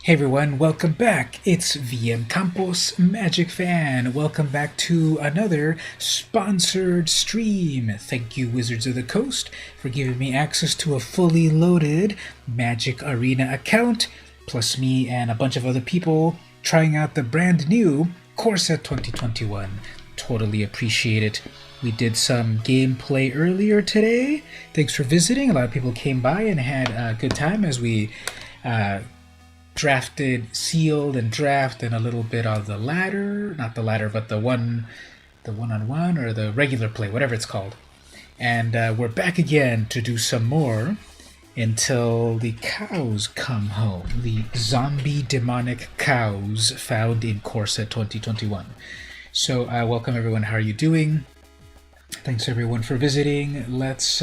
Hey everyone, welcome back. It's VM Campos Magic Fan. Welcome back to another sponsored stream. Thank you, Wizards of the Coast, for giving me access to a fully loaded Magic Arena account, plus me and a bunch of other people trying out the brand new Core Set 2021. Totally appreciate it. We did some gameplay earlier today. Thanks for visiting. A lot of people came by and had a good time as we drafted, sealed, and draft, and a little bit of the ladder, not the ladder, but the one-on-one or the regular play, whatever it's called. And we're back again to do some more until the cows come home. The zombie demonic cows found in Core Set 2021. So welcome everyone. How are you doing? Thanks everyone for visiting. Let's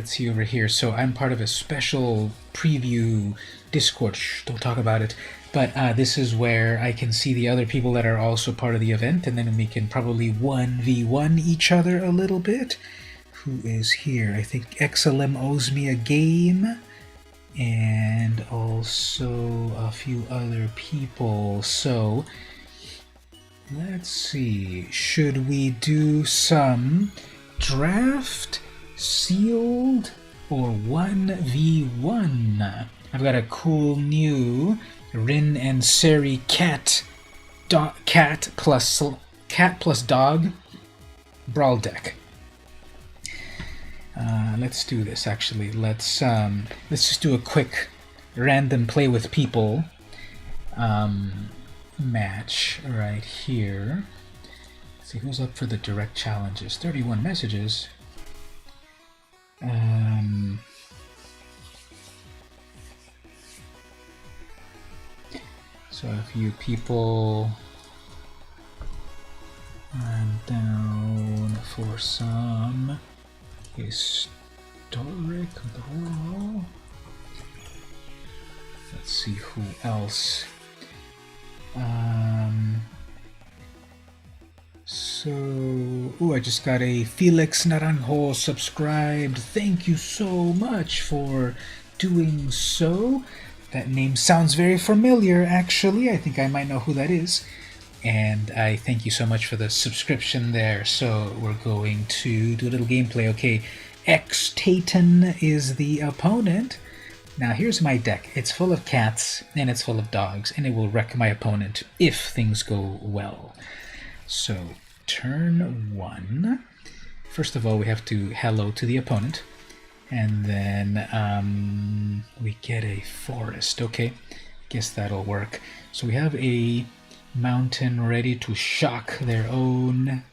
see over here. So I'm part of a special preview Discord. Shh, don't talk about it. But this is where I can see the other people that are also part of the event, and then we can probably 1v1 each other a little bit. Who is here? I think XLM owes me a game, and also a few other people. So let's see. Should we do some draft, sealed, or 1v1? I've got a cool new Rin and Seri cat plus dog brawl deck. Let's do this. Actually, let's just do a quick random play with people match right here. Let's see who's up for the direct challenges. 31 messages. So a few people. I'm down for some historic brawl. Let's see who else. I just got a Felix Naranjo subscribed. Thank you so much for doing so. That name sounds very familiar, actually. I think I might know who that is. And I thank you so much for the subscription there. So we're going to do a little gameplay. Okay, X-Taton is the opponent. Now here's my deck. It's full of cats and it's full of dogs, and it will wreck my opponent if things go well. So turn 1. First of all, we have to hello to the opponent. And then we get a forest. Okay, guess that'll work. So we have a mountain ready to shock their own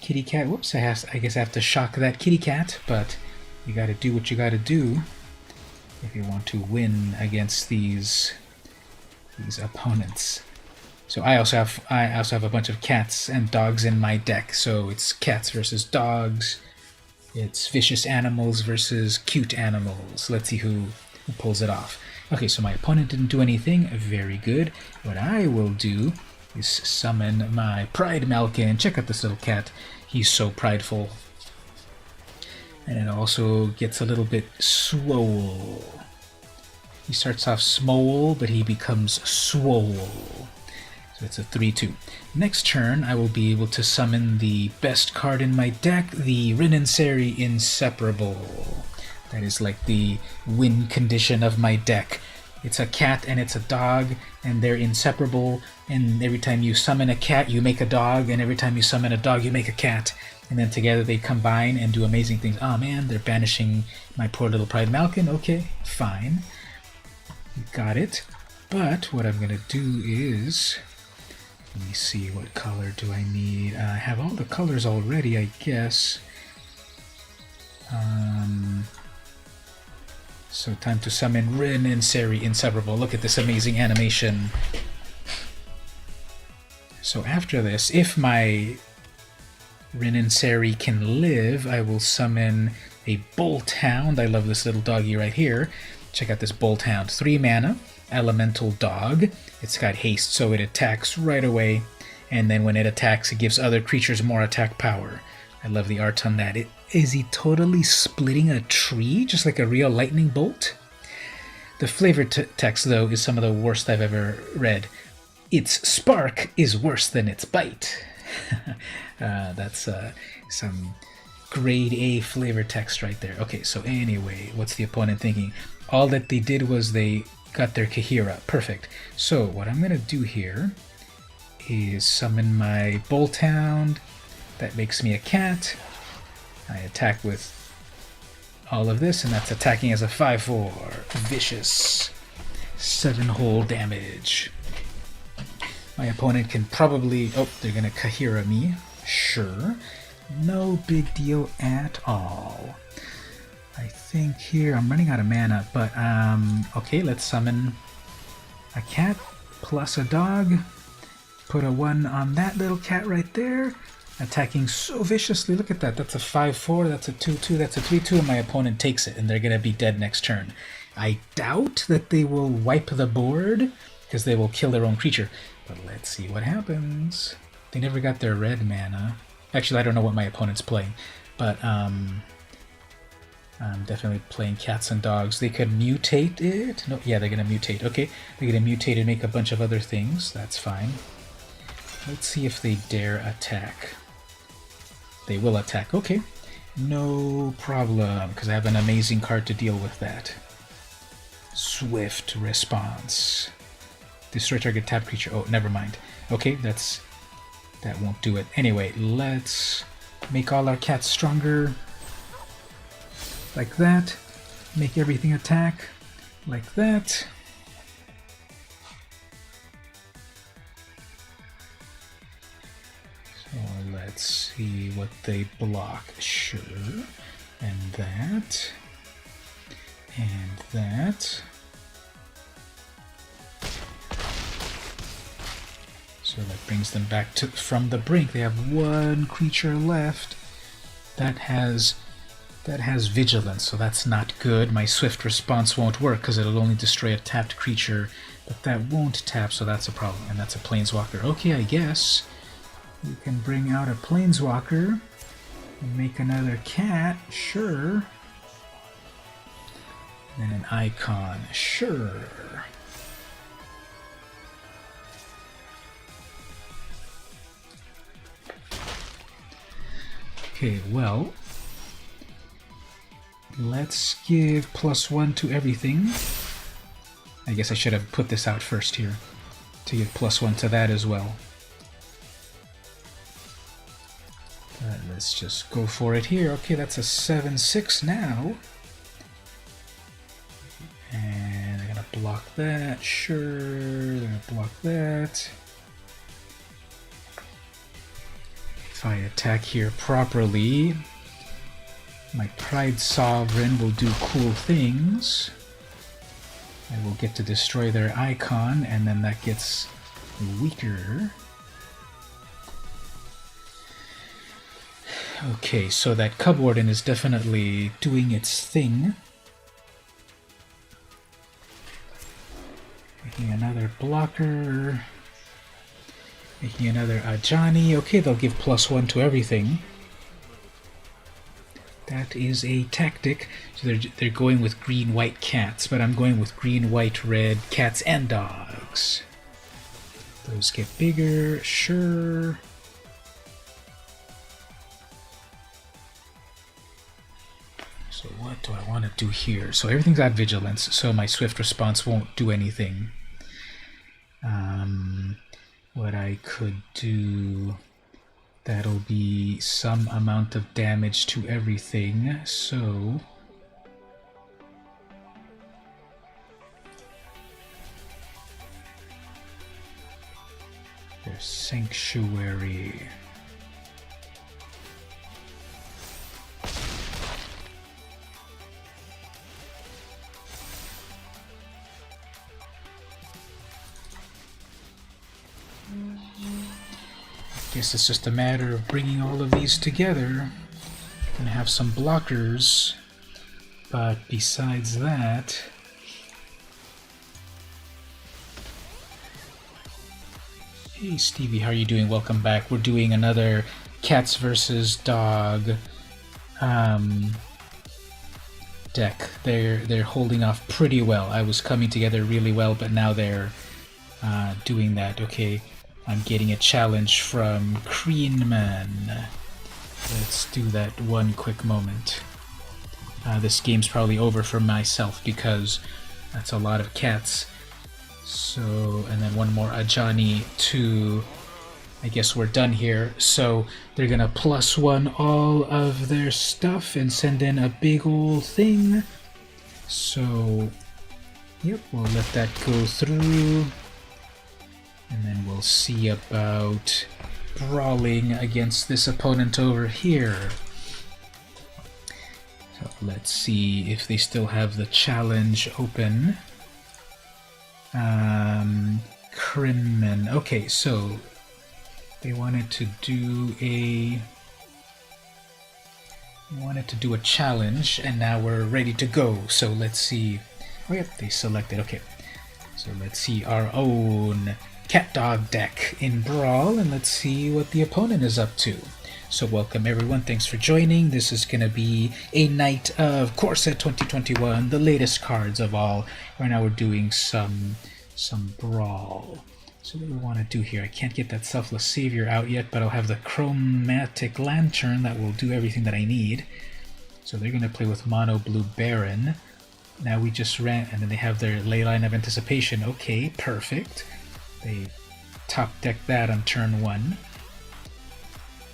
kitty cat. Whoops, I guess I have to shock that kitty cat, but you gotta do what you gotta do if you want to win against these opponents. So I also have a bunch of cats and dogs in my deck, so it's cats versus dogs. It's vicious animals versus cute animals. Let's see who pulls it off. Okay, so my opponent didn't do anything. Very good. What I will do is summon my Pride Malkin. Check out this little cat. He's so prideful. And it also gets a little bit swole. He starts off smole, but he becomes swole. So it's a 3-2. Next turn, I will be able to summon the best card in my deck, the Rin and Seri Inseparable. That is like the win condition of my deck. It's a cat and it's a dog, and they're inseparable, and every time you summon a cat, you make a dog, and every time you summon a dog, you make a cat. And then together they combine and do amazing things. Oh man, they're banishing my poor little Pride Malkin. Okay, fine. Got it. But what I'm going to do is... let me see, what color do I need? I have all the colors already, I guess. So time to summon Rin and Seri Inseparable. Look at this amazing animation. So after this, if my Rin and Seri can live, I will summon a Bolt Hound. I love this little doggy right here. Check out this Bolt Hound. 3 mana, elemental dog. It's got haste, so it attacks right away. And then when it attacks, it gives other creatures more attack power. I love the art on that. Is he totally splitting a tree, just like a real lightning bolt? The flavor text, though, is some of the worst I've ever read. Its spark is worse than its bite. That's some grade A flavor text right there. Okay, so anyway, what's the opponent thinking? All that they did was they got their Kahira. Perfect. So what I'm going to do here is summon my Bolt Hound. That makes me a cat. I attack with all of this, and that's attacking as a 5/4. Vicious. 7-hole damage. My opponent can probably... Oh, they're going to Kahira me. Sure. No big deal at all. I think here... I'm running out of mana, but... okay, let's summon a cat plus a dog. Put a 1 on that little cat right there. Attacking so viciously. Look at that. That's a 5/4. That's a 2/2. That's a 3/2. And my opponent takes it, and they're going to be dead next turn. I doubt that they will wipe the board, because they will kill their own creature. But let's see what happens. They never got their red mana. Actually, I don't know what my opponent's playing. But, I'm definitely playing cats and dogs. They could mutate it. No, yeah, they're going to mutate. Okay, they're going to mutate and make a bunch of other things. That's fine. Let's see if they dare attack. They will attack. Okay, no problem, because I have an amazing card to deal with that. Swift response. Destroy target tap creature. Oh, never mind. Okay, that won't do it. Anyway, let's make all our cats stronger. Like that. Make everything attack. Like that. So let's see what they block. Sure. And that. And that. So that brings them back from the brink. They have 1 creature left that has vigilance, so that's not good. My swift response won't work because it'll only destroy a tapped creature, but that won't tap, so that's a problem. And that's a planeswalker. Okay, I guess we can bring out a planeswalker and make another cat. Sure. And an icon. Sure. Okay, well, let's give +1 to everything. I guess I should have put this out first here to give +1 to that as well. But let's just go for it here. Okay, that's a 7/6 now. And I'm gonna block that. Sure, they're gonna block that. If I attack here properly, my Pride Sovereign will do cool things. I will get to destroy their icon, and then that gets weaker. Okay, so that Cub Warden is definitely doing its thing. Making another blocker. Making another Ajani. Okay, they'll give +1 to everything. That is a tactic. So they're going with green-white cats, but I'm going with green-white-red cats and dogs. Those get bigger, sure. So what do I want to do here? So everything's at vigilance, so my swift response won't do anything. What I could do, that'll be some amount of damage to everything, so there's Sanctuary. Guess it's just a matter of bringing all of these together. Gonna have some blockers, but besides that, hey Stevie, how are you doing? Welcome back. We're doing another cats versus dog deck. They're holding off pretty well. I was coming together really well, but now they're doing that. Okay, I'm getting a challenge from Kreenman. Let's do that one quick moment. This game's probably over for myself because that's a lot of cats. So, and then one more Ajani to, I guess we're done here. So they're gonna +1 all of their stuff and send in a big old thing. So, yep, we'll let that go through. And then we'll see about brawling against this opponent over here. So let's see if they still have the challenge open. Crimmen. Okay, so they wanted to do a challenge, and now we're ready to go. So let's see. Oh yep, they selected. Okay, so let's see our own cat dog deck in Brawl, and let's see what the opponent is up to. So welcome everyone, thanks for joining. This is gonna be a night of Core Set 2021, the latest cards of all. Right now we're doing some Brawl. So what do we want to do here? I can't get that Selfless Savior out yet, but I'll have the Chromatic Lantern that will do everything that I need. So they're gonna play with Mono Blue Baron. Now we just ran, and then they have their Leyline of Anticipation. Okay, perfect. They top deck that on turn 1.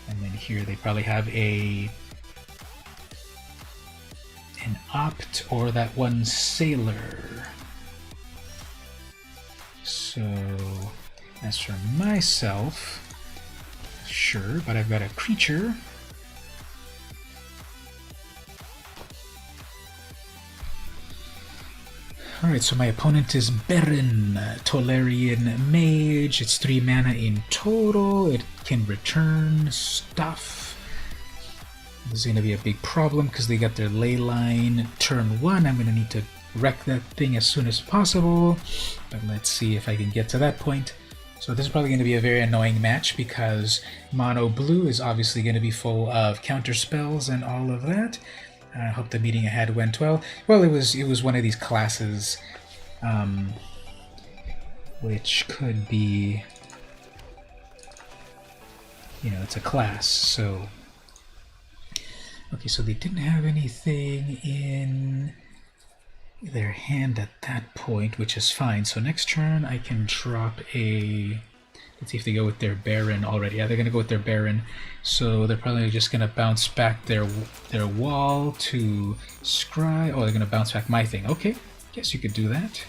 And then here they probably have an Opt or that one Sailor. So as for myself, sure, but I've got a creature. Alright, so my opponent is Baron, Tolarian Mage. It's 3 mana in total. It can return stuff. This is going to be a big problem because they got their Leyline turn 1. I'm going to need to wreck that thing as soon as possible. But let's see if I can get to that point. So this is probably going to be a very annoying match because Mono Blue is obviously going to be full of counter spells and all of that. I hope the meeting ahead went well. Well, it was one of these classes, which could be, it's a class. So, okay, so they didn't have anything in their hand at that point, which is fine. So next turn I can drop a. Let's see if they go with their Baron already. Yeah, they're going to go with their Baron. So they're probably just going to bounce back their wall to scry. Oh, they're going to bounce back my thing. Okay, guess you could do that.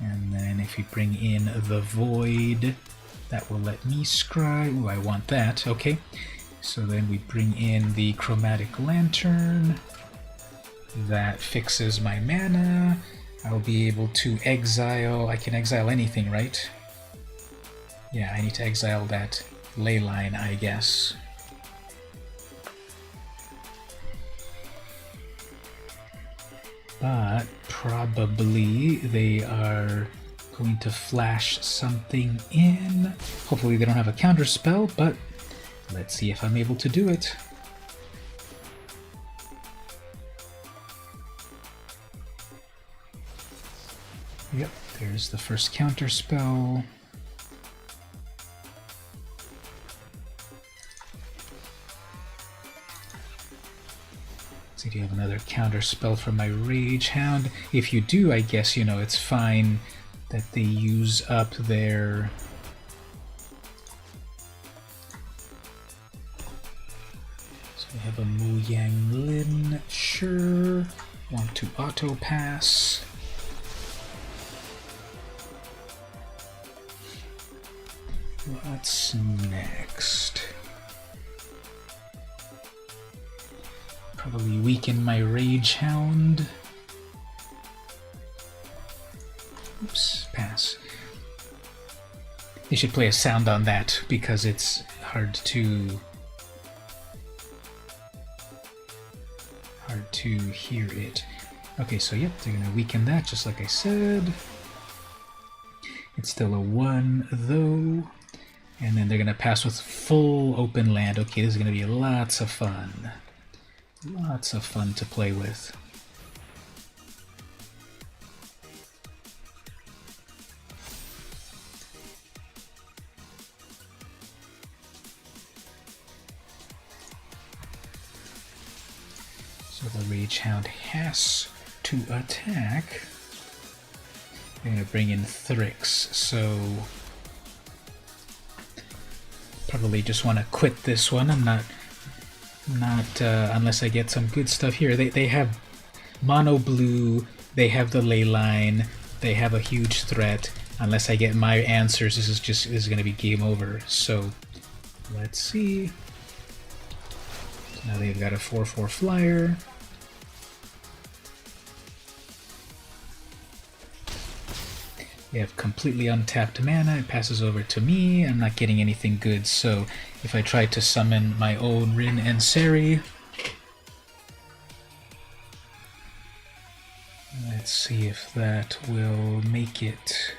And then if you bring in the Void, that will let me scry. Ooh, I want that. Okay, so then we bring in the Chromatic Lantern. That fixes my mana. I'll be able to exile. I can exile anything, right? Yeah, I need to exile that Leyline, I guess. But probably they are going to flash something in. Hopefully they don't have a counter spell, but let's see if I'm able to do it. Yep, there's the first counter spell. So do you have another counter spell from my Rage Hound? If you do, I guess, it's fine that they use up their... So we have a Mu Yang Lin, sure. Want to auto pass. What's next? Probably weaken my Rage Hound. Oops, pass. They should play a sound on that because it's hard to hear it. Okay, so yep, they're gonna weaken that just like I said. It's still a 1 though. And then they're gonna pass with full open land. Okay, this is gonna be lots of fun. Lots of fun to play with. So the Rage Hound has to attack. I'm gonna bring in Thrix, so probably just want to quit this one. I'm not unless I get some good stuff here. They have mono blue, they have the ley line, they have a huge threat. Unless I get my answers, this is gonna be game over. So let's see. So now they've got a 4/4 flyer. They have completely untapped mana, it passes over to me, I'm not getting anything good, so if I try to summon my own Rin and Seri, let's see if that will make it.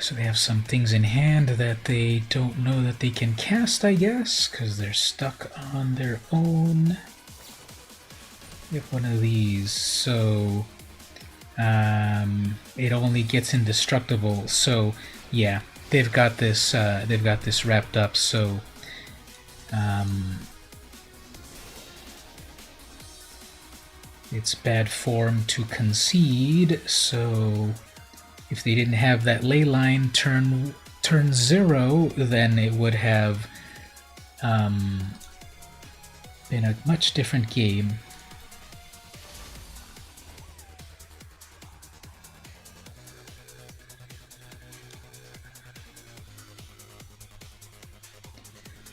So they have some things in hand that they don't know that they can cast, I guess, because they're stuck on their own. We have one of these, so it only gets indestructible. So yeah, they've got this wrapped up. So it's bad form to concede. So if they didn't have that ley line turn 0, then it would have been a much different game.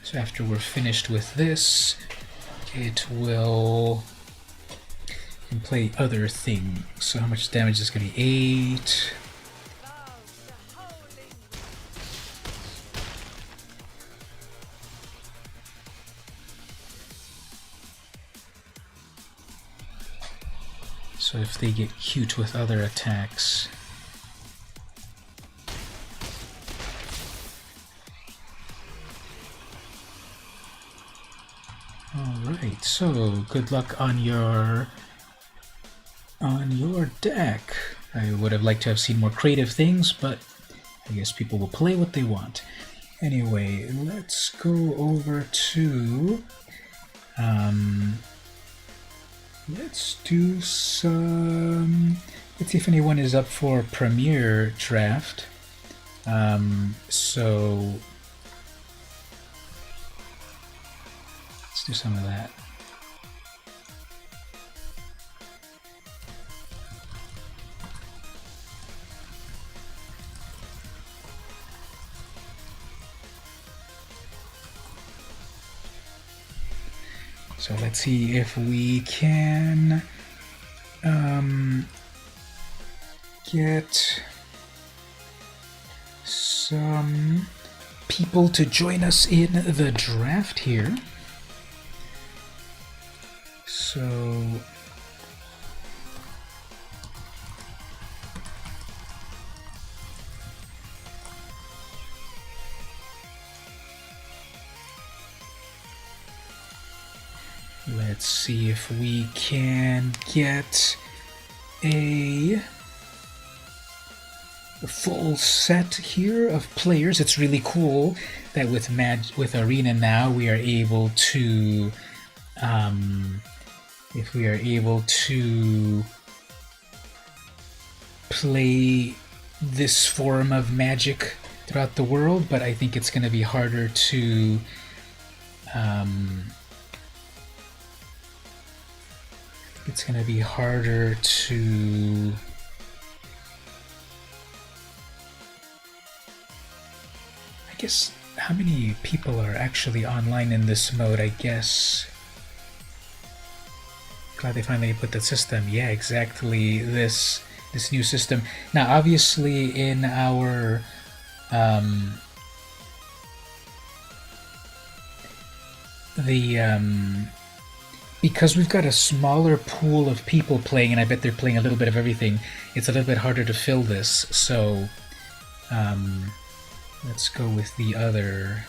So after we're finished with this, it will play other things. So how much damage is going to be? 8. So if they get cute with other attacks. Alright, so good luck on your deck. I would have liked to have seen more creative things, but I guess people will play what they want. Anyway, let's go over to let's do some. Let's see if anyone is up for Premier Draft. So let's do some of that. So let's see if we can get some people to join us in the draft here. So let's see if we can get a full set here of players. It's really cool that with Arena now we are able to if we are able to play this form of Magic throughout the world, but I think it's going to be harder to it's going to be harder to I guess how many people are actually online in this mode, I guess. Glad they finally put the system. Yeah, exactly. This new system. Now, obviously, in our because we've got a smaller pool of people playing, and I bet they're playing a little bit of everything. It's a little bit harder to fill this. So, let's go with the other.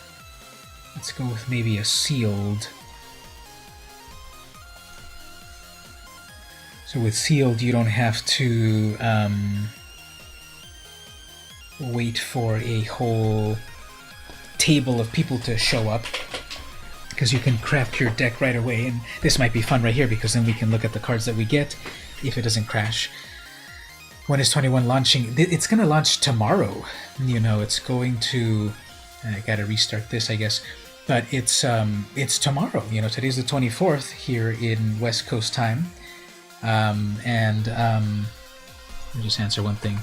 Let's go with maybe a sealed. So with sealed, you don't have to wait for a whole table of people to show up, because you can craft your deck right away. And this might be fun right here, because then we can look at the cards that we get if it doesn't crash. When is 21 launching? It's going to launch tomorrow. You know, it's going to... I gotta restart this, I guess. But it's tomorrow. You know, today's the 24th here in West Coast time. Let me just answer one thing.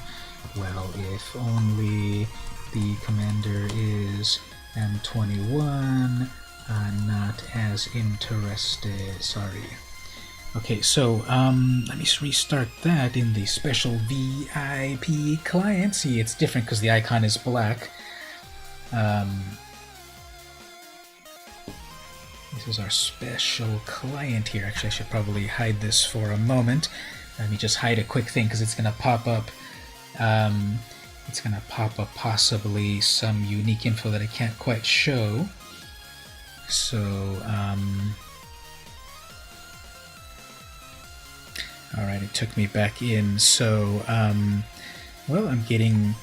Well, if only the commander is M21, I'm not as interested. Sorry. Okay, so let me restart that in the special VIP client. See, it's different because the icon is black. This is our special client here. Actually, I should probably hide this for a moment. Let me just hide a quick thing, because it's going to pop up. It's going to pop up possibly some unique info that I can't quite show. So, alright, it took me back in. So, well, I'm getting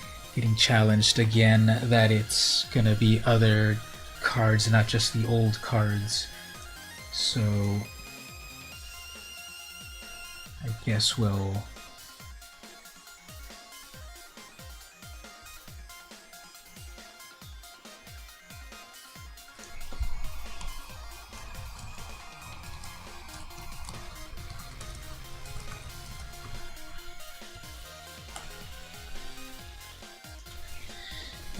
challenged again that it's going to be other cards, not just the old cards. So I guess we'll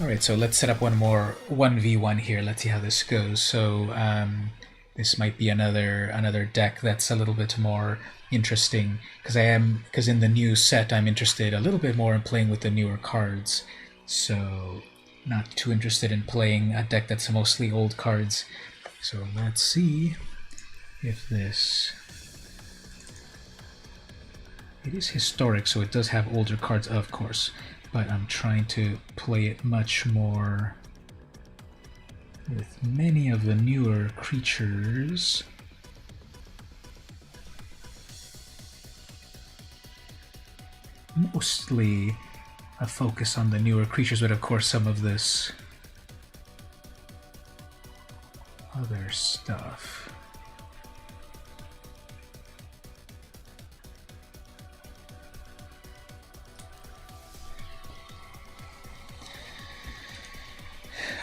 Alright, so let's set up one more 1v1 here. Let's see how this goes. So this might be another deck that's a little bit more interesting, because in the new set I'm interested a little bit more in playing with the newer cards. So not too interested in playing a deck that's mostly old cards. So let's see if this... It is historic, so it does have older cards, of course. But I'm trying to play it much more with many of the newer creatures. Mostly a focus on the newer creatures, but of course some of this other stuff.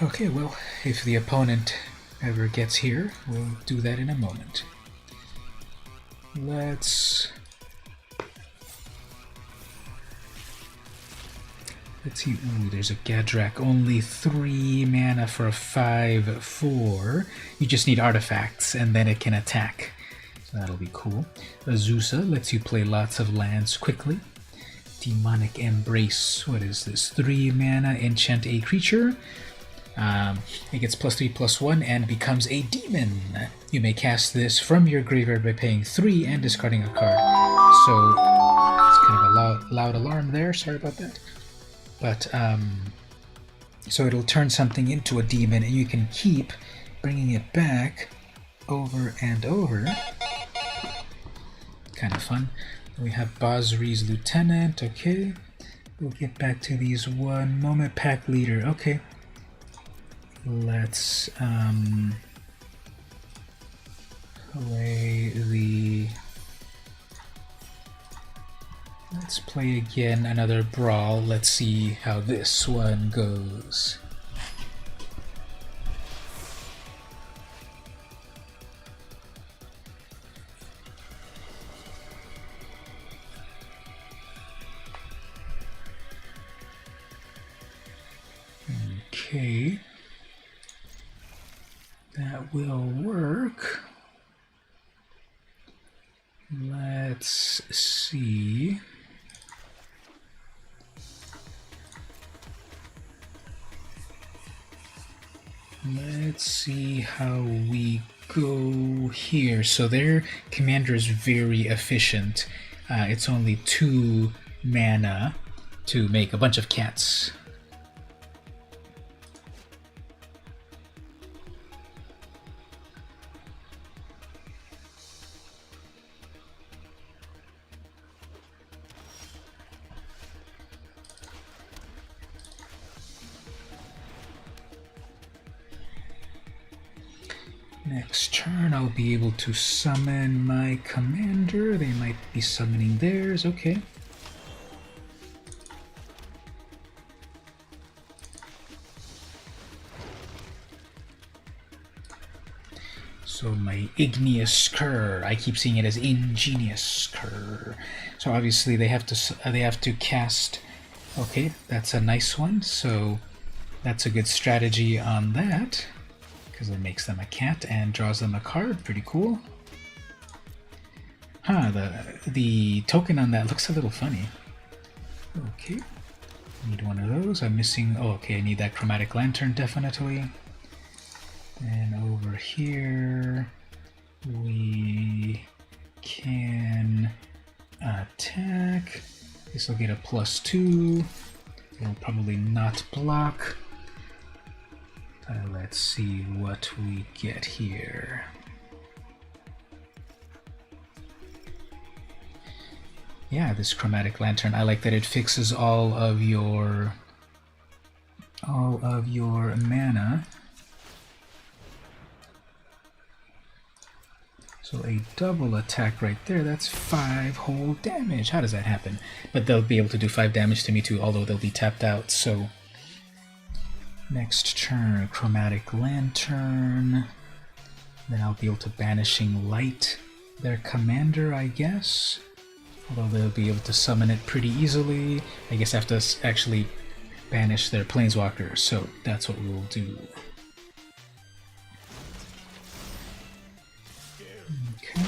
Okay, well, if the opponent ever gets here, we'll do that in a moment. Let's see. Ooh, there's a Gadrak. Only 3 mana for a 5/4. You just need artifacts, and then it can attack. So that'll be cool. Azusa lets you play lots of lands quickly. Demonic Embrace. What is this? 3 mana, enchant a creature. It gets +3/+1 and becomes a demon. You may cast this from your graveyard by paying 3 and discarding a card. So it's kind of a loud alarm there. Sorry about that. But so it'll turn something into a demon, and you can keep bringing it back over and over. Kind of fun. We have Basri's Lieutenant. Okay, we'll get back to these one moment. Pack Leader. Okay. Let's play the... Let's play again another Brawl. Let's see how this one goes. Okay. that will work. Let's see. Let's see how we go here. So their commander is very efficient. It's only 2 mana to make a bunch of cats. Next turn, I'll be able to summon my commander. They might be summoning theirs. Okay. So my igneous cur. I keep seeing it as ingenious cur. So obviously they have to cast. Okay, that's a nice one. So that's a good strategy on that, because it makes them a cat and draws them a card. Pretty cool. Huh, the token on that looks a little funny. Okay, need one of those. I'm missing, oh okay, I need that chromatic lantern definitely. And over here we can attack. This will get a +2. It'll probably not block. Let's see what we get here. Yeah, this chromatic lantern. I like that it fixes all of your mana. So a double attack right there, that's 5 whole damage. How does that happen? But they'll be able to do 5 damage to me too, although they'll be tapped out. So next turn, chromatic lantern. Then I'll be able to banishing light their commander, I guess. Although they'll be able to summon it pretty easily. I guess I have to actually banish their planeswalker, so that's what we'll do. Okay.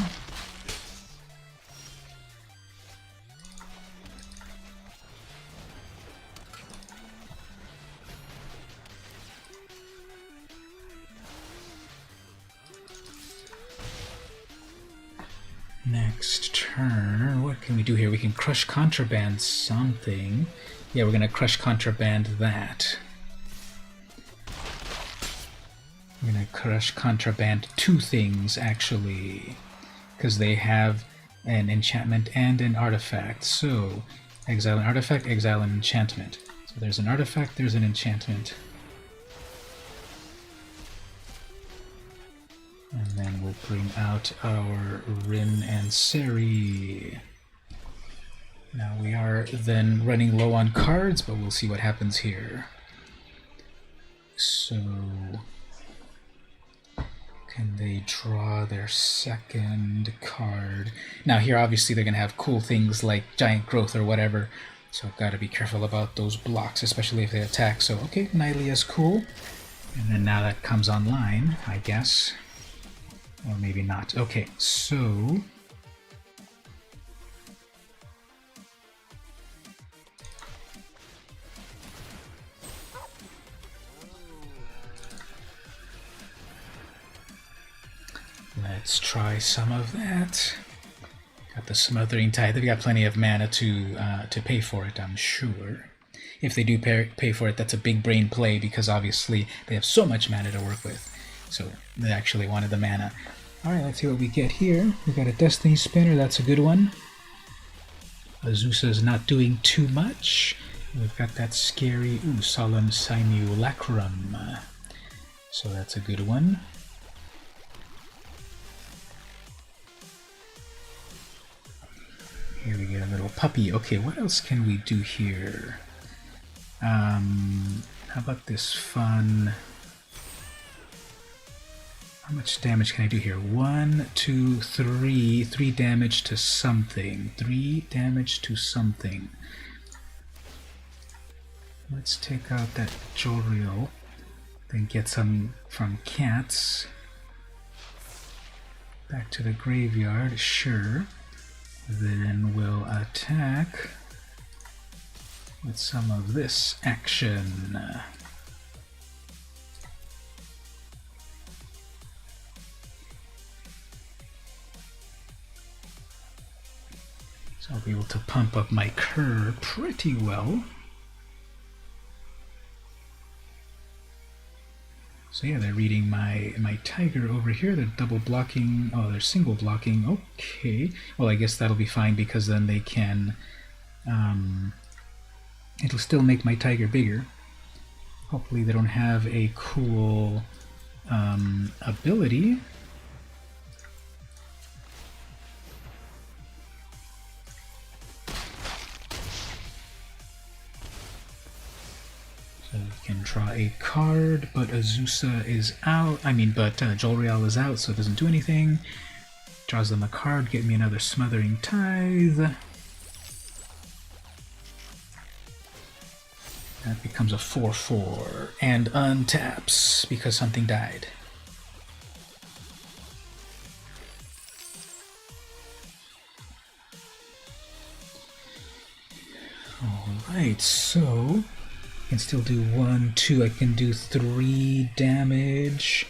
Next turn, what can we do here? We can crush contraband something. Yeah, we're gonna crush contraband that. We're gonna crush contraband 2 things actually, because they have an enchantment and an artifact. So exile an artifact, exile an enchantment. So there's an artifact, there's an enchantment. And then we'll bring out our Rin and Seri. Now we are then running low on cards, but we'll see what happens here. So can they draw their second card? Now here obviously they're going to have cool things like giant growth or whatever, so I've got to be careful about those blocks, especially if they attack. So okay, Nylea cool. And then now that comes online, I guess. Or maybe not. Okay, so let's try some of that. Got the Smothering Tide. They've got plenty of mana to pay for it, I'm sure. If they do pay for it, that's a big brain play, because obviously they have so much mana to work with. So they actually wanted the mana. Alright, let's see what we get here. We got a Destiny Spinner, that's a good one. Azusa's not doing too much. We've got that scary, Solemn Simulacrum. So that's a good one. Here we get a little puppy. Okay, what else can we do here? How about this fun... How much damage can I do here? 1, 2, 3. 3 damage to something. 3 damage to something. Let's take out that Joriel. Then get some from cats. Back to the graveyard, sure. Then we'll attack with some of this action. So I'll be able to pump up my cur pretty well. So yeah, they're reading my tiger over here. They're double blocking. Oh, they're single blocking. Okay. Well, I guess that'll be fine because then they can... it'll still make my tiger bigger. Hopefully they don't have a cool ability. So you can draw a card, but Azusa is out. But Jolreal is out, so it doesn't do anything. Draws them a card, get me another Smothering Tithe. That becomes a 4/4 and untaps because something died. Alright, so I can still do 1, 2. I can do 3 damage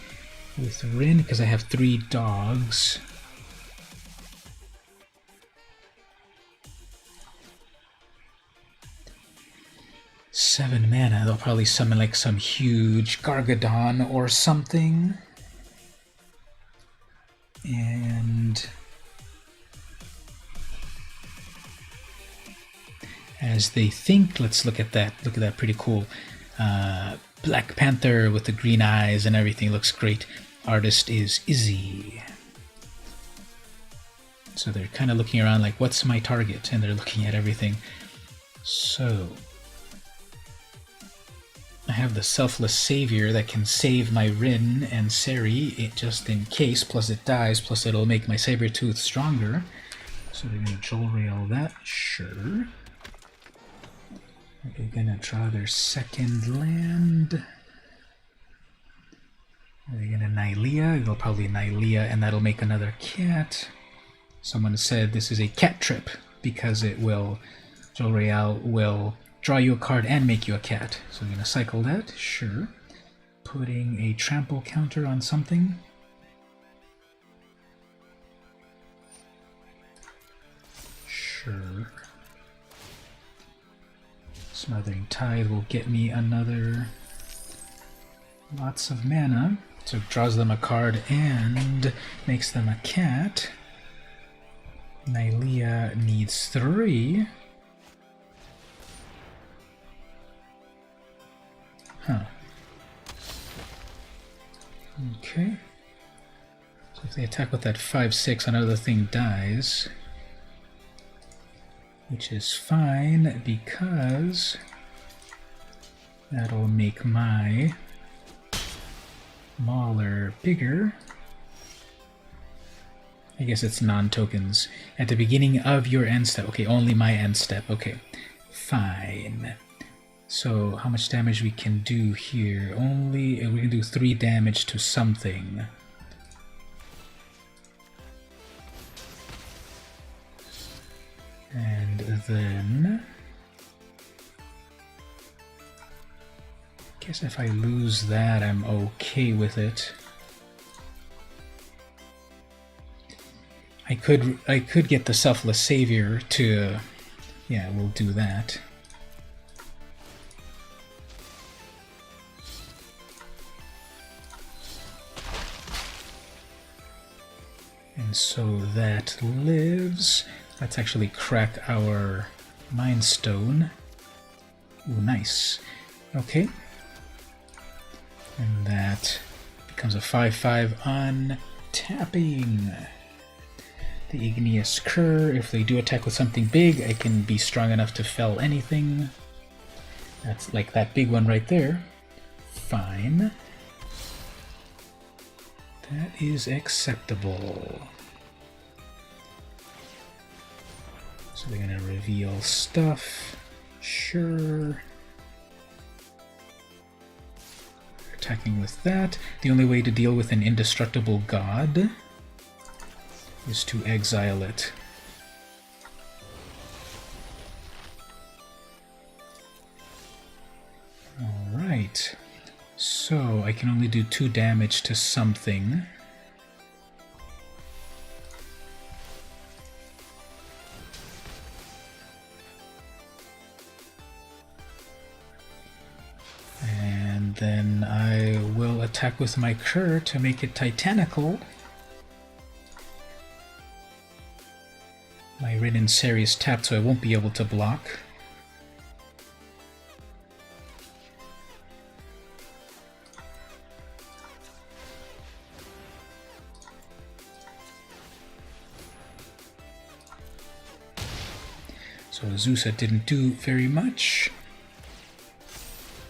with Rin because I have 3 dogs. Seven mana. They'll probably summon like some huge Gargadon or something. And as they think, let's look at that. Look at that, pretty cool. Black Panther with the green eyes and everything looks great. Artist is Izzy. So they're kind of looking around like, what's my target? And they're looking at everything. So I have the Selfless Savior that can save my Rin and Seri just in case, plus it dies, plus it'll make my Sabertooth stronger. So they're going to Jolreal that, sure. They're going to draw their second land. They're going to Nylea, they'll probably Nylea, and that'll make another cat. Someone said this is a cat trip because it will, Jolreal will draw you a card and make you a cat. So we're going to cycle that, sure. Putting a trample counter on something. Sure. Smothering Tithe will get me another lots of mana. So it draws them a card and makes them a cat. Nylea needs 3. Huh. Okay. So if they attack with that 5/6, another thing dies. Which is fine because that'll make my Mauler bigger. I guess it's non-tokens. At the beginning of your end step. Okay, only my end step. Okay, fine. So how much damage we can do here? Only, we can do 3 damage to something. And then, I guess if I lose that, I'm okay with it. I could get the Selfless Savior to, yeah, we'll do that. And so that lives. Let's actually crack our Mind Stone. Ooh, nice. Okay. And that becomes a 5/5 on tapping. The Igneous Cur, if they do attack with something big, I can be strong enough to fell anything. That's like that big one right there. Fine. That is acceptable. So they're going to reveal stuff. Sure. Attacking with that. The only way to deal with an indestructible god. is to exile it. Alright, so I can only do 2 damage to something. And then I will attack with my cur to make it titanical. My Rin and Seri is tapped, so I won't be able to block. So Azusa didn't do very much.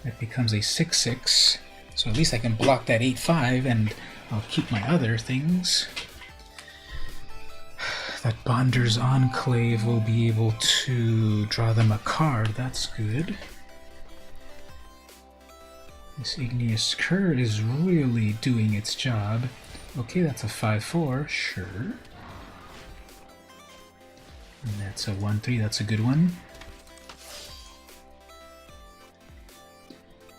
That becomes a 6/6. So at least I can block that 8/5 and I'll keep my other things. That Bonder's Enclave will be able to draw them a card. That's good. This Igneous Cur is really doing its job. Okay, that's a 5/4, sure. And that's a 1/3, that's a good one.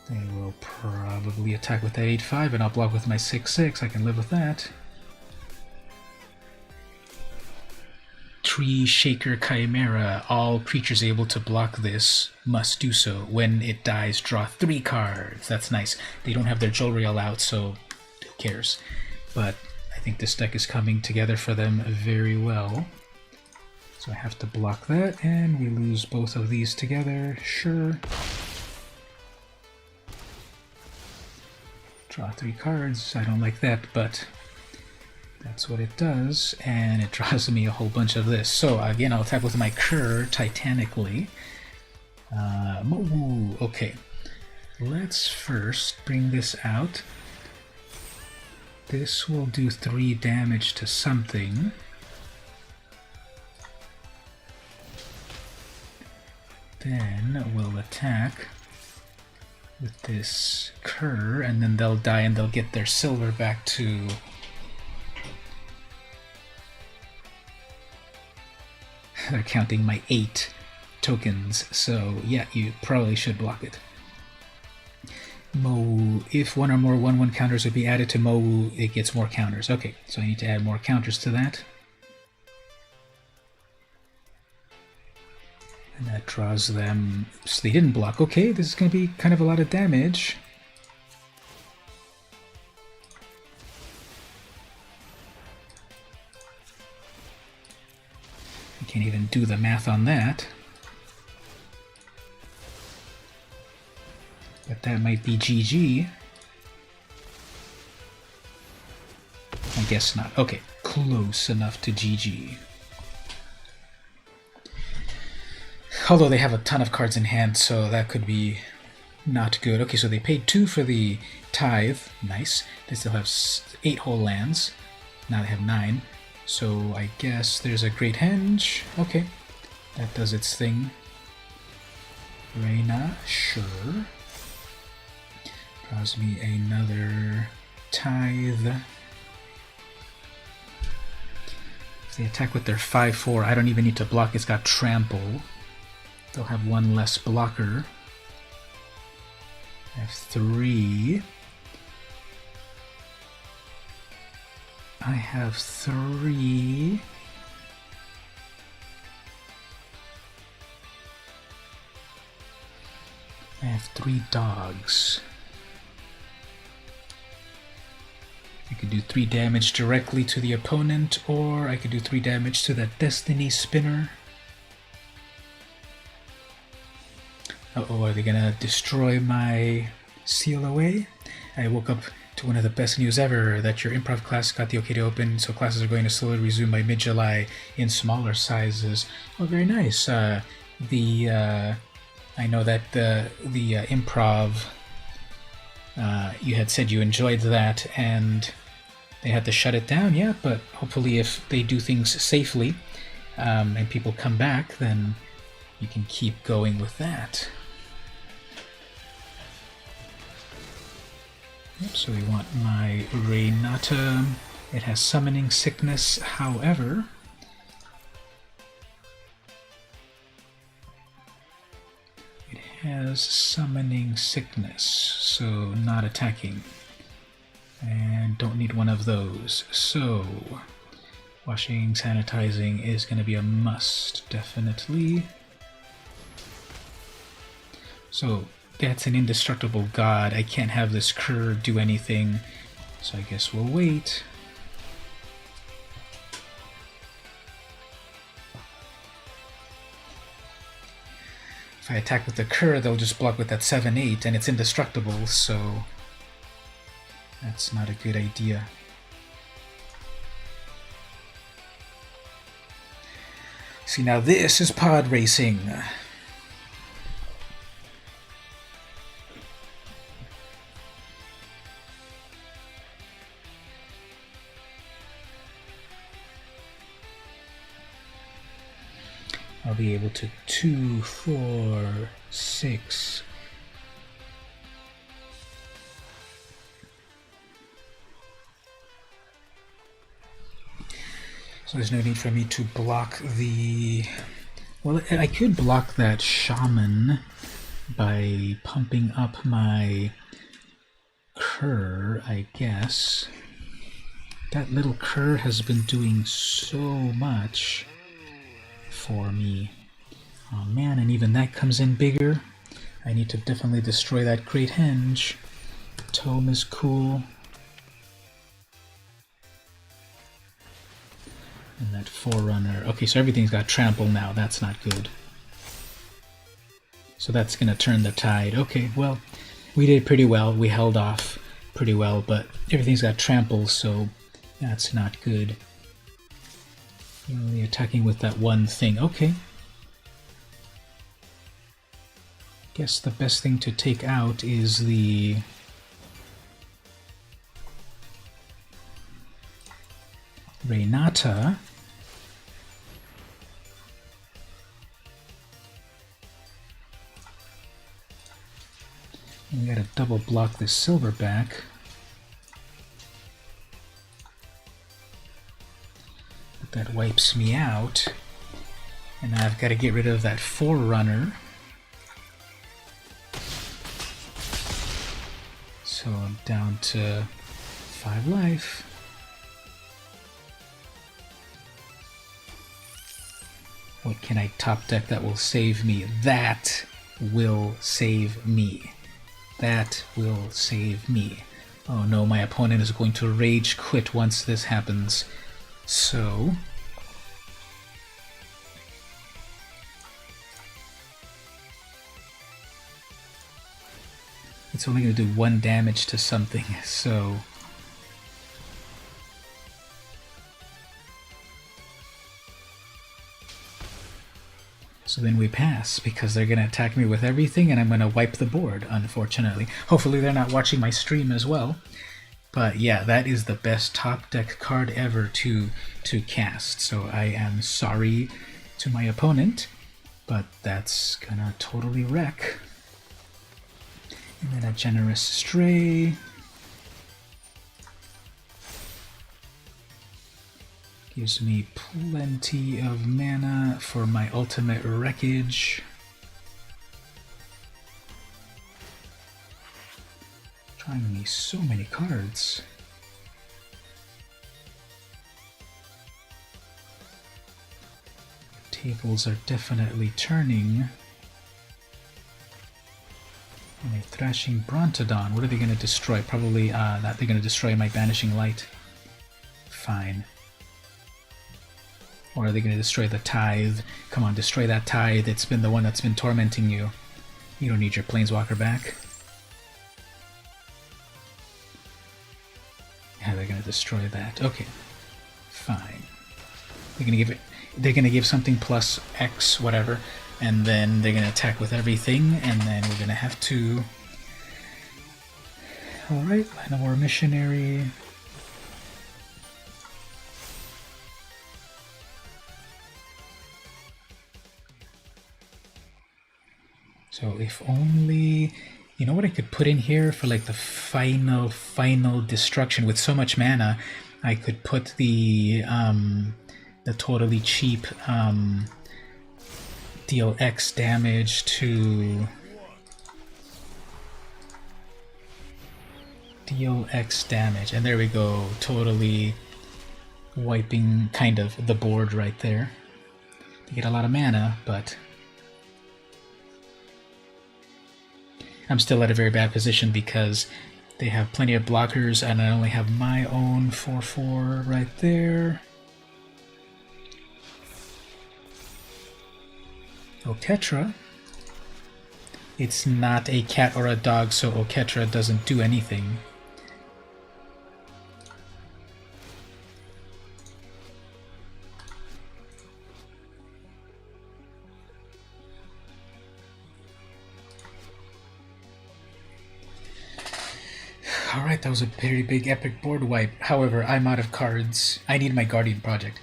They will probably attack with that 8/5 and I'll block with my 6/6. I can live with that. Tree Shaker Chimera. All creatures able to block this must do so. When it dies, draw 3 cards. That's nice. They don't have their Jolrael out, so who cares? But I think this deck is coming together for them very well. So I have to block that, and we lose both of these together. Sure. Draw 3 cards. I don't like that, but that's what it does, and it draws me a whole bunch of this. So again, I'll attack with my cur titanically. Okay, let's first bring this out. This will do 3 damage to something. Then we'll attack with this cur, and then they'll die and they'll get their silver back to... They're counting my 8 tokens, so yeah, you probably should block it. Mowu. If 1 or more 1/1 counters would be added to Mowu, it gets more counters. Okay, so I need to add more counters to that. And that draws them... So they didn't block. Okay, this is going to be kind of a lot of damage. I can't even do the math on that. But that might be GG. I guess not. Okay, close enough to GG. Although they have a ton of cards in hand, so that could be not good. Okay, so they paid 2 for the Tithe. Nice. They still have 8 whole lands. Now they have 9. So I guess there's a Great Henge. Okay, that does its thing. Reina, sure. Draws me another Tithe. If they attack with their 5/4, I don't even need to block. It's got Trample. They'll have 1 less blocker. I have 3. I have 3. I have 3 dogs. I could do 3 damage directly to the opponent, or I could do 3 damage to that Destiny Spinner. Uh-oh, are they gonna destroy my seal away? I woke up to one of the best news ever, that your improv class got the okay to open, so classes are going to slowly resume by mid-July in smaller sizes. Oh, very nice. I know that the improv, you had said you enjoyed that, and they had to shut it down, yeah, but hopefully if they do things safely, and people come back, then you can keep going with that. Yep, so we want my Renata It has Summoning Sickness, however, it has Summoning Sickness, so not attacking. And don't need one of those. So, washing, sanitizing is going to be a must, definitely. So, that's an indestructible god. I can't have this cur do anything, so I guess we'll wait. If I attack with the cur, they'll just block with that 7-8, and it's indestructible, so that's not a good idea. See, now this is pod racing. I'll be able to 2, 4, 6. So there's no need for me to block the... Well, I could block that shaman by pumping up my cur, I guess. That little cur has been doing so much for me. Oh man, and even that comes in bigger. I need to definitely destroy that Great Henge. Tome is cool. And that Forerunner. Okay, so everything's got trample now. That's not good. So that's going to turn the tide. Okay, well, we did pretty well. We held off pretty well, but everything's got trample, so that's not good. Only attacking with that one thing. Okay. Guess the best thing to take out is the... Renata. And we gotta double block this silverback. But that wipes me out. And now I've got to get rid of that Forerunner. So I'm down to 5 life. What can I top deck that will save me? That will save me. That will save me. Oh no, my opponent is going to rage quit once this happens. So... it's only going to do 1 damage to something, so... So then we pass, because they're going to attack me with everything, and I'm going to wipe the board, unfortunately. Hopefully they're not watching my stream as well. But yeah, that is the best top deck card ever to cast. So I am sorry to my opponent, but that's going to totally wreck. And then a Generous Stray. Gives me plenty of mana for my ultimate wreckage. Drawing me so many cards. Tables are definitely turning. And a Thrashing Brontodon. What are they going to destroy? Probably that they're going to destroy my Banishing Light. Fine. Or are they going to destroy the Tithe? Come on, destroy that Tithe. It's been the one that's been tormenting you. You don't need your Planeswalker back. Yeah, they're going to destroy that. Okay, fine. They're going to give it. They're going to give something plus X, whatever, and then they're going to attack with everything, and then we're going to have to. All right, Llanowar Missionary. So if only, you know what I could put in here for like the final destruction with so much mana? I could put the totally cheap deal X damage to deal X damage, and there we go, totally wiping kind of the board right there. They get a lot of mana, but I'm still at a very bad position because they have plenty of blockers and I only have my own 4/4 right there. Oketra. It's not a cat or a dog, so Oketra doesn't do anything. Alright, that was a very big epic board wipe. However, I'm out of cards. I need my Guardian Project.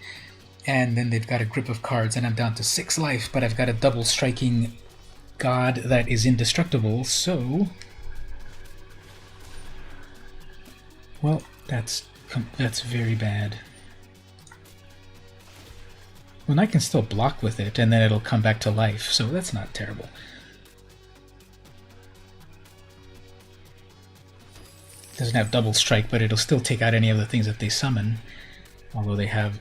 And then they've got a grip of cards, and I'm down to 6 life, but I've got a double striking god that is indestructible, so... Well, that's very bad. Well, I can still block with it, and then it'll come back to life, so that's not terrible. Doesn't have double strike, but it'll still take out any of the things that they summon. Although they have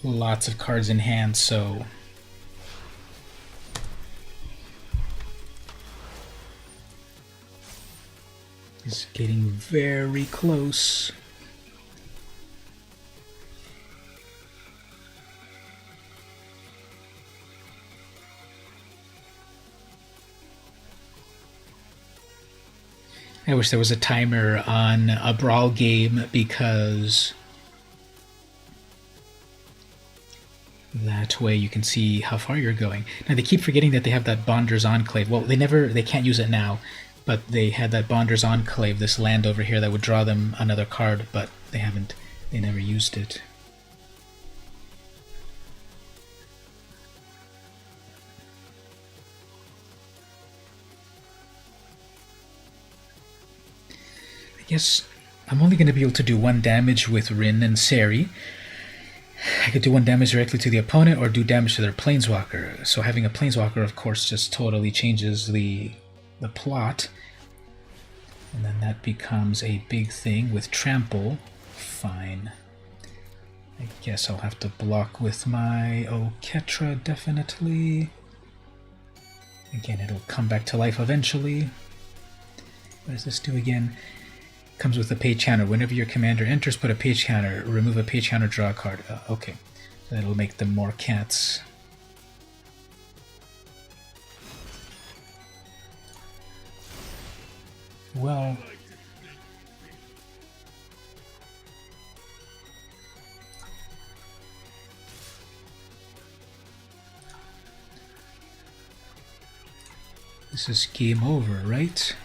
lots of cards in hand, so... It's getting very close. I wish there was a timer on a brawl game because that way you can see how far you're going. Now they keep forgetting that they have that Bonder's Enclave. Well, they can't use it now, but they had that Bonder's Enclave, this land over here that would draw them another card, but they never used it. I guess I'm only going to be able to do 1 damage with Rin and Seri. I could do 1 damage directly to the opponent or do damage to their Planeswalker. So having a Planeswalker, of course, just totally changes the plot. And then that becomes a big thing with Trample. Fine. I guess I'll have to block with my Oketra, definitely. Again, it'll come back to life eventually. What does this do again? Comes with a page counter. Whenever your commander enters, put a page counter. Remove a page counter, draw a card. Okay. So that'll make them more cats. Well... This is game over, right?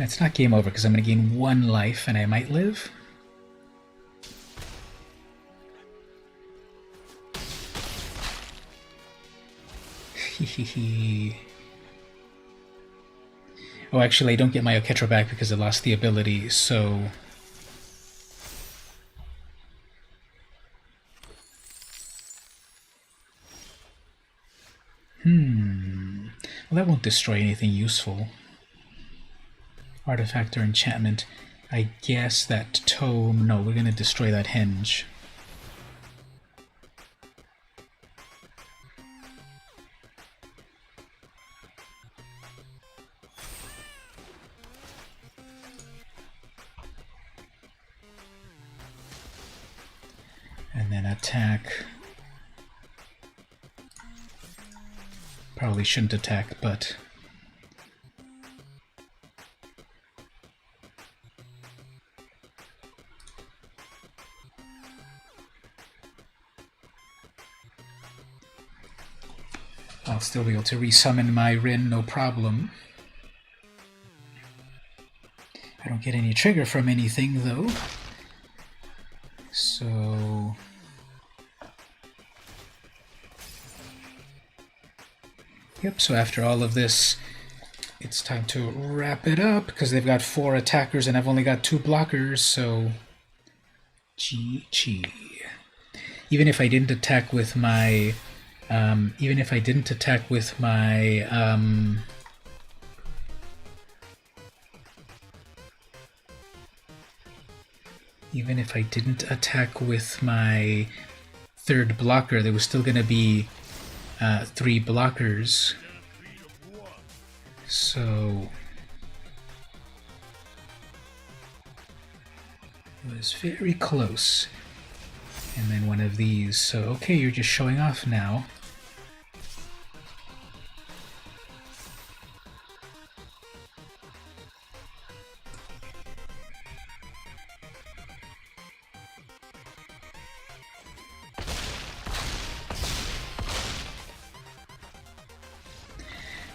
It's not game over because I'm going to gain 1 life and I might live. Oh, actually, I don't get my Oketra back because I lost the ability, so... Well, that won't destroy anything useful. Artifact or enchantment. I guess that tome... No, we're going to destroy that henge. And then attack. Probably shouldn't attack, but... I'll still be able to resummon my Rin, no problem. I don't get any trigger from anything, though. So yep, so after all of this, it's time to wrap it up because they've got 4 attackers and I've only got 2 blockers, so GG. Even if I didn't attack with my even if I didn't attack with my even if I didn't attack with my 3rd blocker, there was still going to be 3 blockers. So it was very close. And then one of these. So okay, you're just showing off now.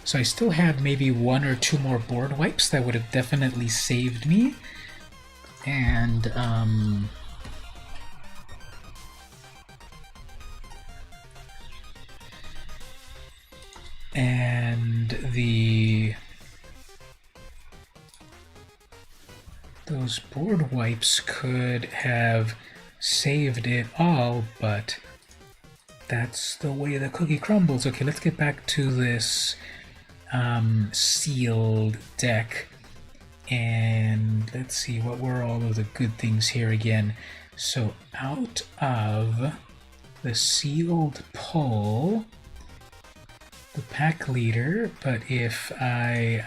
So I still had maybe 1 or 2 more board wipes that would have definitely saved me. And those board wipes could have saved it all, but that's the way the cookie crumbles. Okay, let's get back to this sealed deck, and let's see what were all of the good things here again. So out of the sealed pull, the pack leader, but if I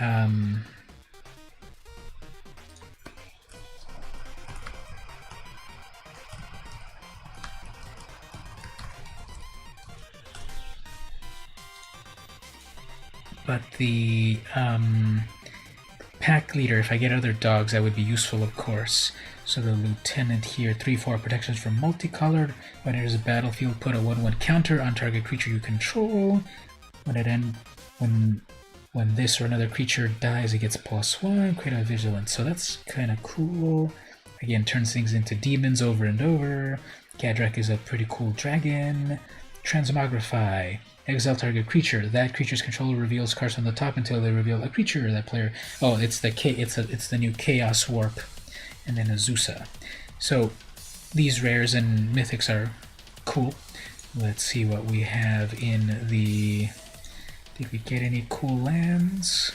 but the pack leader, if I get other dogs, that would be useful, of course. So the lieutenant here, 3/4 protections from multicolored. When it enters the battlefield, put a 1/1 counter on target creature you control. When this or another creature dies, it gets +1. Create a vigilance. So that's kind of cool. Again, turns things into demons over and over. Gadrak is a pretty cool dragon. Transmogrify. Exile target creature. That creature's controller reveals cards on the top until they reveal a creature. That player. Oh, it's the new Chaos Warp, and then Azusa. So these rares and mythics are cool. Let's see what we have in the. Did we get any cool lands?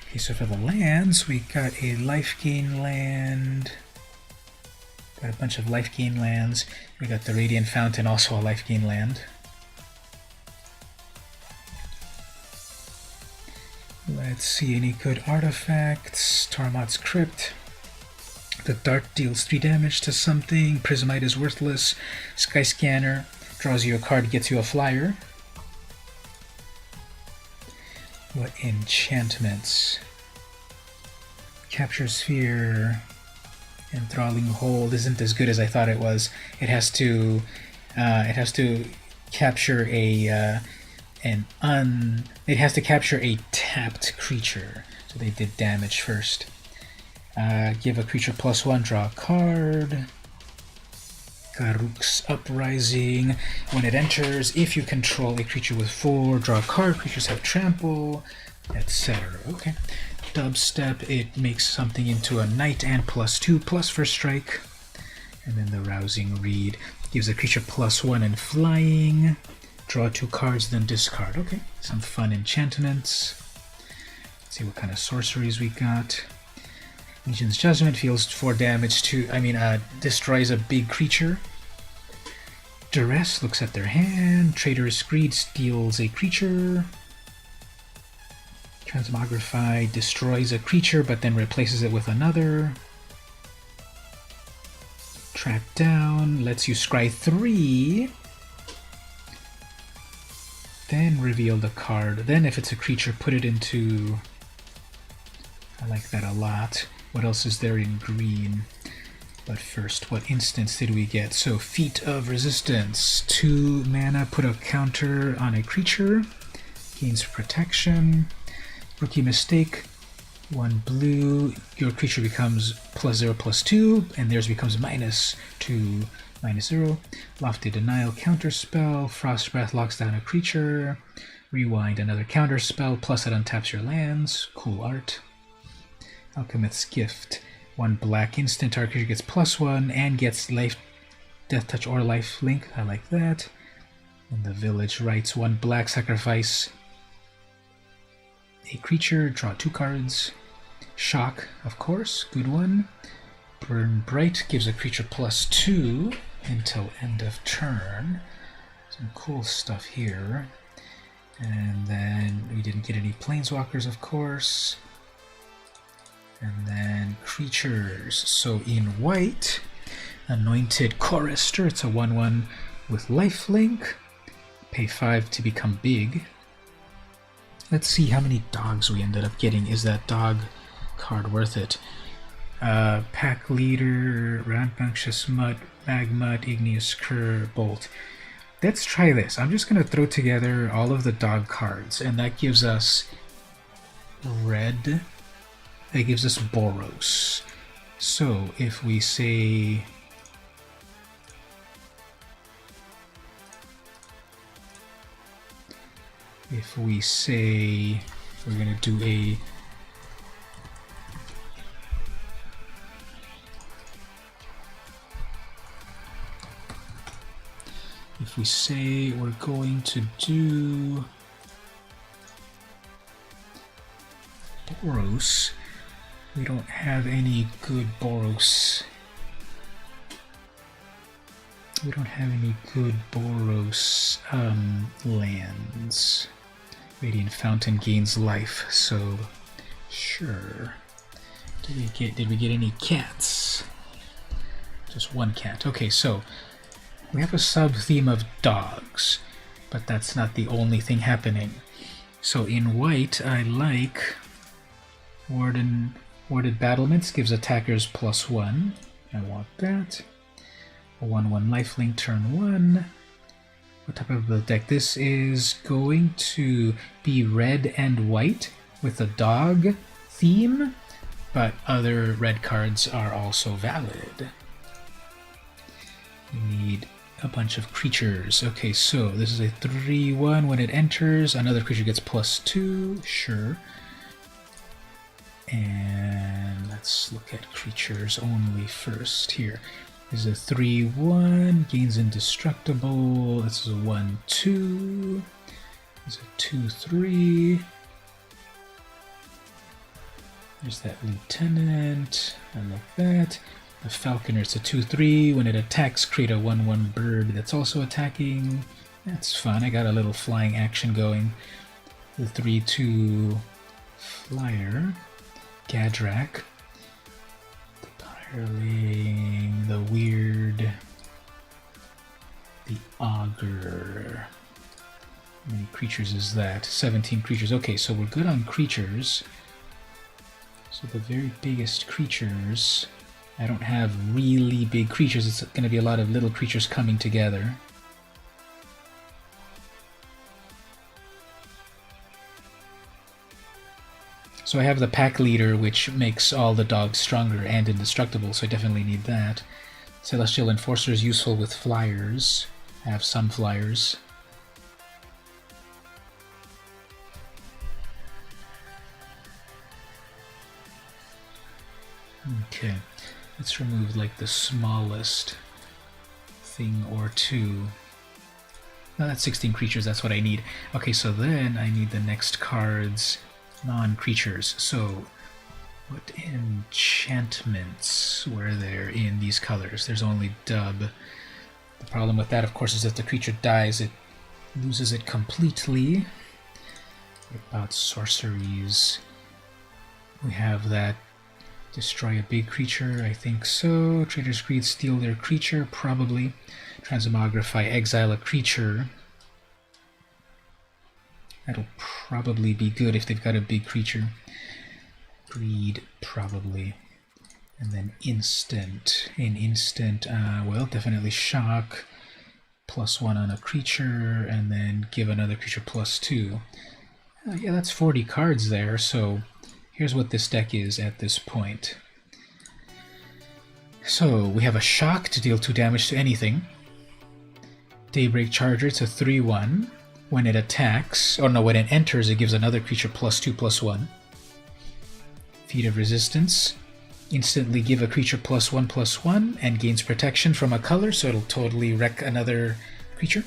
Okay, so for the lands, we got a life gain land. Got a bunch of life gain lands. We got the Radiant Fountain, also a life gain land. Let's see, any good artifacts? Tormod's Crypt. The dart deals 3 damage to something. Prismite is worthless. Sky Scanner draws you a card, gets you a flyer. What enchantments? Capture Sphere. Enthralling Hold isn't as good as I thought it was. It has to capture a it has to capture a tapped creature. So they did damage first. Give a creature +1, draw a card. Garruk's Uprising. When it enters, if you control a creature with 4, draw a card. Creatures have trample, etc. Okay. Dubstep, it makes something into a knight and +2 first strike. And then the Rousing Reed gives a creature +1 and flying. Draw 2 cards, then discard. Okay, some fun enchantments. Let's see what kind of sorceries we got. Legion's Judgment deals 4 damage to, destroys a big creature. Duress looks at their hand. Traitorous Greed steals a creature. Transmogrify destroys a creature but then replaces it with another. Track Down lets you scry 3. Then reveal the card. Then if it's a creature, put it into... I like that a lot. What else is there in green? But first, what instance did we get? So, Feat of Resistance. 2 mana, put a counter on a creature. Gains protection. Rookie Mistake. 1 blue, your creature becomes +0/+2, and theirs becomes -2, -0. Lofty Denial counterspell, Frost Breath locks down a creature. Rewind, another counterspell, plus it untaps your lands. Cool art. Alchemist's Gift, 1 black instant, our creature gets +1 and gets life, death touch or life link. I like that. And the Village Rites, 1 black, sacrifice a creature, draw 2 cards. Shock, of course, good one. Burn Bright gives a creature +2 until end of turn. Some cool stuff here. And then we didn't get any planeswalkers, of course. And then creatures. So in white, Anointed Chorister, it's a 1/1 with lifelink. Pay 5 to become big. Let's see how many dogs we ended up getting. Is that dog card worth it? Pack Leader, Rambunctious Mutt, Magmut, Igneous Cur, Bolt. Let's try this. I'm just going to throw together all of the dog cards, and that gives us red. That gives us Boros. So if we say... If we say we're going to do a... If we say we're going to do Boros, we don't have any good Boros. We don't have any good Boros lands. Radiant Fountain gains life, so sure. Did we get any cats? Just 1 cat. Okay, so we have a sub-theme of dogs, but that's not the only thing happening. So in white, I like Warded Battlements, gives attackers +1. I want that. A 1/1 lifelink, turn 1. What type of build deck? This is going to be red and white with a dog theme, but other red cards are also valid. We need a bunch of creatures. Okay, so this is a 3/1. When it enters, another creature gets +2. Sure. And let's look at creatures only first here. This is a 3/1, gains indestructible. This is a 1/2. This is a 2/3. There's that lieutenant. I like that. The falconer, it's a 2/3. When it attacks, create a 1/1 bird that's also attacking. That's fun. I got a little flying action going. The 3/2 flyer. Gadrak. Hireling, the weird, the augur. How many creatures is that? 17 creatures. Okay, so we're good on creatures. So the very biggest creatures, I don't have really big creatures. It's going to be a lot of little creatures coming together. So I have the Pack Leader, which makes all the dogs stronger and indestructible, so I definitely need that. Celestial Enforcer is useful with flyers. I have some flyers. Okay, let's remove like the smallest thing or two. No, that's 16 creatures, that's what I need. Okay, so then I need the next cards. Non-creatures. So what enchantments were there in these colors? There's only Dub. The problem with that, of course, is if the creature dies, it loses it completely. What about sorceries? We have that destroy a big creature, I think so. Trader's Greed, steal their creature, probably. Transmogrify, exile a creature. That'll probably be good if they've got a big creature. Greed, probably. And then instant. In instant, well, definitely shock. +1 on a creature, and then give another creature +2. Yeah, that's 40 cards there, so here's what this deck is at this point. So we have a Shock to deal 2 damage to anything. Daybreak Charger, it's a 3/1. When it attacks, or no, when it enters, it gives another creature +2/+1. Feat of Resistance. Instantly give a creature +1/+1 and gains protection from a color, so it'll totally wreck another creature.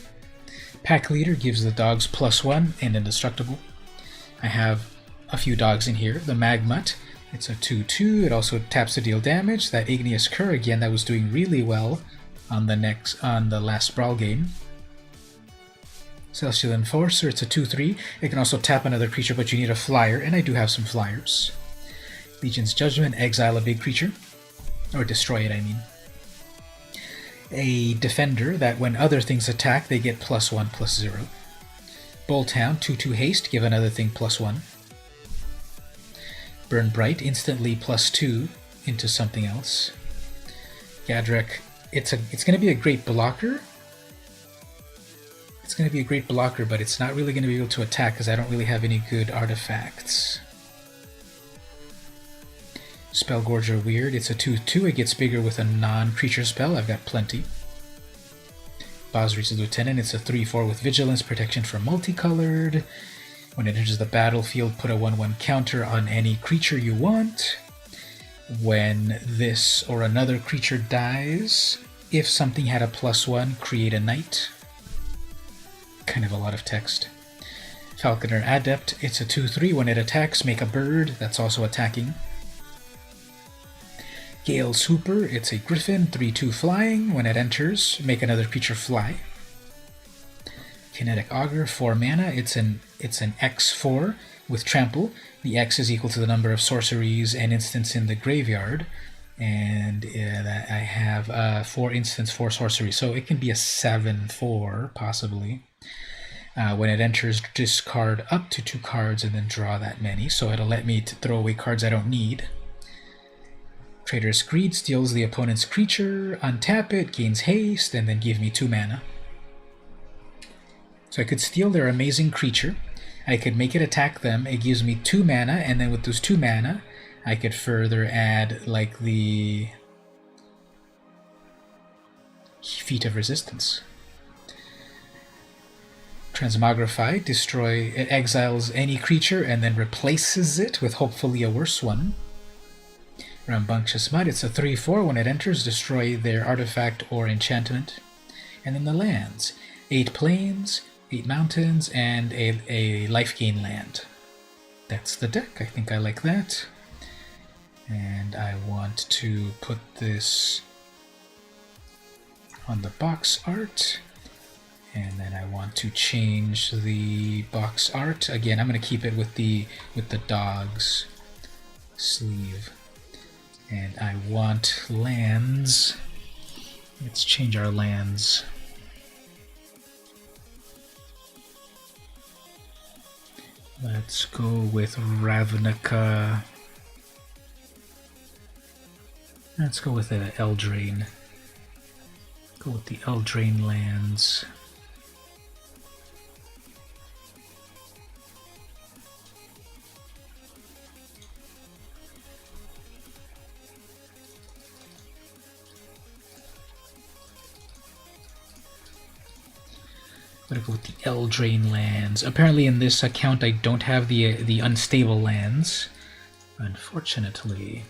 Pack Leader gives the dogs +1 and indestructible. I have a few dogs in here. The Magmut, it's a 2/2. It also taps to deal damage. That Igneous Cur, again, that was doing really well on the last Brawl game. Celestial Enforcer, it's a 2/3. It can also tap another creature, but you need a flyer, and I do have some flyers. Legion's Judgment, exile a big creature. Or destroy it, I mean. A Defender, that when other things attack, they get +1/+0. Bolthound, 2/2 haste, give another thing +1. Burn Bright, instantly +2 into something else. Gadrek, it's going to be a great blocker. It's going to be a great blocker, but it's not really going to be able to attack because I don't really have any good artifacts. Spellgorger Weird, it's a 2/2. It gets bigger with a non-creature spell. I've got plenty. Basri's Lieutenant, it's a 3/4 with Vigilance, protection from multicolored. When it enters the battlefield, put a 1/1 counter on any creature you want. When this or another creature dies, if something had a +1, create a knight. Kind of a lot of text. Falconer Adept, it's a 2/3. When it attacks, make a bird. That's also attacking. Gale Swooper, it's a Griffin, 3/2 flying. When it enters, make another creature fly. Kinetic Augur, 4 mana. It's an X4 with Trample. The X is equal to the number of sorceries and instants in the graveyard. And I have 4 instants, 4 sorceries. So it can be a 7/4, possibly. When it enters, discard up to 2 cards and then draw that many. So it'll let me throw away cards I don't need. Traitorous Greed steals the opponent's creature, untap it, gains haste, and then give me 2 mana. So I could steal their amazing creature, I could make it attack them, it gives me 2 mana, and then with those 2 mana, I could further add, like, the Feat of Resistance. Transmogrify, it exiles any creature and then replaces it with hopefully a worse one. Rambunctious Mud, it's a 3/4. When it enters, destroy their artifact or enchantment. And then the lands. 8 plains, 8 mountains, and a life gain land. That's the deck. I think I like that. And I want to put this on the box art. And then I want to change the box art. Again, I'm going to keep it with the dog's sleeve. And I want lands. Let's change our lands. Let's go with Ravnica. Let's go with Eldraine. Go with the Eldraine lands. I'm gonna go with the Eldraine lands. Apparently in this account I don't have the unstable lands, unfortunately.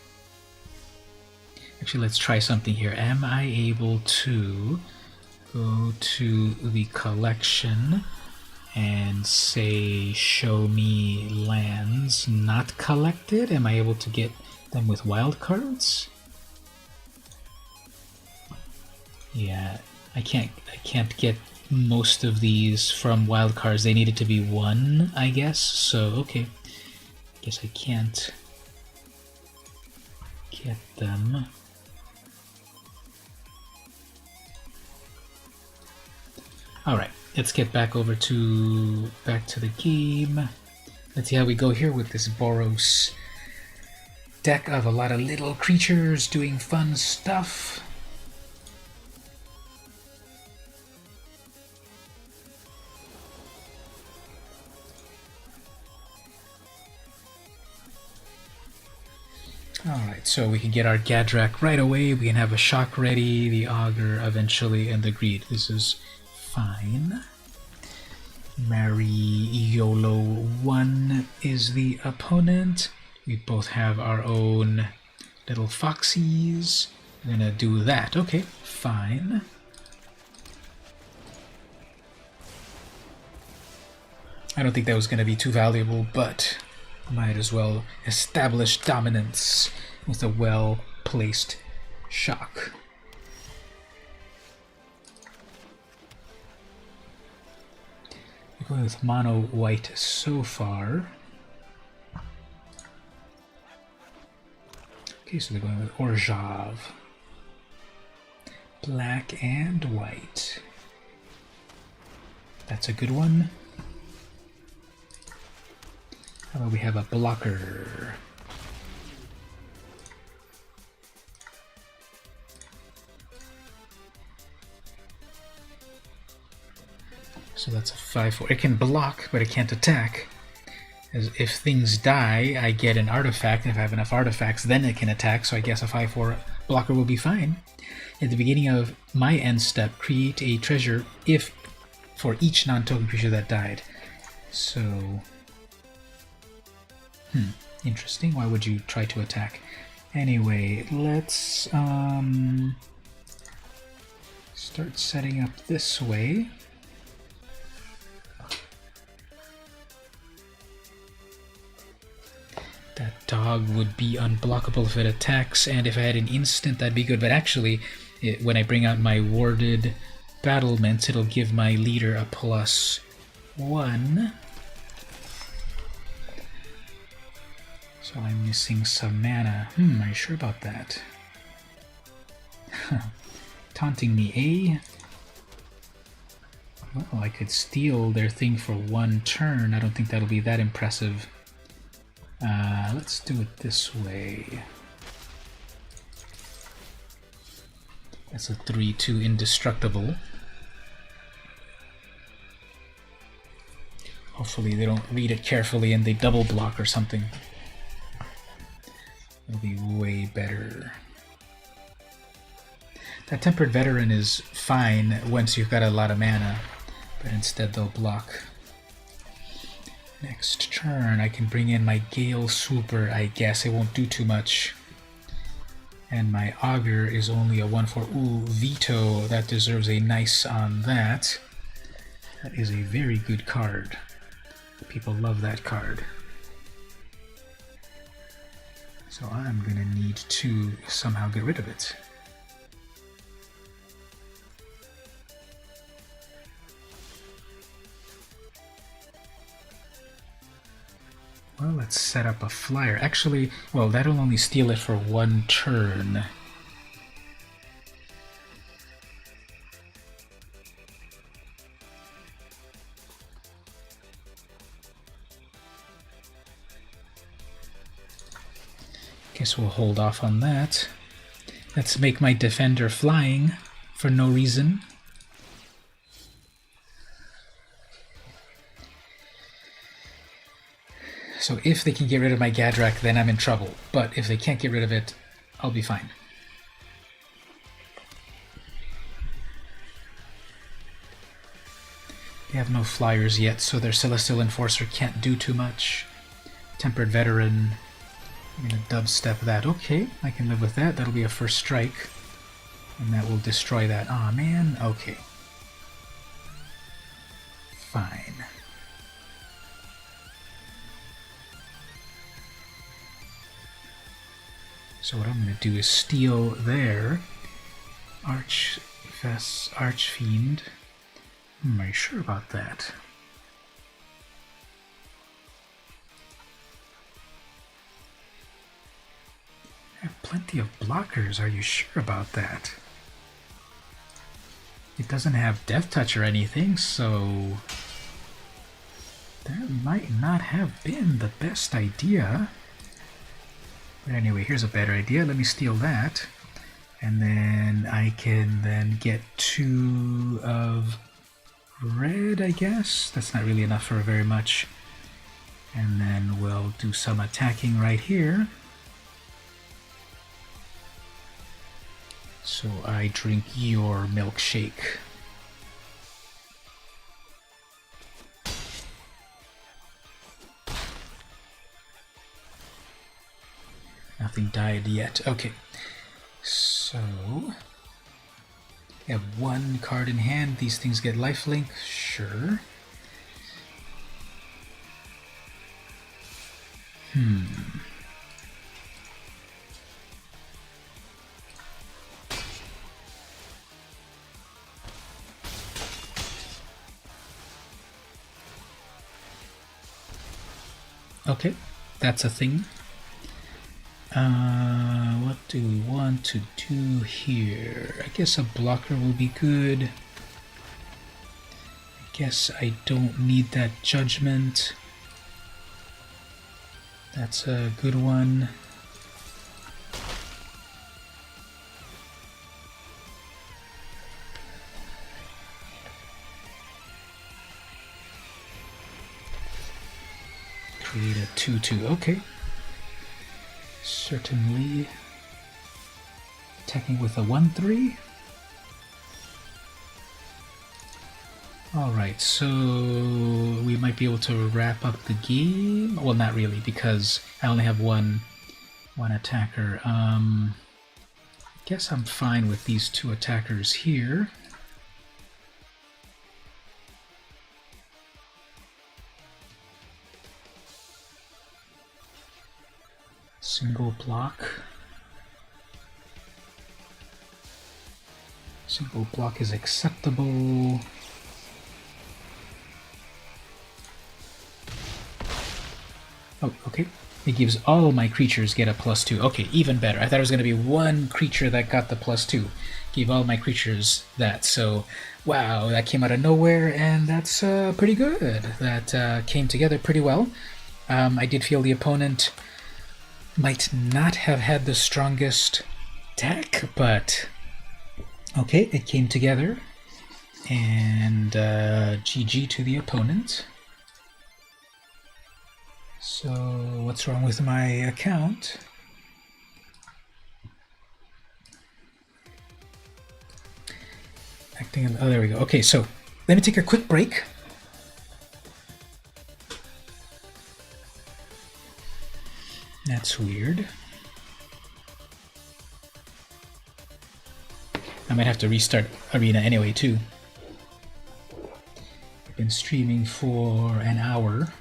Actually, let's try something here. Am I able to go to the collection and say show me lands not collected? Am I able to get them with wildcards? Yeah, I can't get most of these from wildcards. They needed to be 1, I guess. So okay, guess I can't get them. All right, let's get back to the game. Let's see how we go here with this Boros deck of a lot of little creatures doing fun stuff. Alright, so we can get our Gadrak right away, we can have a shock ready, the Augur eventually, and the Greed. This is fine. Mariolo 1 is the opponent. We both have our own little foxies. I'm gonna do that. Okay, fine. I don't think that was gonna be too valuable, but might as well establish dominance with a well-placed shock. We're going with mono white so far. Okay, so they're going with Orjav. Black and white. That's a good one. How about we have a blocker? So that's a 5/4. It can block, but it can't attack. As if things die, I get an artifact. If I have enough artifacts, then it can attack, so I guess a 5/4 blocker will be fine. At the beginning of my end step, create a treasure if for each non-token creature that died. So... interesting. Why would you try to attack? Anyway, let's start setting up this way. That dog would be unblockable if it attacks, and if I had an instant, that'd be good. But actually, when I bring out my warded battlements, it'll give my leader a +1. So I'm missing some mana. Are you sure about that? Taunting me, eh? Well, I could steal their thing for 1 turn. I don't think that'll be that impressive. Let's do it this way. That's a 3/2 indestructible. Hopefully they don't read it carefully and they double block or something. It'll be way better. That Tempered Veteran is fine once you've got a lot of mana, but instead they'll block. Next turn I can bring in my Gale Swooper, I guess. It won't do too much. And my Augur is only a 1/4. Ooh, Veto, that deserves a nice on that. That is a very good card. People love that card. So I'm gonna need to somehow get rid of it. Well, let's set up a flyer. Actually, well, that'll only steal it for 1 turn. Guess we'll hold off on that. Let's make my defender flying for no reason. So if they can get rid of my Gadrak, then I'm in trouble. But if they can't get rid of it, I'll be fine. They have no flyers yet, so their Celestial Enforcer can't do too much. Tempered Veteran, I'm going to dubstep that. Okay, I can live with that. That'll be a first strike. And that will destroy that. Aw, man. Okay. Fine. So what I'm going to do is steal their Archfiend. Are you sure about that? I have plenty of blockers. Are you sure about that? It doesn't have Death Touch or anything, so that might not have been the best idea. But anyway, here's a better idea. Let me steal that. And then I can then get 2 of red, I guess. That's not really enough for very much. And then we'll do some attacking right here. So I drink your milkshake. Nothing died yet. Okay. So I have one card in hand. These things get lifelink. Sure. Okay, that's a thing. What do we want to do here? I guess a blocker will be good. I guess I don't need that judgment. That's a good one. Create a 2/2. Okay. Certainly. Attacking with a 1/3. Alright, so we might be able to wrap up the game. Well, not really, because I only have one attacker. I guess I'm fine with these two attackers here. Single block. Single block is acceptable. Oh, okay. It gives all my creatures get a +2. Okay, even better. I thought it was going to be one creature that got the +2. Gave all my creatures that. So, wow, that came out of nowhere, and that's pretty good. That came together pretty well. I did feel the opponent might not have had the strongest deck, but okay, it came together. And GG to the opponent. So, what's wrong with my account? Acting. Oh, there we go. Okay, so let me take a quick break. That's weird. I might have to restart Arena anyway, too. I've been streaming for an hour.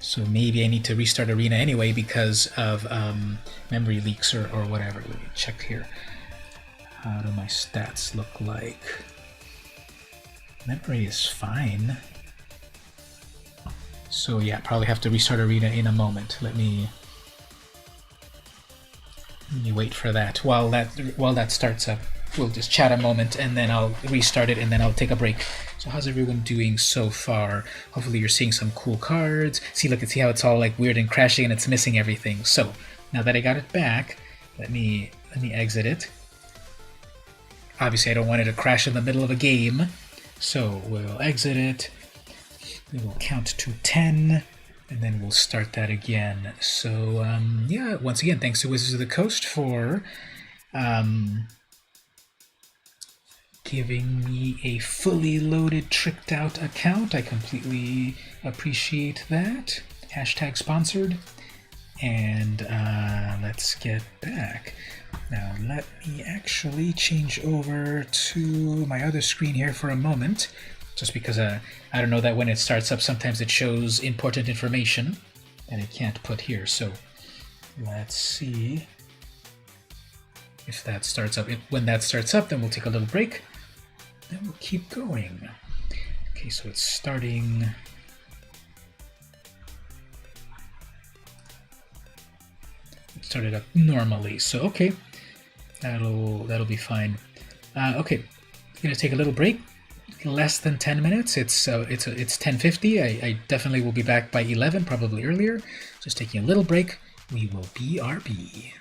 So maybe I need to restart Arena anyway because of memory leaks or whatever. Let me check here. How do my stats look like? Memory is fine. So yeah, probably have to restart Arena in a moment. Let me wait for that. While that starts up, we'll just chat a moment and then I'll restart it and then I'll take a break. So how's everyone doing so far? Hopefully you're seeing some cool cards. See, look, see how it's all like weird and crashing and it's missing everything. So now that I got it back, let me exit it. Obviously I don't want it to crash in the middle of a game. So we'll exit it. We will count to 10 and then we'll start that again. So yeah, once again, thanks to Wizards of the Coast for giving me a fully loaded, tricked out account. I completely appreciate that. Hashtag sponsored. And let's get back. Now let me actually change over to my other screen here for a moment, just because I don't know that when it starts up sometimes it shows important information that it can't put here. So let's see if that starts up. When that starts up, then we'll take a little break. Then we'll keep going. Okay, so it's starting. It started up normally, so okay, that'll be fine. Okay, I'm gonna take a little break. Less than 10 minutes. It's 10:50. I definitely will be back by 11, probably earlier. Just taking a little break. We will BRB.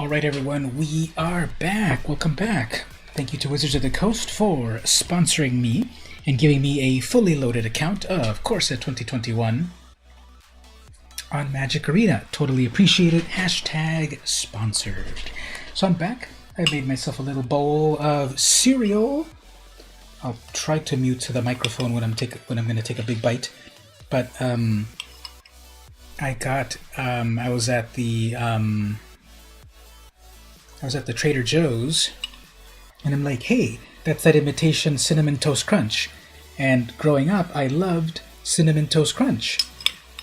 Alright everyone, we are back. Welcome back. Thank you to Wizards of the Coast for sponsoring me and giving me a fully loaded account of Corset 2021 on Magic Arena. Totally appreciate it. Hashtag sponsored. So I'm back. I made myself a little bowl of cereal. I'll try to mute the microphone when I'm going to take a big bite. But I was at the Trader Joe's, and I'm like, hey, that's that imitation Cinnamon Toast Crunch. And growing up, I loved Cinnamon Toast Crunch.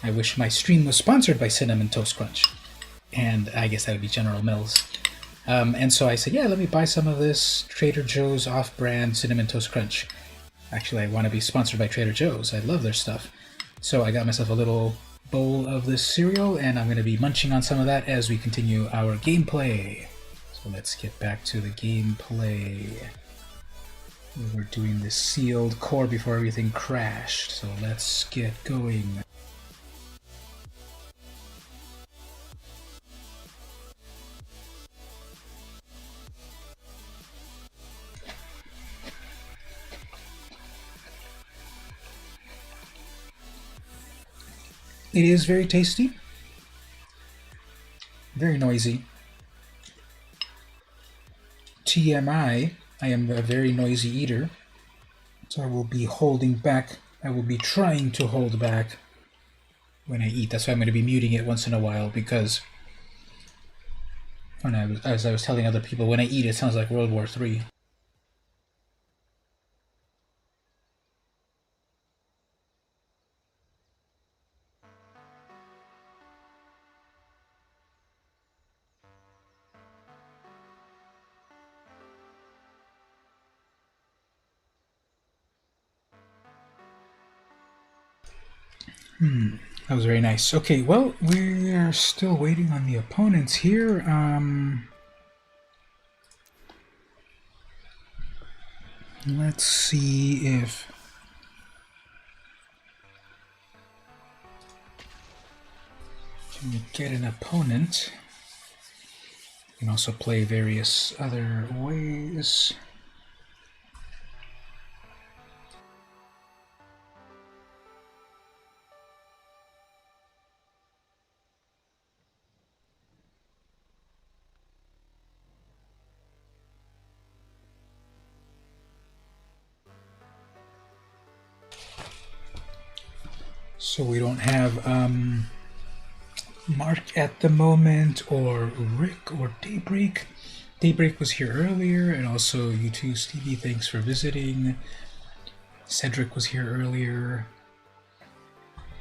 I wish my stream was sponsored by Cinnamon Toast Crunch. And I guess that would be General Mills. And so I said, yeah, let me buy some of this Trader Joe's off-brand Cinnamon Toast Crunch. Actually, I want to be sponsored by Trader Joe's. I love their stuff. So I got myself a little bowl of this cereal, and I'm going to be munching on some of that as we continue our gameplay. So let's get back to the gameplay. We were doing the sealed core before everything crashed, so let's get going. It is very tasty, very noisy. TMI, I am a very noisy eater, so I will be holding back. I will be trying to hold back when I eat. That's why I'm going to be muting it once in a while, because as I was telling other people, when I eat it sounds like World War III. That was very nice. Okay, well, we're still waiting on the opponents here. Let's see if... Can we get an opponent? You can also play various other ways. So we don't have Mark at the moment, or Rick, or Daybreak. Daybreak was here earlier, and also you too, Stevie, thanks for visiting. Cedric was here earlier.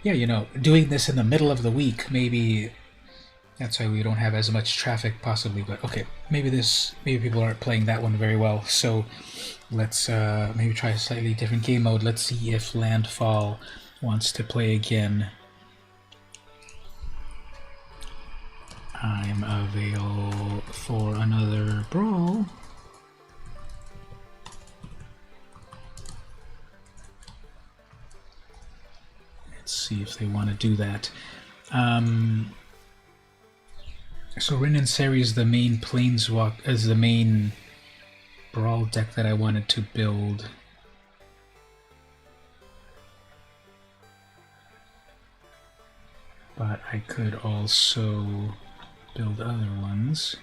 Yeah, you know, doing this in the middle of the week, maybe that's why we don't have as much traffic possibly, but okay, maybe people aren't playing that one very well, so let's maybe try a slightly different game mode. Let's see if Landfall wants to play again. I'm available for another brawl. Let's see if they want to do that. So Rin and Seri is the main the main brawl deck that I wanted to build. But I could also build other ones.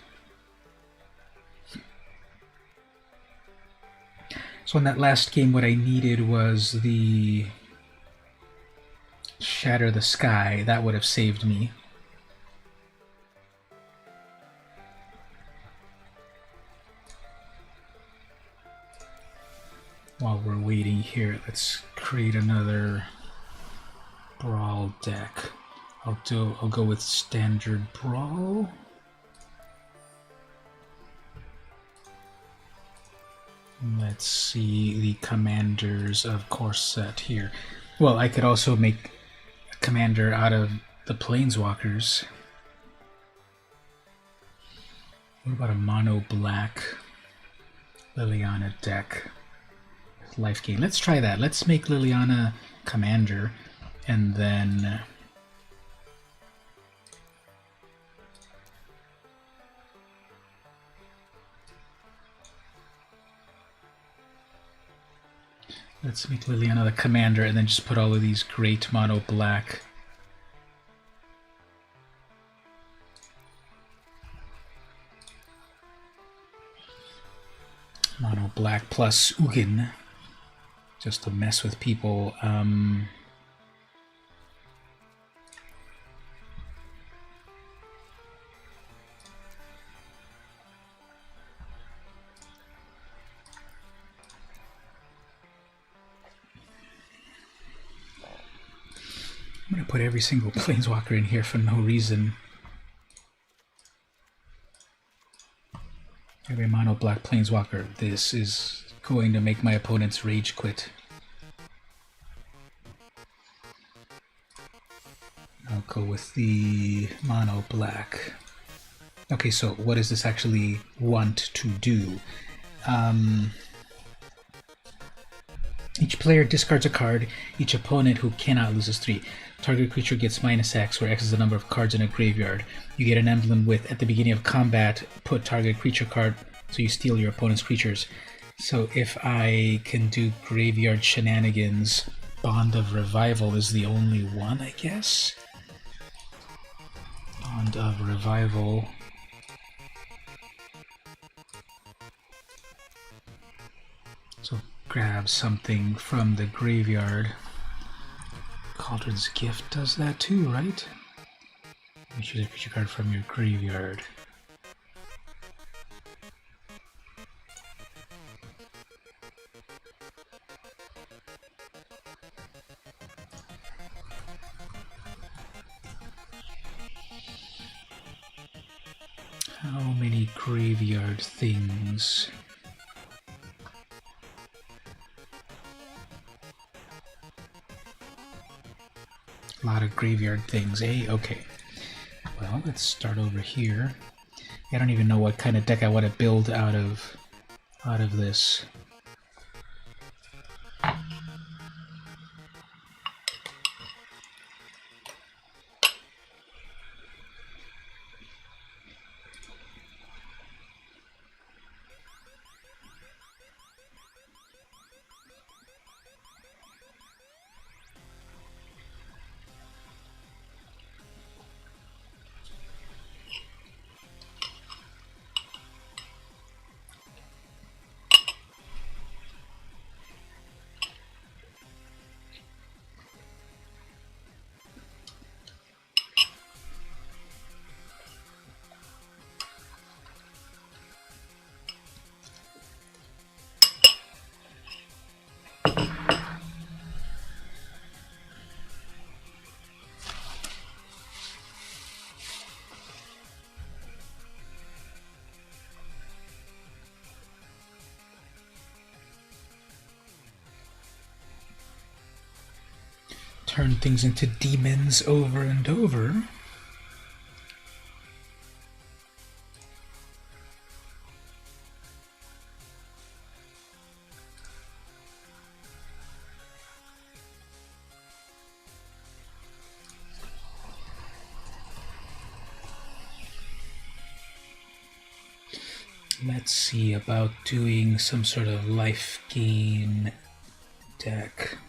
So in that last game, what I needed was the Shatter the Sky. That would have saved me. While we're waiting here, let's create another brawl deck. I'll go with standard brawl. Let's see the commanders of Corset here. Well, I could also make a commander out of the Planeswalkers. What about a mono black Liliana deck? Life gain. Let's try that. Let's make Liliana commander, and then Let's make Liliana the commander and then just put all of these great mono black. Mono black plus Ugin. Just to mess with people. I'm going to put every single planeswalker in here for no reason. Every mono black planeswalker. This is going to make my opponents rage quit. I'll go with the mono black. Okay, so what does this actually want to do? Each player discards a card. Each opponent who cannot loses 3. Target creature gets -X, where X is the number of cards in a graveyard. You get an emblem with, at the beginning of combat, put target creature card, so you steal your opponent's creatures. So if I can do graveyard shenanigans, Bond of Revival is the only one, I guess? Bond of Revival. So grab something from the graveyard. Cauldron's Gift does that too, right? You choose a creature card from your graveyard. How many graveyard things? A lot of graveyard things, eh? Okay. Well, let's start over here. I don't even know what kind of deck I want to build out of this. Turn things into demons over and over. Let's see about doing some sort of life gain deck.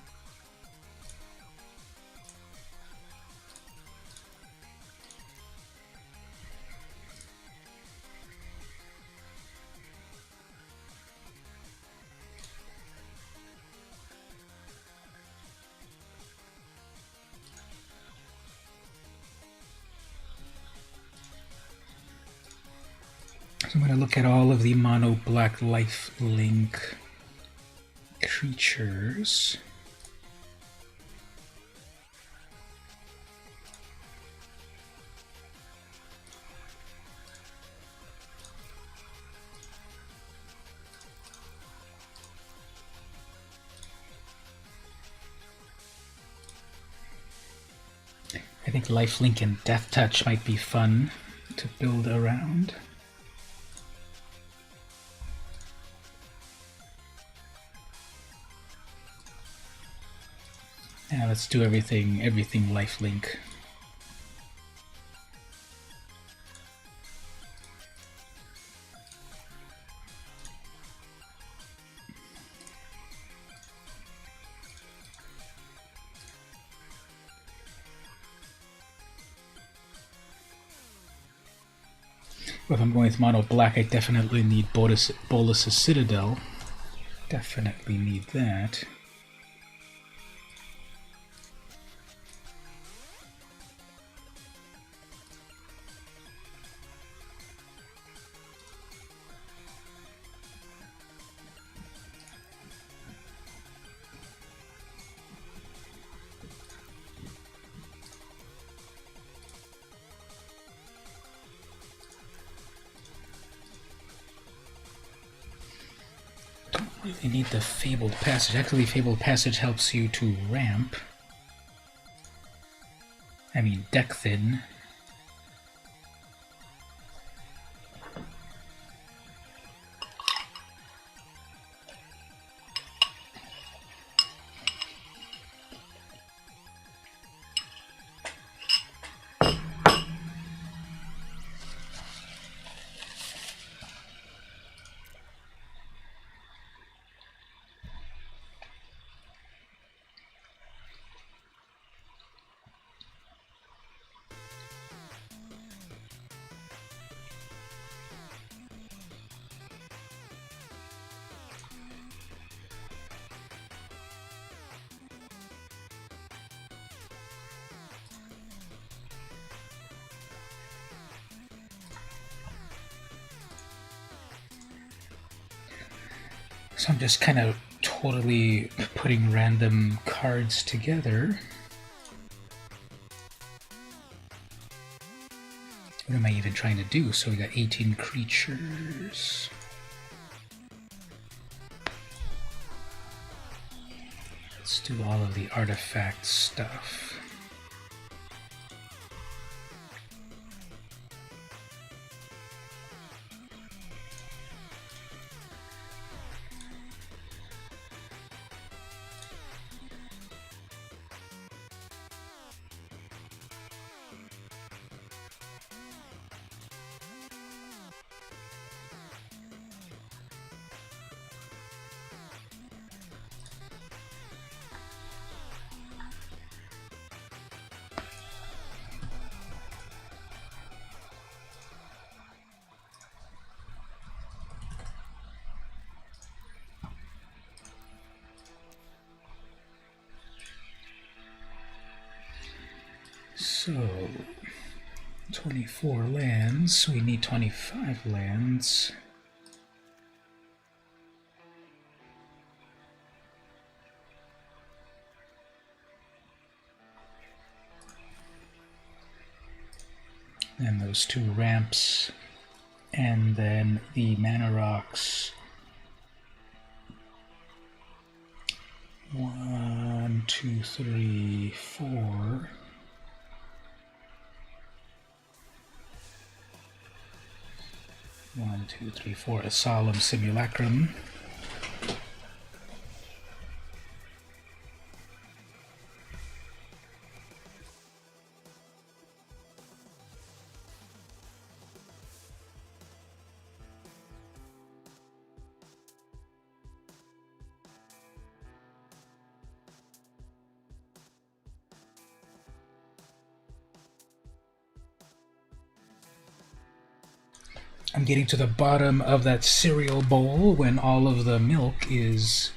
So I'm going to look at all of the mono black life link creatures. I think lifelink and death touch might be fun to build around. Yeah, let's do everything lifelink. If I'm going with mono black, I definitely need Bolus's Citadel. Definitely need that. Really need the Fabled Passage. Actually, Fabled Passage helps you to ramp. I mean, deck thin. So I'm just kind of totally putting random cards together. What am I even trying to do? So we got 18 creatures. Let's do all of the artifact stuff. So, 24 lands, we need 25 lands. And those 2 ramps, and then the mana rocks. 1, 2, 3, 4. One, two, three, four. A Solemn Simulacrum. I'm getting to the bottom of that cereal bowl when all of the milk is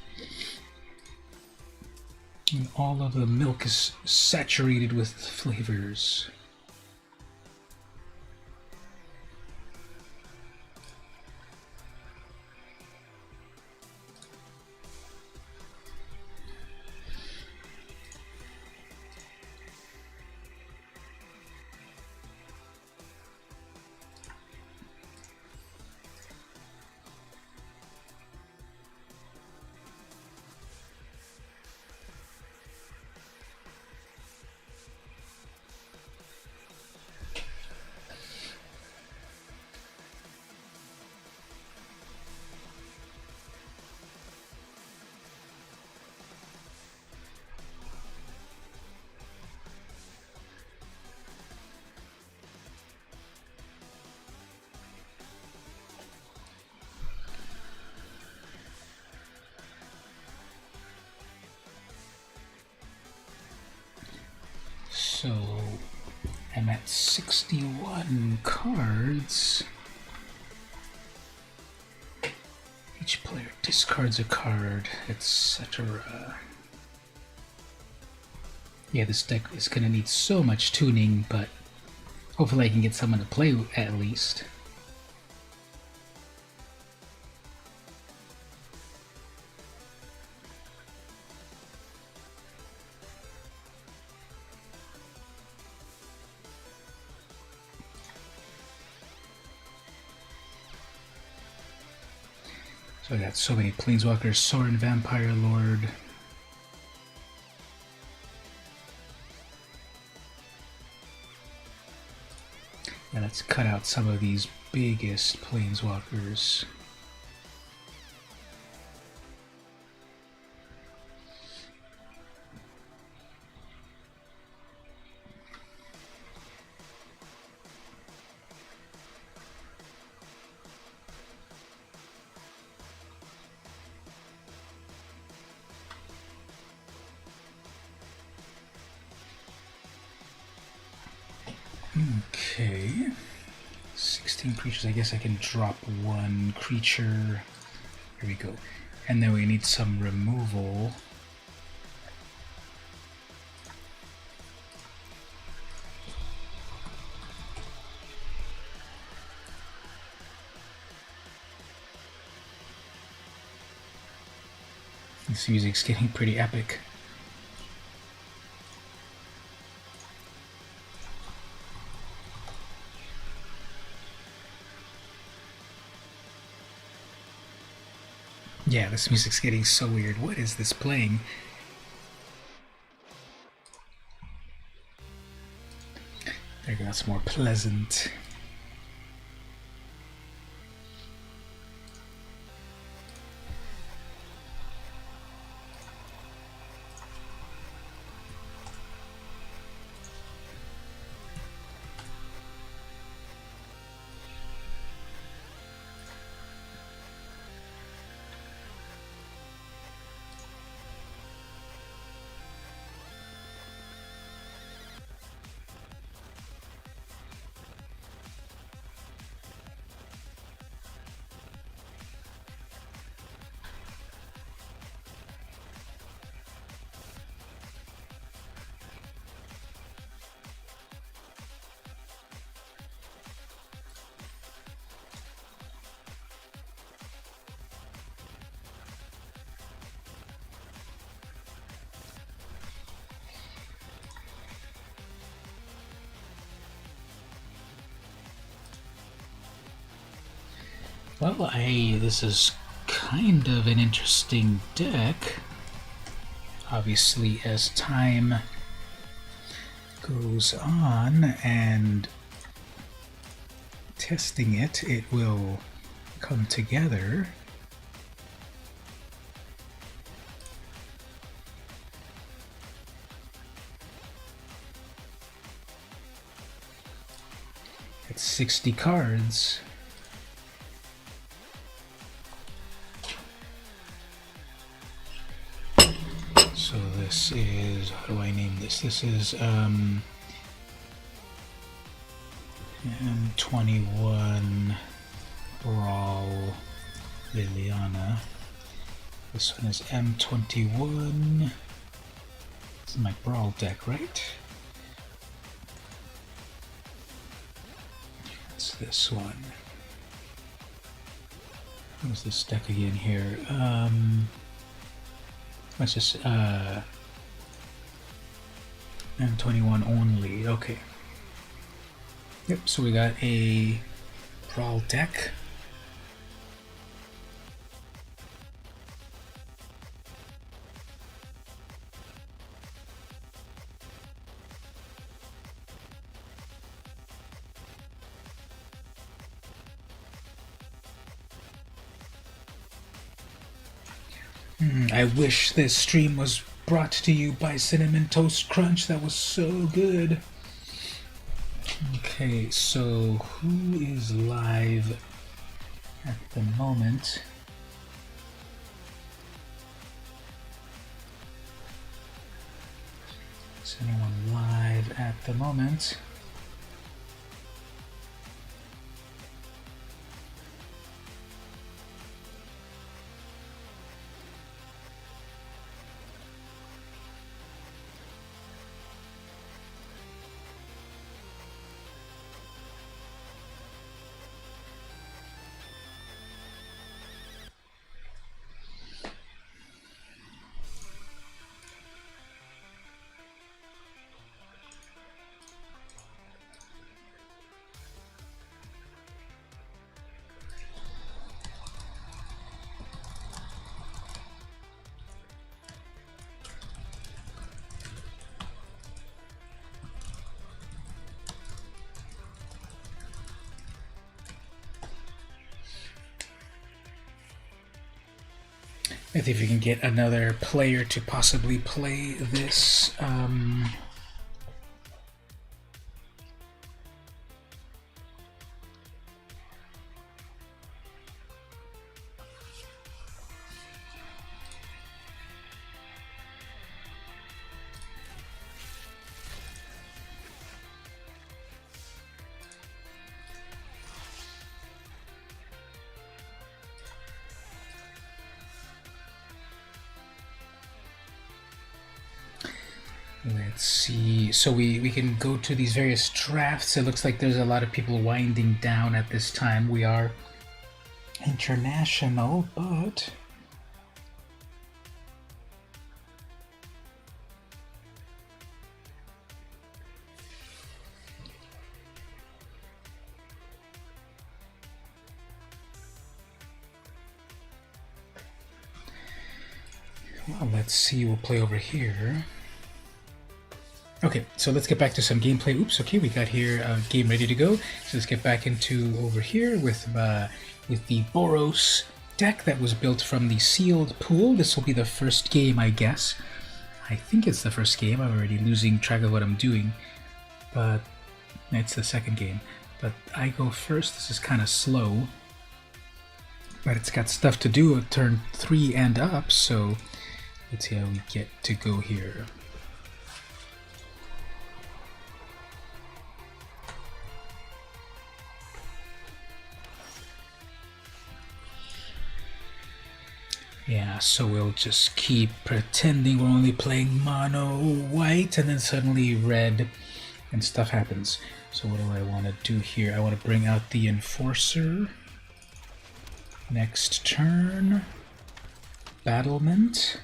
saturated with flavors. So I'm at 61 cards. Each player discards a card, etc. Yeah, this deck is gonna need so much tuning, but hopefully I can get someone to play at least. So I got so many Planeswalkers, Sorin, Vampire Lord. Yeah, let's cut out some of these biggest Planeswalkers. Okay, 16 creatures. I guess I can drop one creature. Here we go. And then we need some removal. This music's getting pretty epic. Yeah, this music's getting so weird. What is this playing? There you go, that's more pleasant. Well, this is kind of an interesting deck. Obviously, as time goes on and testing it, it will come together. It's 60 cards. So this is, how do I name this? This is M21 Brawl Liliana. This one is M21. This is my Brawl deck, right? It's this one. What's this deck again here? Let's just M21 only. Okay. Yep, so we got a Brawl deck. I wish this stream was brought to you by Cinnamon Toast Crunch. That was so good. Okay, so who is live at the moment? Is anyone live at the moment? I think if we can get another player to possibly play this. Let's see. So we can go to these various drafts. It looks like there's a lot of people winding down at this time. We are international, but well, let's see. We'll play over here. Okay, so let's get back to some gameplay. Oops, okay, we got here a game ready to go. So let's get back into over here with the Boros deck that was built from the sealed pool. This will be the first game, I guess. I think it's the first game. I'm already losing track of what I'm doing, but it's the second game. But I go first. This is kind of slow, but it's got stuff to do at turn 3 and up, so let's see how we get to go here. Yeah, so we'll just keep pretending we're only playing mono white, and then suddenly red and stuff happens. So what do I want to do here? I want to bring out the Enforcer. Next turn, Battlement.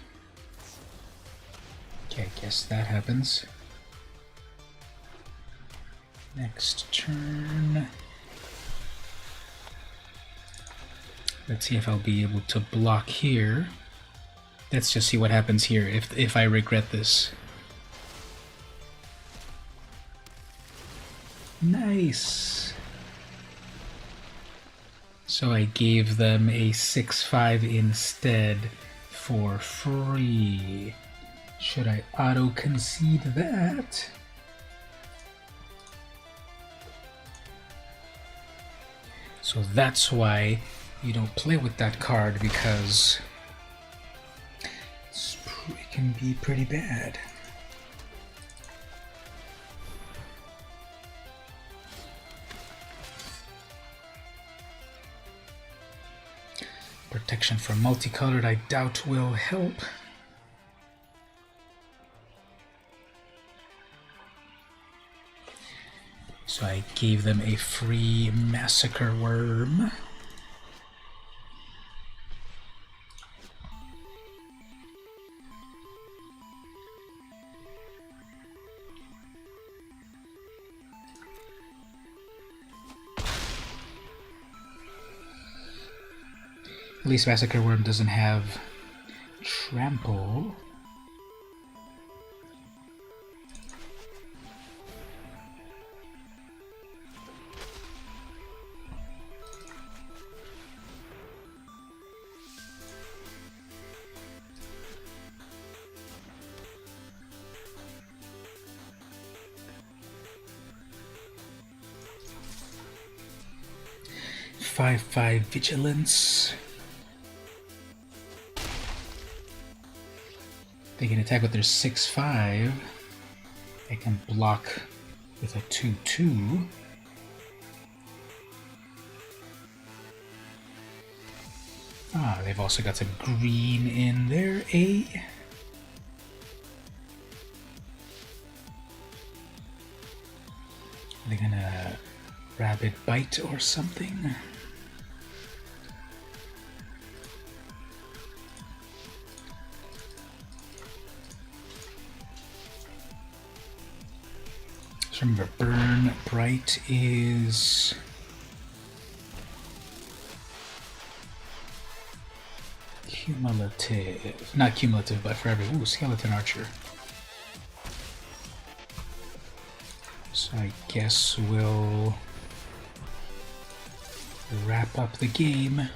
Okay, I guess that happens. Next turn. Let's see if I'll be able to block here. Let's just see what happens here if I regret this. Nice! So I gave them a 6/5 instead for free. Should I auto-concede that? So that's why you don't play with that card, because it can be pretty bad. Protection from multicolored, I doubt will help. So I gave them a free Massacre Worm. At least Massacre Worm doesn't have Trample. Five Vigilance. They can attack with their 6/5. They can block with a 2/2. Ah, they've also got some green in there, eh? They're gonna Rabid Bite or something. So remember, Burn Bright is cumulative. Not cumulative, but for every... Ooh, Skeleton Archer. So I guess we'll wrap up the game.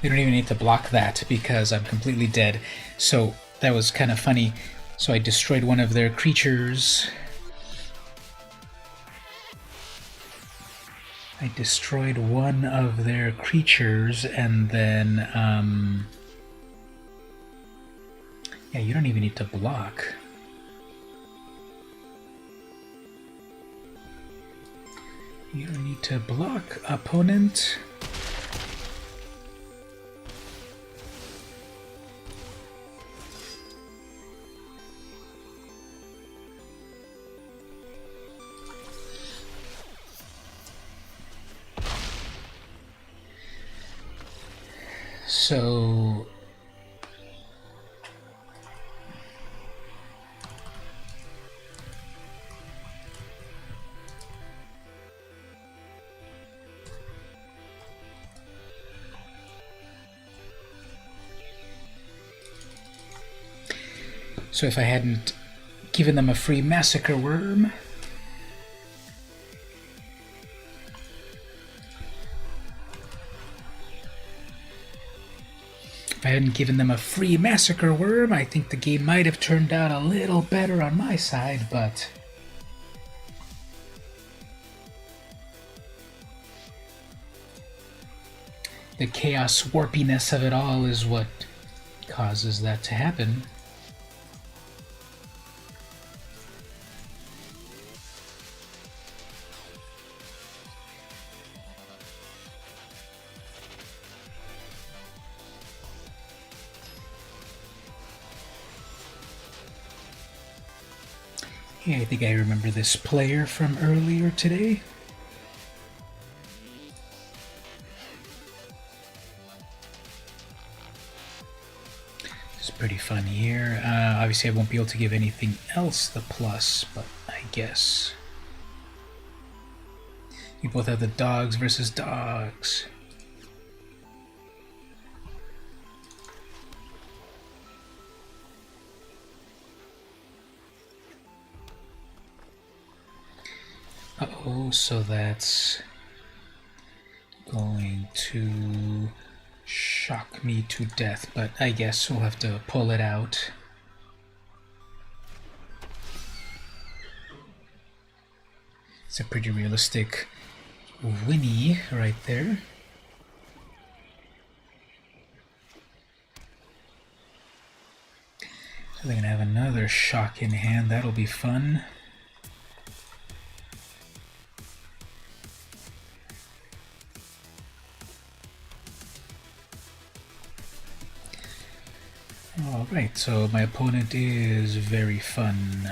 We don't even need to block that because I'm completely dead. So that was kind of funny. So I destroyed one of their creatures. I destroyed one of their creatures, and then, yeah, you don't even need to block. You don't need to block, opponent. So if I hadn't given them a free massacre worm, I think the game might have turned out a little better on my side, but the chaos warpiness of it all is what causes that to happen. Yeah, I think I remember this player from earlier today. It's pretty fun here. Obviously I won't be able to give anything else the plus, but I guess. You both have the dogs versus dogs. Uh-oh, so that's going to shock me to death, but I guess we'll have to pull it out. It's a pretty realistic Winnie right there. So they're gonna have another shock in hand. That'll be fun. Alright, so my opponent is very fun.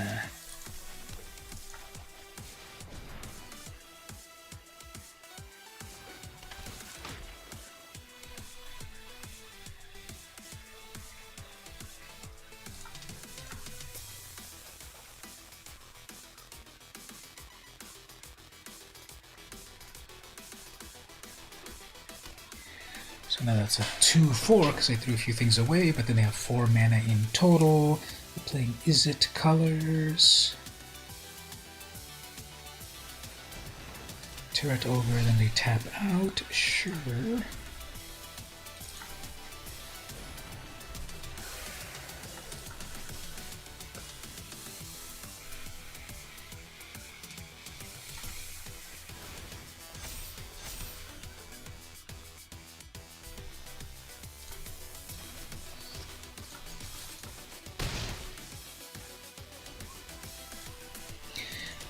So now that's a 2-4 because I threw a few things away, but then they have 4 mana in total. We're playing Is It colors. Turret over, then they tap out. Sure.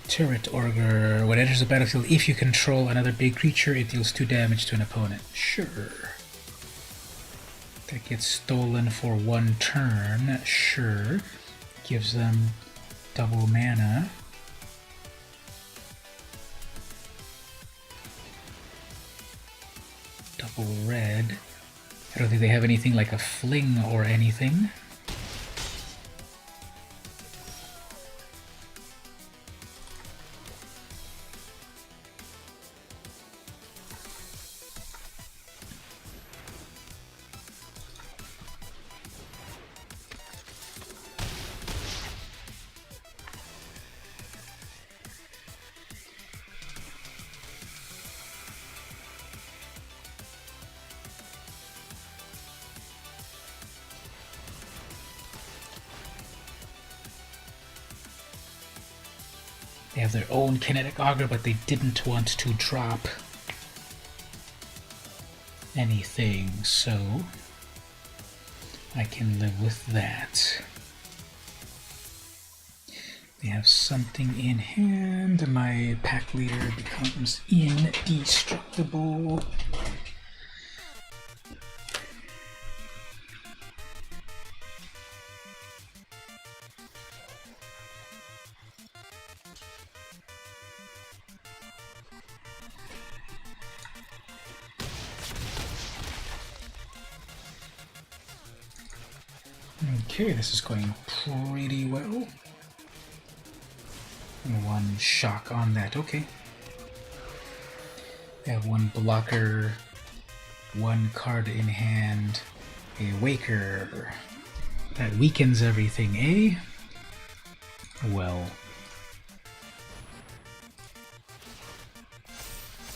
Turret Augur. When it enters the battlefield, if you control another big creature, it deals 2 damage to an opponent. Sure. That gets stolen for 1 turn. Sure. Gives them double mana. Double red. I don't think they have anything like a fling or anything. have their own kinetic auger, but they didn't want to drop anything, so I can live with that. They have something in hand. My pack leader becomes indestructible. Okay, this is going pretty well. One shock on that, okay. I have one blocker, one card in hand, a Waker. That weakens everything, eh? Well.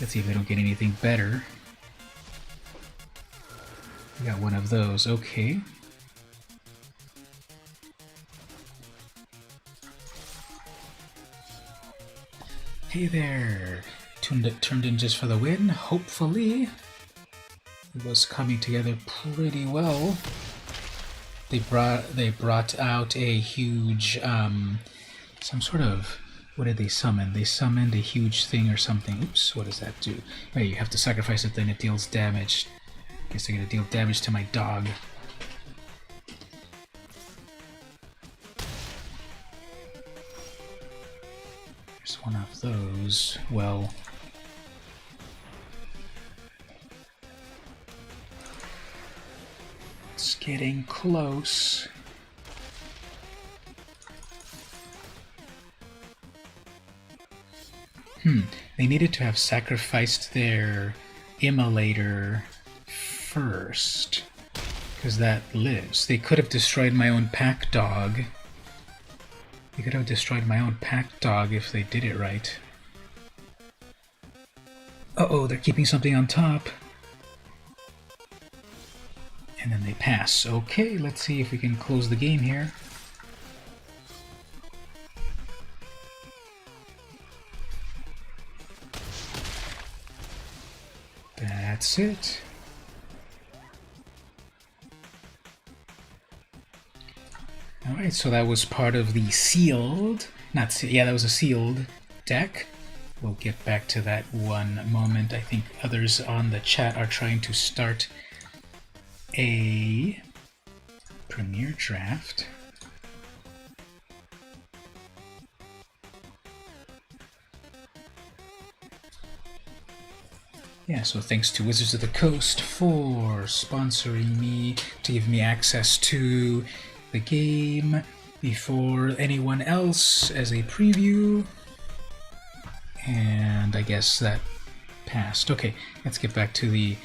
Let's see if I don't get anything better. I got one of those, okay. Hey there! Turned in just for the win, hopefully. It was coming together pretty well. They brought out a huge, some sort of, what did they summon? They summoned a huge thing or something. Oops, what does that do? Oh, you have to sacrifice it, then it deals damage. I guess they're gonna deal damage to my dog. One of those. Well, it's getting close. They needed to have sacrificed their immolator first, because that lives. They could have destroyed my own pack dog. They could have destroyed my own pack dog if they did it right. Uh-oh, they're keeping something on top. And then they pass. Okay, let's see if we can close the game here. That's it. Alright, so that was part of the sealed, that was a sealed deck. We'll get back to that one moment. I think others on the chat are trying to start a Premier Draft. Yeah, so thanks to Wizards of the Coast for sponsoring me, to give me access to the game before anyone else as a preview. And I guess that passed. Okay, let's get back to the...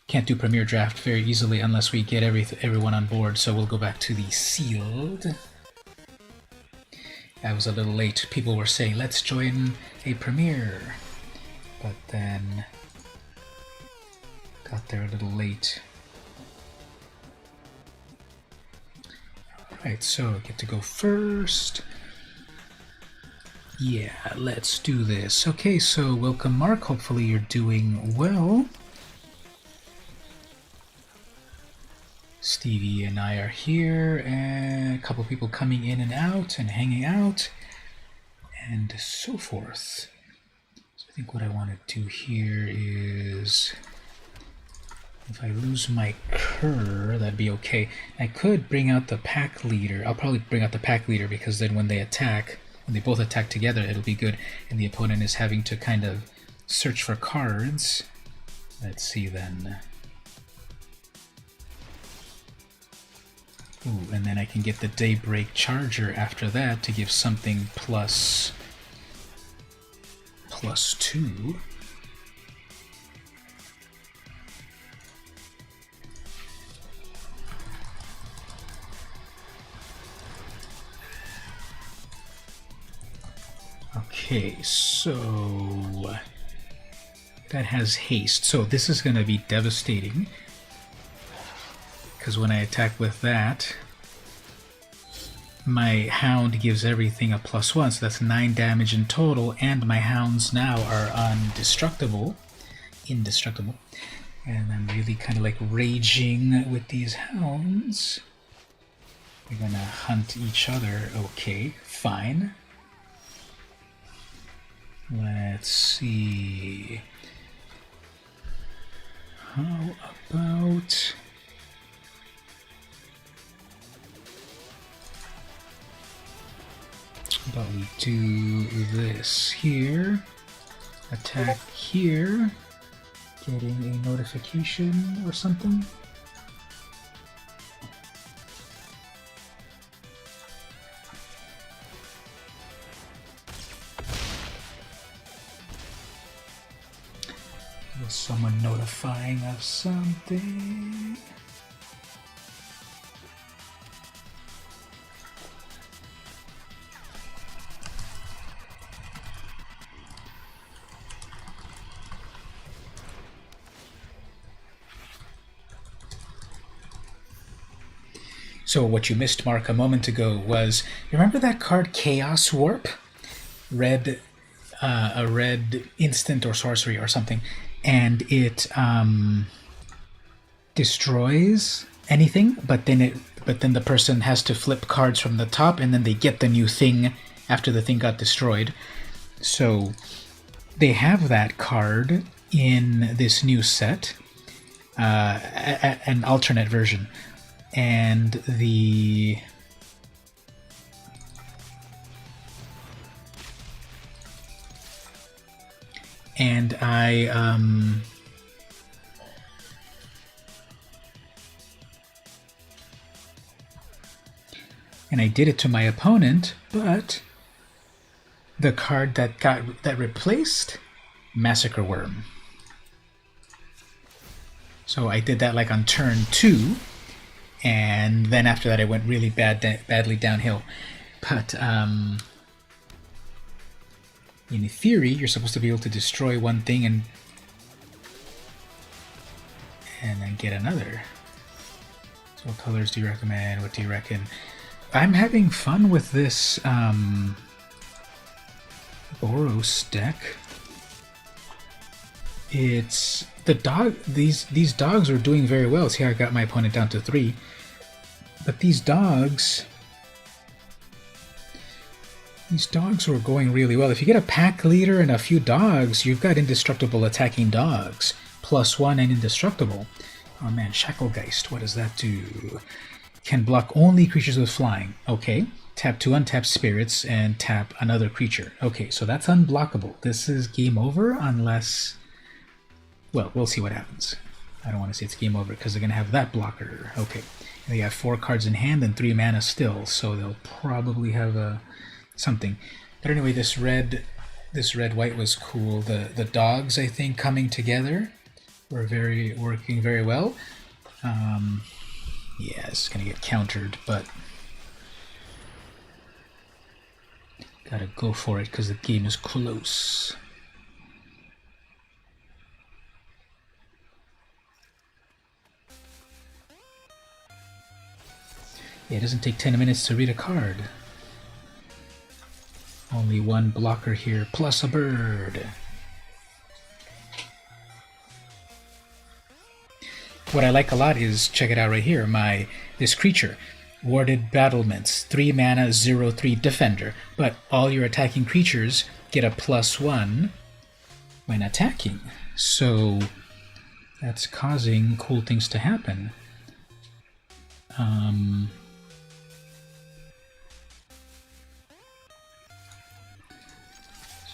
Can't do Premier Draft very easily unless we get everyone on board, so we'll go back to the sealed. I was a little late. People were saying, let's join a Premier. But then... got there a little late. Alright, so I get to go first. Yeah, let's do this. Okay, so welcome Mark, hopefully you're doing well. Stevie and I are here, and a couple people coming in and out and hanging out, and so forth. So I think what I want to do here is... if I lose my cur, that'd be okay. I could bring out the pack leader. I'll probably bring out the pack leader because then when they attack, when they both attack together, it'll be good. And the opponent is having to kind of search for cards. Let's see then. Ooh, and then I can get the Daybreak Charger after that to give something +2. Okay, so that has haste. So this is going to be devastating, because when I attack with that, my hound gives everything a +1, so that's 9 damage in total, and my hounds now are indestructible. And I'm really kind of like raging with these hounds. They're gonna hunt each other. Okay, fine. Let's see. How about... we do this here. Attack here. Getting a notification or something. Is someone notifying of something? So what you missed, Mark, a moment ago was, you remember that card Chaos Warp? Red, a red instant or sorcery or something, and it destroys anything, but then the person has to flip cards from the top, and then they get the new thing after the thing got destroyed. So they have that card in this new set, an alternate version. And I did it to my opponent, but the card that replaced Massacre Worm. So I did that like on turn 2. And then after that, it went really badly downhill. But in theory, you're supposed to be able to destroy one thing and then get another. So what colors do you recommend? What do you reckon? I'm having fun with this Boros deck. It's the dog. These dogs are doing very well. See how I got my opponent down to 3. But these dogs were going really well. If you get a pack leader and a few dogs, you've got indestructible attacking dogs. +1 and indestructible. Oh man, Shacklegeist, what does that do? Can block only creatures with flying. Okay. Tap 2 untapped spirits and tap another creature. Okay, so that's unblockable. This is game over unless... Well, we'll see what happens. I don't want to say it's game over because they're going to have that blocker. Okay. And they have 4 cards in hand and 3 mana still, so they'll probably have something. But anyway, this red-white was cool. The dogs, I think, coming together were working very well. Yeah, it's going to get countered, but gotta go for it because the game is close. Yeah, it doesn't take 10 minutes to read a card. Only one blocker here, plus a bird. What I like a lot is, check it out right here, this creature. Warded Battlements, 3 mana, 0/3 defender. But all your attacking creatures get a +1 when attacking. So that's causing cool things to happen.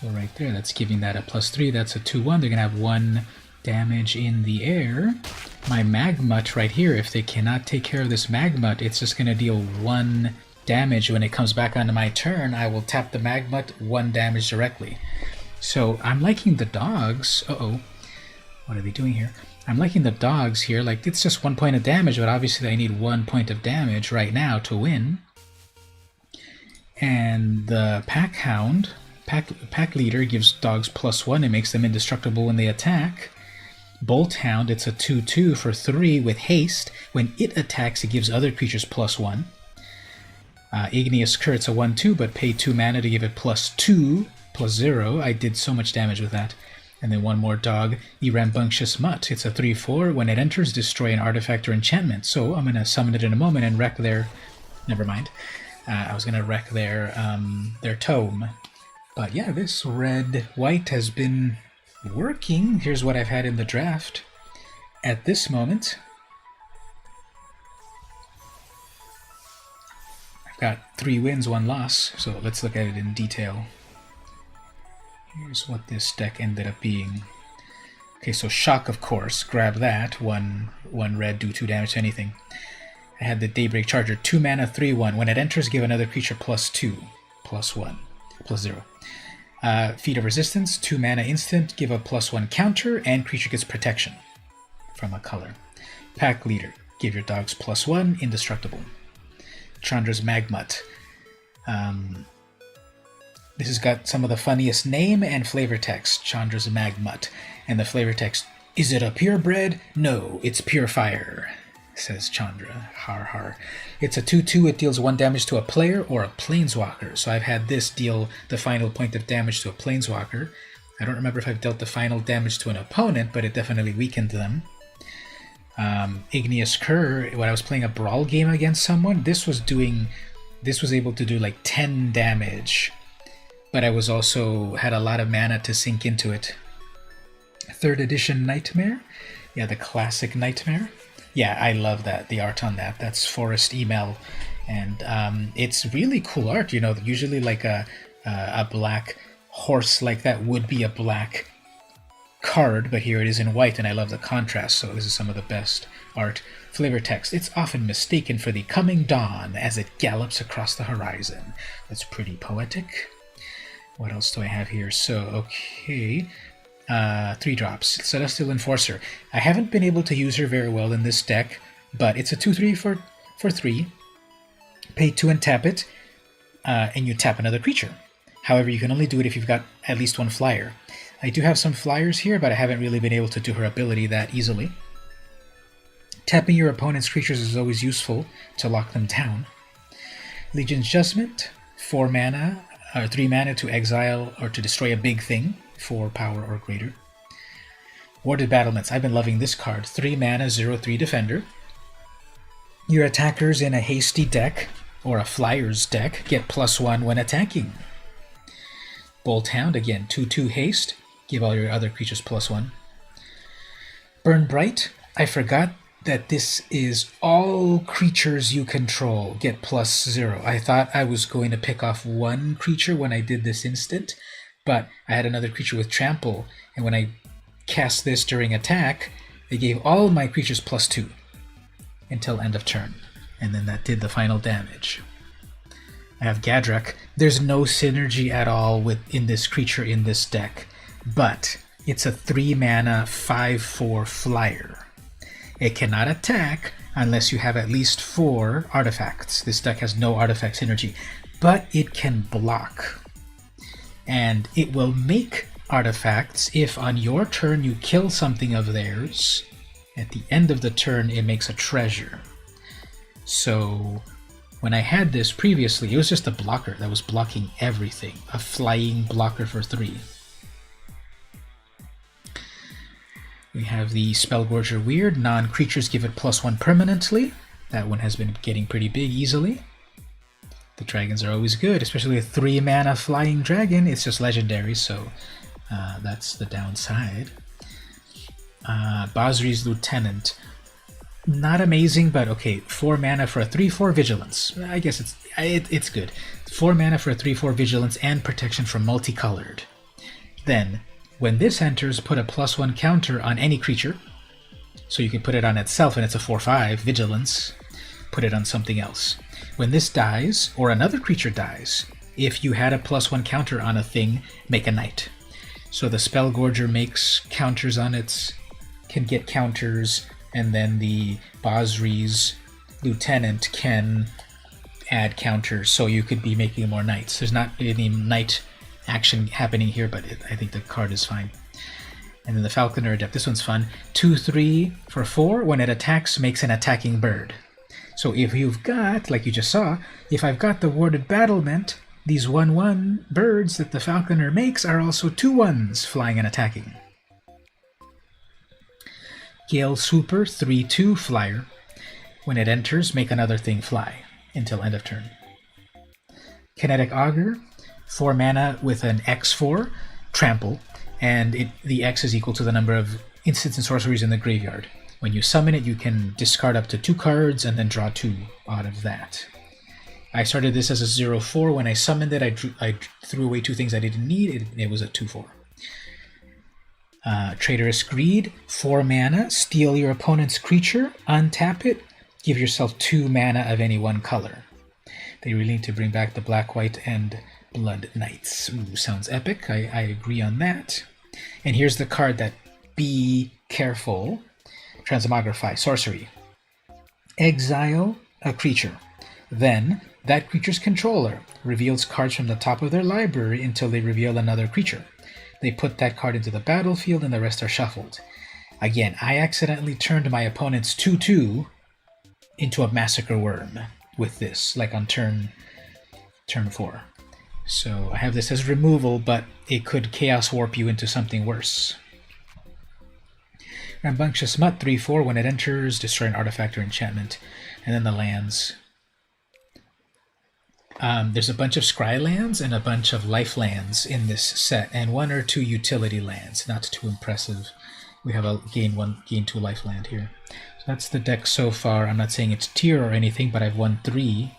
So right there, that's giving that a +3. That's a 2/1. They're going to have 1 damage in the air. My Magmut right here, if they cannot take care of this Magmut, it's just going to deal 1 damage. When it comes back onto my turn, I will tap the Magmut, 1 damage directly. So I'm liking the dogs. Uh-oh. What are they doing here? I'm liking the dogs here. Like, it's just 1 point of damage, but obviously I need 1 point of damage right now to win. And the Pack Hound, Pack Leader, gives dogs +1. It makes them indestructible when they attack. Bolt Hound, it's a 2/2 for 3 with haste. When it attacks, it gives other creatures +1. Igneous Cur, it's a 1-2, but pay 2 mana to give it +2, +0. I did so much damage with that. And then one more dog, Rambunctious Mutt. It's a 3-4. When it enters, destroy an artifact or enchantment. So I'm going to summon it in a moment and wreck their... Never mind. I was going to wreck their tome. But yeah, this red-white has been working. Here's what I've had in the draft. At this moment, I've got 3 wins, 1 loss. So let's look at it in detail. Here's what this deck ended up being. Okay, so Shock, of course. Grab that. One red, do 2 damage to anything. I had the Daybreak Charger. 2 mana, 3-1. When it enters, give another creature +2, +1, +0. Feat of Resistance. 2 mana instant. Give a +1 counter, and creature gets protection from a color. Pack Leader. Give your dogs +1, indestructible. Chandra's Magmut. This has got some of the funniest name and flavor text. Chandra's Magmut. And the flavor text, is it a purebred? No, it's pure fire, says Chandra. Har har. It's a 2-2. It deals 1 damage to a player or a planeswalker. So I've had this deal the final point of damage to a planeswalker. I don't remember if I've dealt the final damage to an opponent, but it definitely weakened them. Igneous Cur, when I was playing a brawl game against someone, this was able to do like 10 damage. But I was also had a lot of mana to sink into it. 3rd edition Nightmare. Yeah, the classic Nightmare. Yeah, I love that. The art on that. That's Forest Email. And it's really cool art. You know, usually like a black horse like that would be a black card, but here it is in white, and I love the contrast. So this is some of the best art. Flavor text. It's often mistaken for the coming dawn as it gallops across the horizon. That's pretty poetic. What else do I have here? So, okay. 3 drops. Celestial Enforcer. I haven't been able to use her very well in this deck, but it's a 2-3 for 3. Pay 2 and tap it, and you tap another creature. However, you can only do it if you've got at least 1 flyer. I do have some flyers here, but I haven't really been able to do her ability that easily. Tapping your opponent's creatures is always useful to lock them down. Legion's Judgment. 4 mana. 3 mana to exile or to destroy a big thing, 4 power or greater. Warded Battlements. I've been loving this card. 3 mana, 0/3 defender. Your attackers in a hasty deck or a flyers deck get +1 when attacking. Bolt Hound, again, 2/2 haste. Give all your other creatures +1. Burn Bright. I forgot that this is all creatures you control get +0. I thought I was going to pick off 1 creature when I did this instant, but I had another creature with trample, and when I cast this during attack, it gave all my creatures +2 until end of turn, and then that did the final damage. I have Gadrak. There's no synergy at all in this creature in this deck, but it's a 3 mana 5/4 flyer. It cannot attack unless you have at least 4 artifacts. This deck has no artifact synergy, but it can block. And it will make artifacts if on your turn you kill something of theirs. At the end of the turn, it makes a treasure. So when I had this previously, it was just a blocker that was blocking everything. A flying blocker for 3. We have the Spellgorger Weird. Non-creatures give it +1 permanently. That one has been getting pretty big easily. The dragons are always good, especially a 3 mana flying dragon. It's just legendary, so that's the downside. Basri's Lieutenant. Not amazing, but okay. 4 mana for a 3/4 Vigilance. I guess it's good. 4 mana for a 3/4 Vigilance and protection from multicolored. Then, when this enters, put a +1 counter on any creature. So you can put it on itself, and it's a 4/5 Vigilance. Put it on something else. When this dies, or another creature dies, if you had a +1 counter on a thing, make a knight. So the Spellgorger makes counters on its, can get counters, and then the Basri's Lieutenant can add counters, so you could be making more knights. There's not any knight action happening here, but I think the card is fine. And then the Falconer Adept, this one's fun. 2/3 for 4. When it attacks, makes an attacking bird. So if you've got, like you just saw, if I've got the warded battlement, these 1/1 birds that the falconer makes are also 2/1s flying and attacking. Gale Swooper, 3/2 flyer. When it enters, make another thing fly until end of turn. Kinetic Augur, 4 mana with an X4, trample, and the X is equal to the number of instants and sorceries in the graveyard. When you summon it, you can discard up to 2 cards and then draw 2 out of that. I started this as a 0/4. When I summoned it, I threw away 2 things I didn't need. It was a 2/4. Traitorous Greed, 4 mana, steal your opponent's creature, untap it, give yourself 2 mana of any one color. They really need to bring back the Black, White, and Blood Knights. Ooh, sounds epic. I agree on that. And here's the card that be careful. Transmogrify, sorcery. Exile a creature. Then, that creature's controller reveals cards from the top of their library until they reveal another creature. They put that card into the battlefield and the rest are shuffled. Again, I accidentally turned my opponent's 2/2 into a Massacre Worm with this, like on turn 4. So I have this as removal, but it could Chaos Warp you into something worse. Rambunctious Mutt, 3/4. When it enters, destroy an artifact or enchantment. And then the lands. There's a bunch of Scry lands and a bunch of life lands in this set, and 1 or 2 utility lands. Not too impressive. We have a gain 2 life land here. So that's the deck so far. I'm not saying it's tier or anything, but I've won 3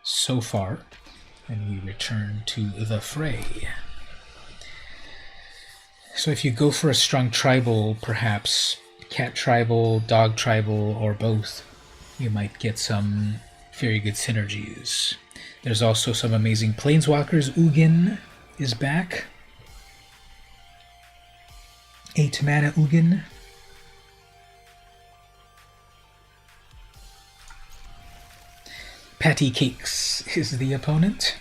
so far. And we return to the fray. So if you go for a strong tribal, perhaps cat tribal, dog tribal, or both, you might get some very good synergies. There's also some amazing planeswalkers. Ugin is back. 8 mana Ugin. Patty Cakes is the opponent.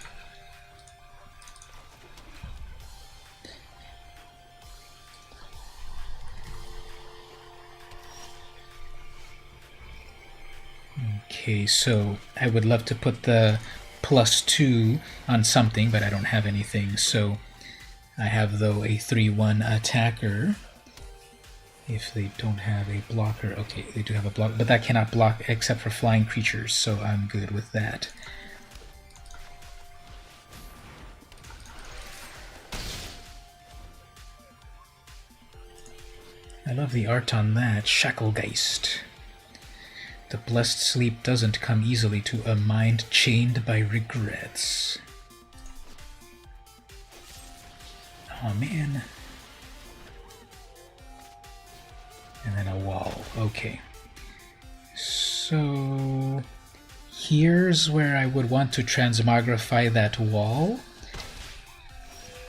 Okay, so I would love to put the +2 on something, but I don't have anything, so I have, though, a 3/1 attacker. If they don't have a blocker, okay, they do have a block, but that cannot block except for flying creatures, so I'm good with that. I love the art on that. Shacklegeist. The blessed sleep doesn't come easily to a mind chained by regrets. Oh man. And then a wall. Okay. So here's where I would want to transmogrify that wall.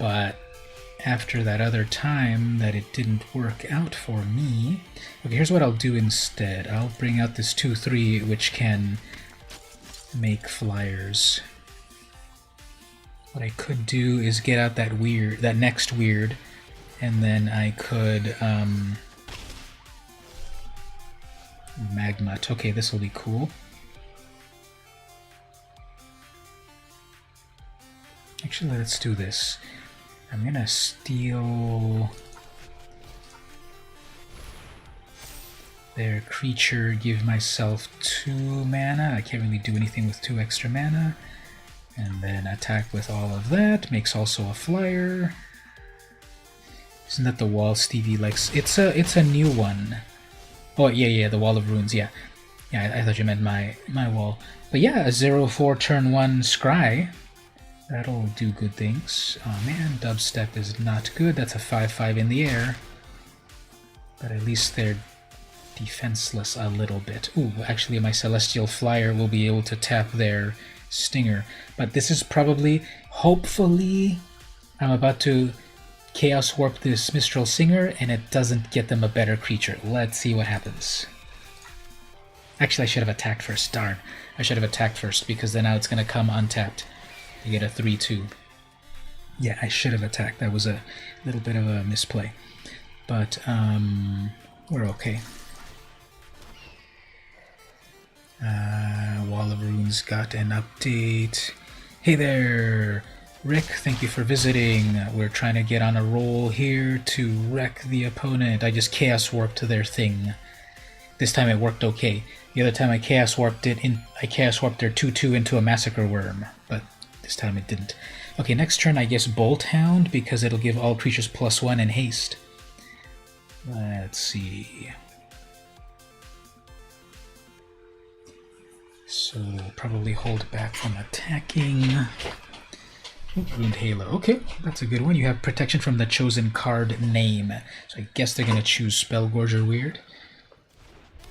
But after that other time that it didn't work out for me. Okay, here's what I'll do instead. I'll bring out this 2/3, which can make flyers. What I could do is get out that next weird, and then I could Magmut. Okay, this will be cool. Actually, let's do this. I'm gonna steal their creature, give myself 2 mana. I can't really do anything with 2 extra mana. And then attack with all of that. Makes also a flyer. Isn't that the wall Stevie likes? It's a new one. Oh yeah, the Wall of Runes, yeah. Yeah, I thought you meant my wall. But yeah, a 0/4 turn 1 Scry. That'll do good things. Oh man, dubstep is not good. That's a 5/5 in the air. But at least they're defenseless a little bit. Ooh, actually my Celestial Flyer will be able to tap their Stinger. But this is probably, hopefully, I'm about to Chaos Warp this Mistral Singer and it doesn't get them a better creature. Let's see what happens. Actually, I should have attacked first. Darn. I should have attacked first because then now it's going to come untapped. You get a 3/2. Yeah, I should have attacked. That was a little bit of a misplay. But we're okay. Wall of Runes got an update. Hey there, Rick, thank you for visiting. We're trying to get on a roll here to wreck the opponent. I just Chaos Warped their thing. This time it worked okay. The other time I Chaos Warped their 2/2 into a Massacre Worm, but this time it didn't. Okay, next turn I guess Bolt Hound, because it'll give all creatures +1 and haste. Let's see. So probably hold back from attacking. Ruined Halo. Okay, that's a good one. You have protection from the chosen card name. So I guess they're going to choose Spellgorger Weird.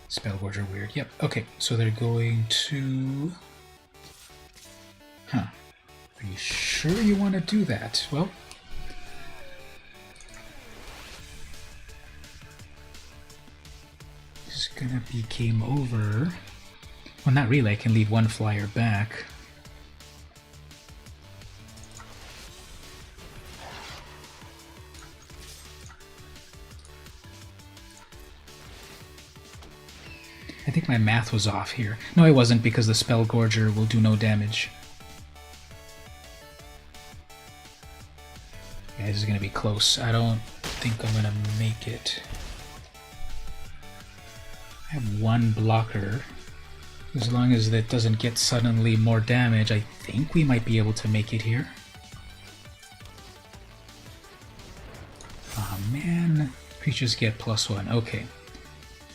Spellgorger Weird, yep. Okay, so they're going to... Huh. Are you sure you want to do that? Well... This is going to be game over. Well, not really. I can leave one flyer back. I think my math was off here. No, it wasn't, because the Spellgorger will do no damage. Yeah, this is going to be close. I don't think I'm going to make it. I have one blocker. As long as that doesn't get suddenly more damage, I think we might be able to make it here. Oh man, creatures get +1. Okay.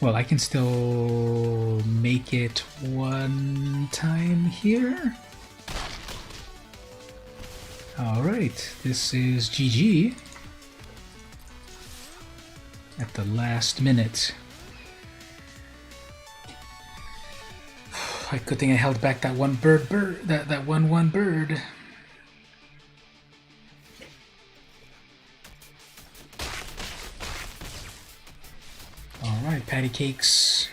Well, I can still make it one time here. Alright, this is GG. At the last minute. Good thing I held back that one bird, that one bird. All right, patty cakes.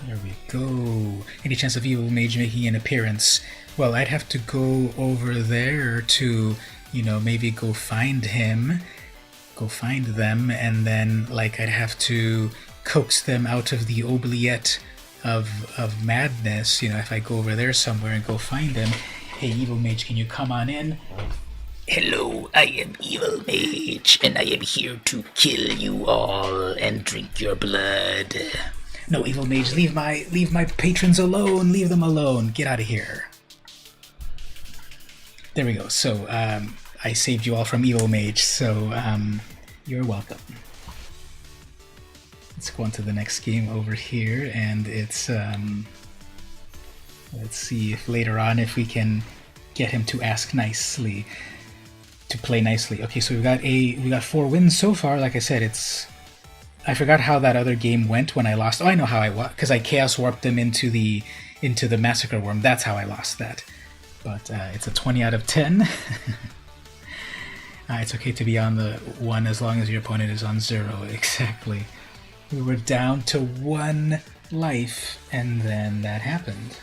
There we go. Any chance of Evil Mage making an appearance? Well, I'd have to go over there to, you know, maybe go find him, go find them, and then, like, I'd have to coax them out of the oubliette of madness, you know, if I go over there somewhere and go find them. Hey, Evil Mage, can you come on in? Hello, I am Evil Mage, and I am here to kill you all and drink your blood. No, Evil Mage, leave my patrons alone. Leave them alone. Get out of here. There we go. So, I saved you all from Evil Mage, so, you're welcome. Let's go on to the next game over here, and it's, let's see if later on if we can get him to ask nicely, to play nicely. Okay, so we got 4 wins so far. Like I said, I forgot how that other game went when I lost. Oh, I know how I won, because I Chaos Warped them into the Massacre Worm. That's how I lost that. But it's a 20 out of 10. It's okay to be on the 1 as long as your opponent is on 0. Exactly. We were down to 1 life, and then that happened.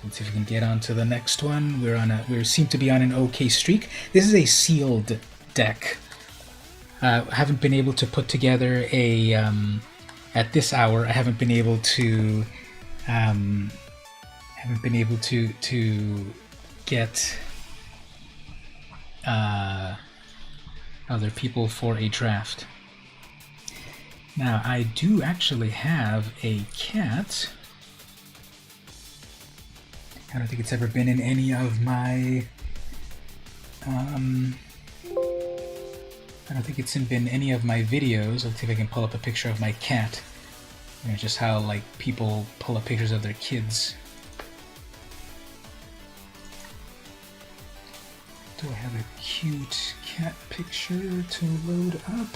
Let's see if we can get on to the next one. We seem to be on an okay streak. This is a sealed deck. Haven't been able to put together a at this hour. I haven't been able to get other people for a draft. Now I do actually have a cat. I don't think it's ever been in any of my I don't think it's been any of my videos. Let's see if I can pull up a picture of my cat. You know, just how, like, people pull up pictures of their kids. Do I have a cute cat picture to load up?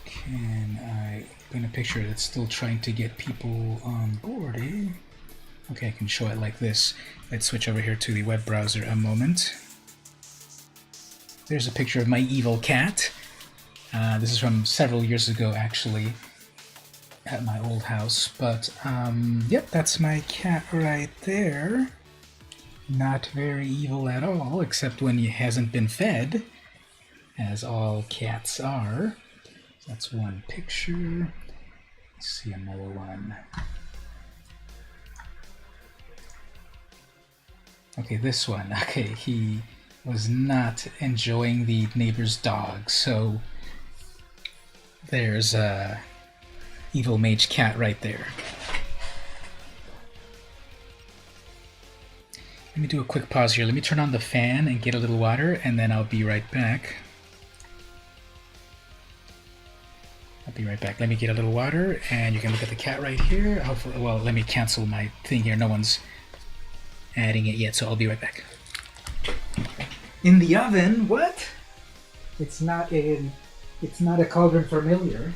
Can I open a picture that's still trying to get people on board, eh? Okay, I can show it like this. Let's switch over here to the web browser a moment. There's a picture of my evil cat. This is from several years ago, actually, at my old house. But, yep, that's my cat right there. Not very evil at all, except when he hasn't been fed, as all cats are. That's one picture. Let's see another one. Okay, this one. Okay, he was not enjoying the neighbor's dog, so there's a evil mage cat right there. Let me do a quick pause here. Let me turn on the fan and get a little water, and then I'll be right back. I'll be right back. Let me get a little water, and you can look at the cat right here. Well, let me cancel my thing here. No one's adding it yet, so I'll be right back. In the oven? What? It's not a cauldron familiar.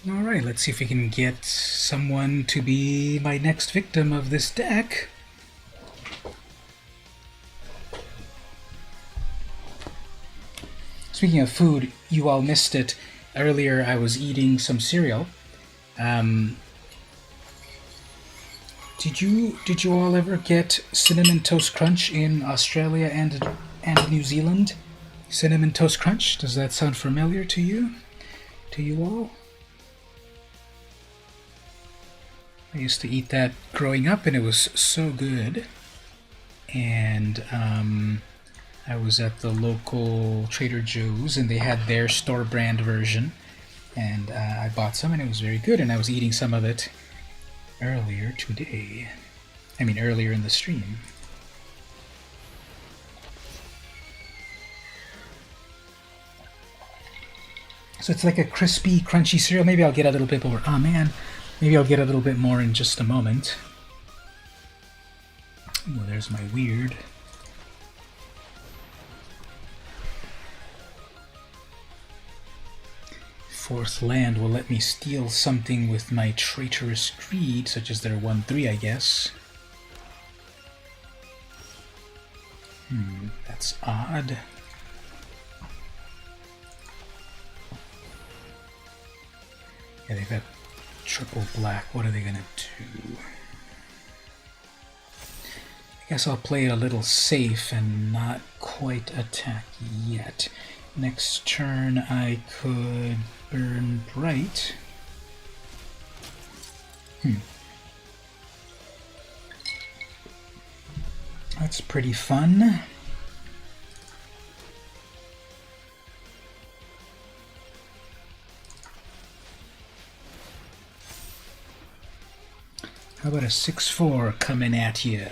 Alright, let's see if we can get someone to be my next victim of this deck. Speaking of food, you all missed it. Earlier I was eating some cereal. Did you all ever get Cinnamon Toast Crunch in Australia and New Zealand? Cinnamon Toast Crunch? Does that sound familiar to you? To you all? I used to eat that growing up, and it was so good. And I was at the local Trader Joe's, and they had their store brand version. And I bought some, and it was very good. And I was eating some of it earlier today. I mean, earlier in the stream. So it's like a crispy, crunchy cereal. Maybe I'll get a little bit more. Oh man. Maybe I'll get a little bit more in just a moment. Well, there's my weird. Fourth land will let me steal something with my traitorous greed, such as their 1-3, I guess. That's odd. Yeah, they've got triple black. What are they gonna do? I guess I'll play it a little safe and not quite attack yet. Next turn I could burn bright. That's pretty fun. How about a 6-4 coming at you? You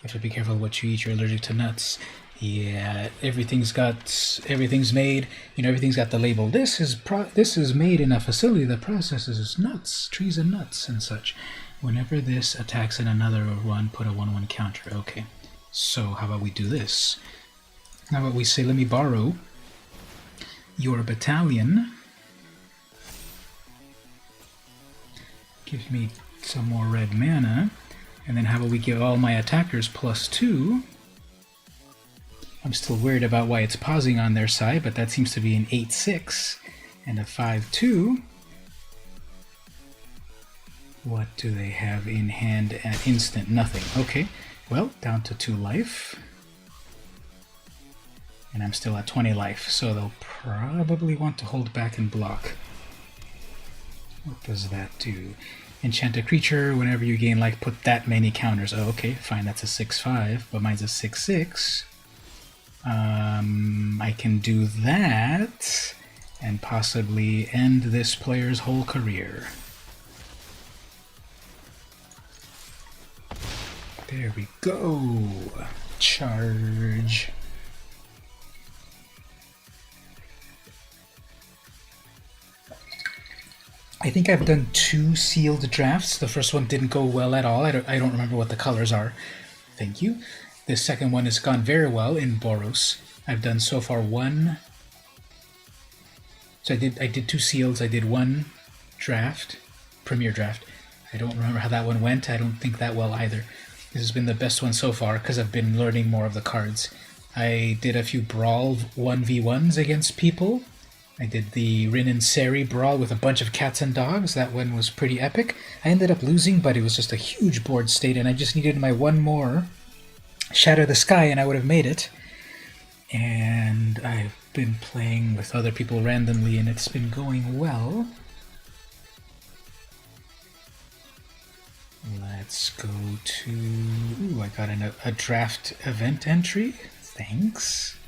have to be careful what you eat. You're allergic to nuts. Yeah, everything's made. You know, everything's got the label. This is made in a facility that processes nuts, trees and nuts and such. Whenever this attacks in another one, put a 1/1 counter. Okay. So how about we do this? How about we say, let me borrow your battalion. Gives me some more red mana. And then how about we give all my attackers +2? I'm still worried about why it's pausing on their side, but that seems to be an 8-6 and a 5-2. What do they have in hand at instant? Nothing. Okay, well, down to 2 life. And I'm still at 20 life, so they'll probably want to hold back and block. What does that do? Enchant a creature, whenever you gain life, put that many counters. Oh, okay, fine, that's a 6-5, but mine's a 6-6. I can do that and possibly end this player's whole career. There we go. Charge. I think I've done 2 sealed drafts. The first one didn't go well at all. I don't remember what the colors are. Thank you. The second one has gone very well in Boros. I've done so far 1. So I did 2 seals. I did 1 draft, premier draft. I don't remember how that one went. I don't think that well either. This has been the best one so far because I've been learning more of the cards. I did a few Brawl 1v1s against people. I did the Rin and Seri Brawl with a bunch of cats and dogs. That one was pretty epic. I ended up losing, but it was just a huge board state, and I just needed my 1 more Shatter the Sky, and I would have made it. And I've been playing with other people randomly, and it's been going well. Let's go to... Ooh, I got a draft event entry. Thanks.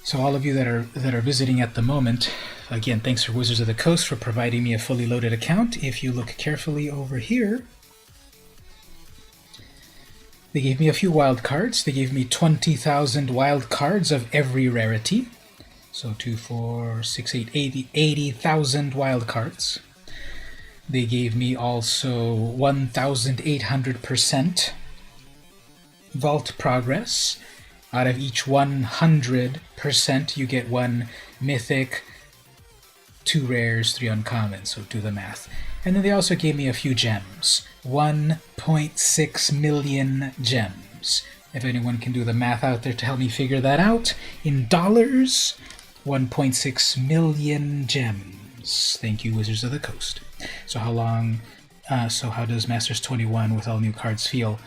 So all of you that are visiting at the moment, again, thanks for Wizards of the Coast for providing me a fully loaded account. If you look carefully over here, they gave me a few wild cards. They gave me 20,000 wild cards of every rarity. So 2, 4, 6, 8, 80,000 wild cards. They gave me also 1,800% vault progress. Out of each 100%, you get 1 mythic, 2 rares, 3 uncommons, so do the math. And then they also gave me a few gems. 1.6 million gems. If anyone can do the math out there to help me figure that out, in dollars, 1.6 million gems. Thank you, Wizards of the Coast. So how long, so how does Masters 21 with all new cards feel?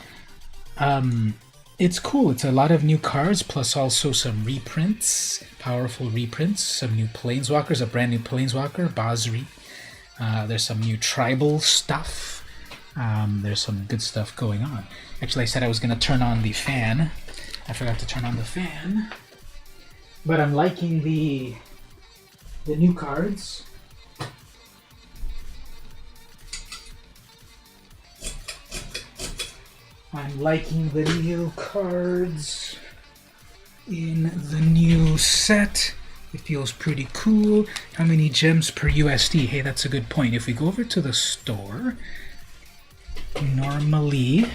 It's cool. It's a lot of new cards, plus also some reprints, powerful reprints, some new Planeswalkers, a brand new Planeswalker, Basri. There's some new tribal stuff. There's some good stuff going on. Actually, I said I was going to turn on the fan. I forgot to turn on the fan. But I'm liking the new cards. I'm liking the new cards in the new set. It feels pretty cool. How many gems per USD? Hey, that's a good point. If we go over to the store, normally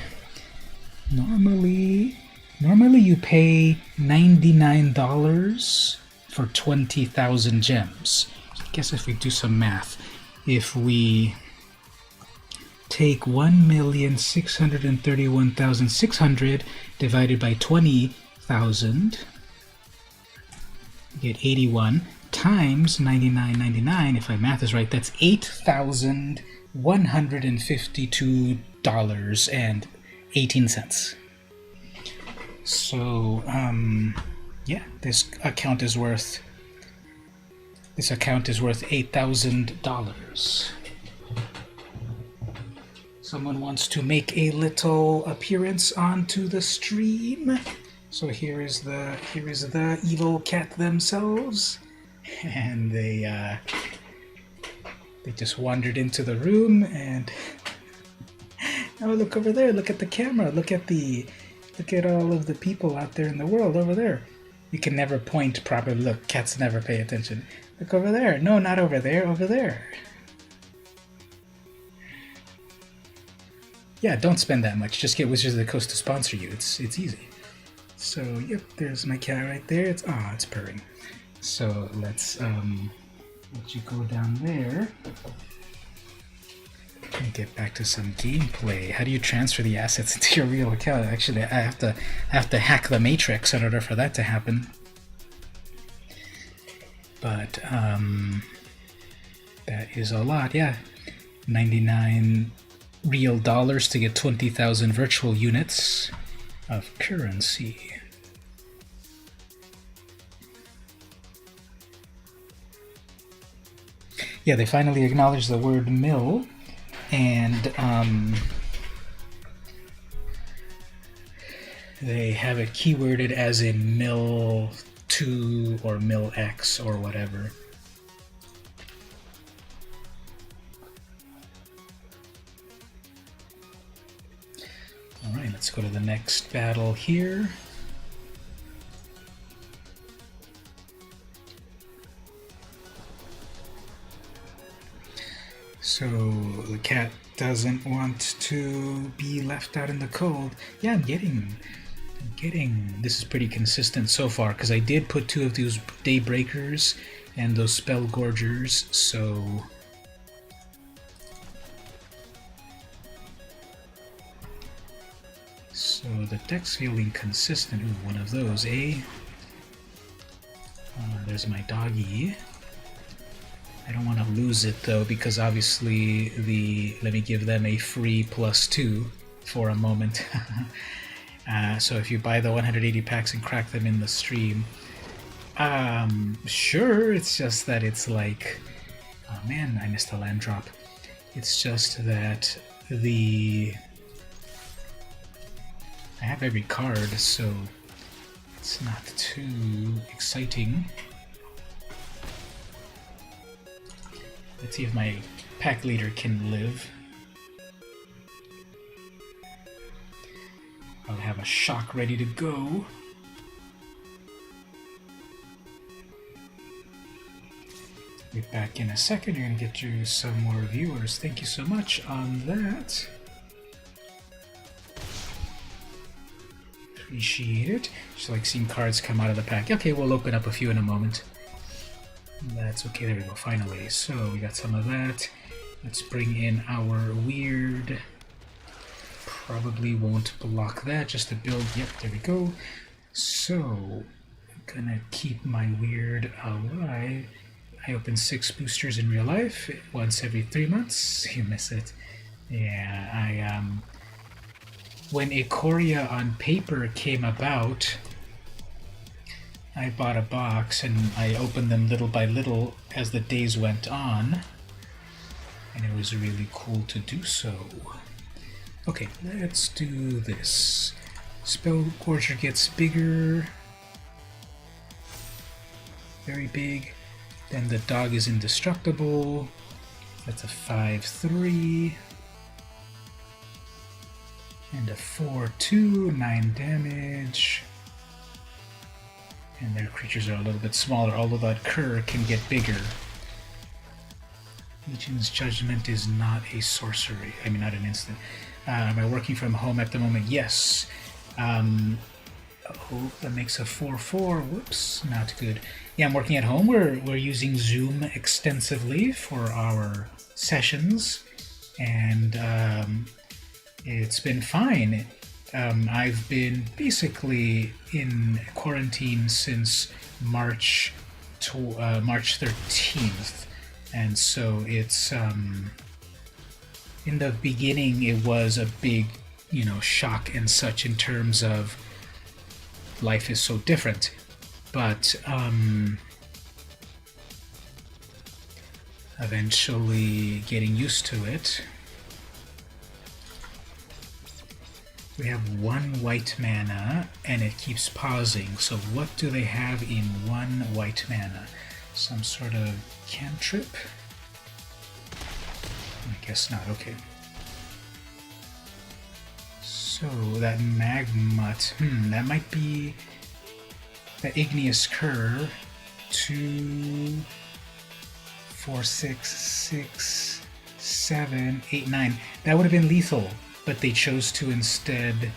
you pay $99 for 20,000 gems. I guess if we do some math, if we take 1,631,600 divided by 20,000, you get 81 times 99.99. If my math is right, that's $8,152.18. So, yeah, this account is worth $8,000. Someone wants to make a little appearance onto the stream. So here is the evil cat themselves, and they just wandered into the room, and oh, look over there! Look at the camera! Look at all of the people out there in the world over there. You can never point properly. Look, cats never pay attention. Look over there! No, not over there. Over there. Yeah, don't spend that much. Just get Wizards of the Coast to sponsor you. It's easy. So, yep, there's my cat right there. It's purring. So let's let you go down there and get back to some gameplay. How do you transfer the assets into your real account? Actually, I have to hack the matrix in order for that to happen. But that is a lot, yeah. 99 real dollars to get 20,000 virtual units of currency. Yeah, they finally acknowledged the word mill, and They have it keyworded as in mill 2 or mill X or whatever. Alright, let's go to the next battle here. So the cat doesn't want to be left out in the cold. Yeah, I'm getting this is pretty consistent so far because I did put 2 of those Daybreakers and those Spell Gorgers, so the deck's feeling consistent. Ooh, one of those, eh? There's my doggy. I don't want to lose it though, because obviously let me give them a free +2 for a moment. So if you buy the 180 packs and crack them in the stream, sure, it's just that it's like, oh man, I missed a land drop. It's just that I have every card, so it's not too exciting. Let's see if my pack leader can live. I'll have a shock ready to go. Be back in a second. You're gonna get you some more viewers. Thank you so much on that. Appreciate it. Just like seeing cards come out of the pack. Okay, we'll open up a few in a moment. That's okay, there we go, finally. So we got some of that. Let's bring in our weird. Probably won't block that, just to build. Yep, there we go. So I'm gonna keep my weird alive. I open 6 boosters in real life, once every 3 months. You miss it. Yeah, when Ikoria on paper came about, I bought a box and I opened them little by little as the days went on, and it was really cool to do so. Okay, let's do this. Spell Gorger gets bigger, very big. Then the dog is indestructible. That's a 5/3. And a 4/2, 9 damage. And their creatures are a little bit smaller, although that cur can get bigger. Legion's Judgment is not a sorcery. I mean, not an instant. Am I working from home at the moment? Yes. Oh, that makes a 4/4. Whoops, not good. Yeah, I'm working at home. We're using Zoom extensively for our sessions, and it's been fine. I've been basically in quarantine since March 13th, and so it's in the beginning it was a big, shock and such in terms of life is so different, but eventually getting used to it. We have 1 white mana and it keeps pausing. So what do they have in 1 white mana? Some sort of cantrip? I guess not. Okay. So that Magmut, that might be the Igneous Cur. 2, 4, 6, 6, 7, 8, 9. That would have been lethal, but they chose to instead.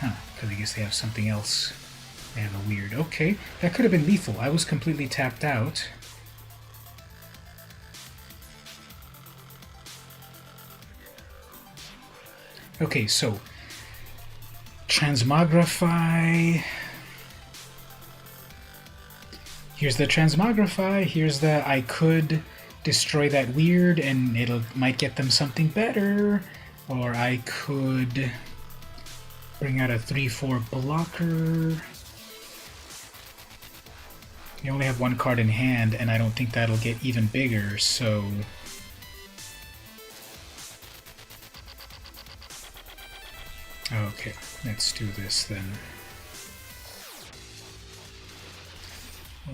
Because I guess they have something else. They have a weird. Okay, that could have been lethal. I was completely tapped out. Okay, so Transmogrify. Here's the Transmogrify. Here's the I could destroy that weird and might get them something better. Or I could bring out a 3/4 blocker. You only have 1 card in hand, and I don't think that'll get even bigger, so. Okay. Let's do this then.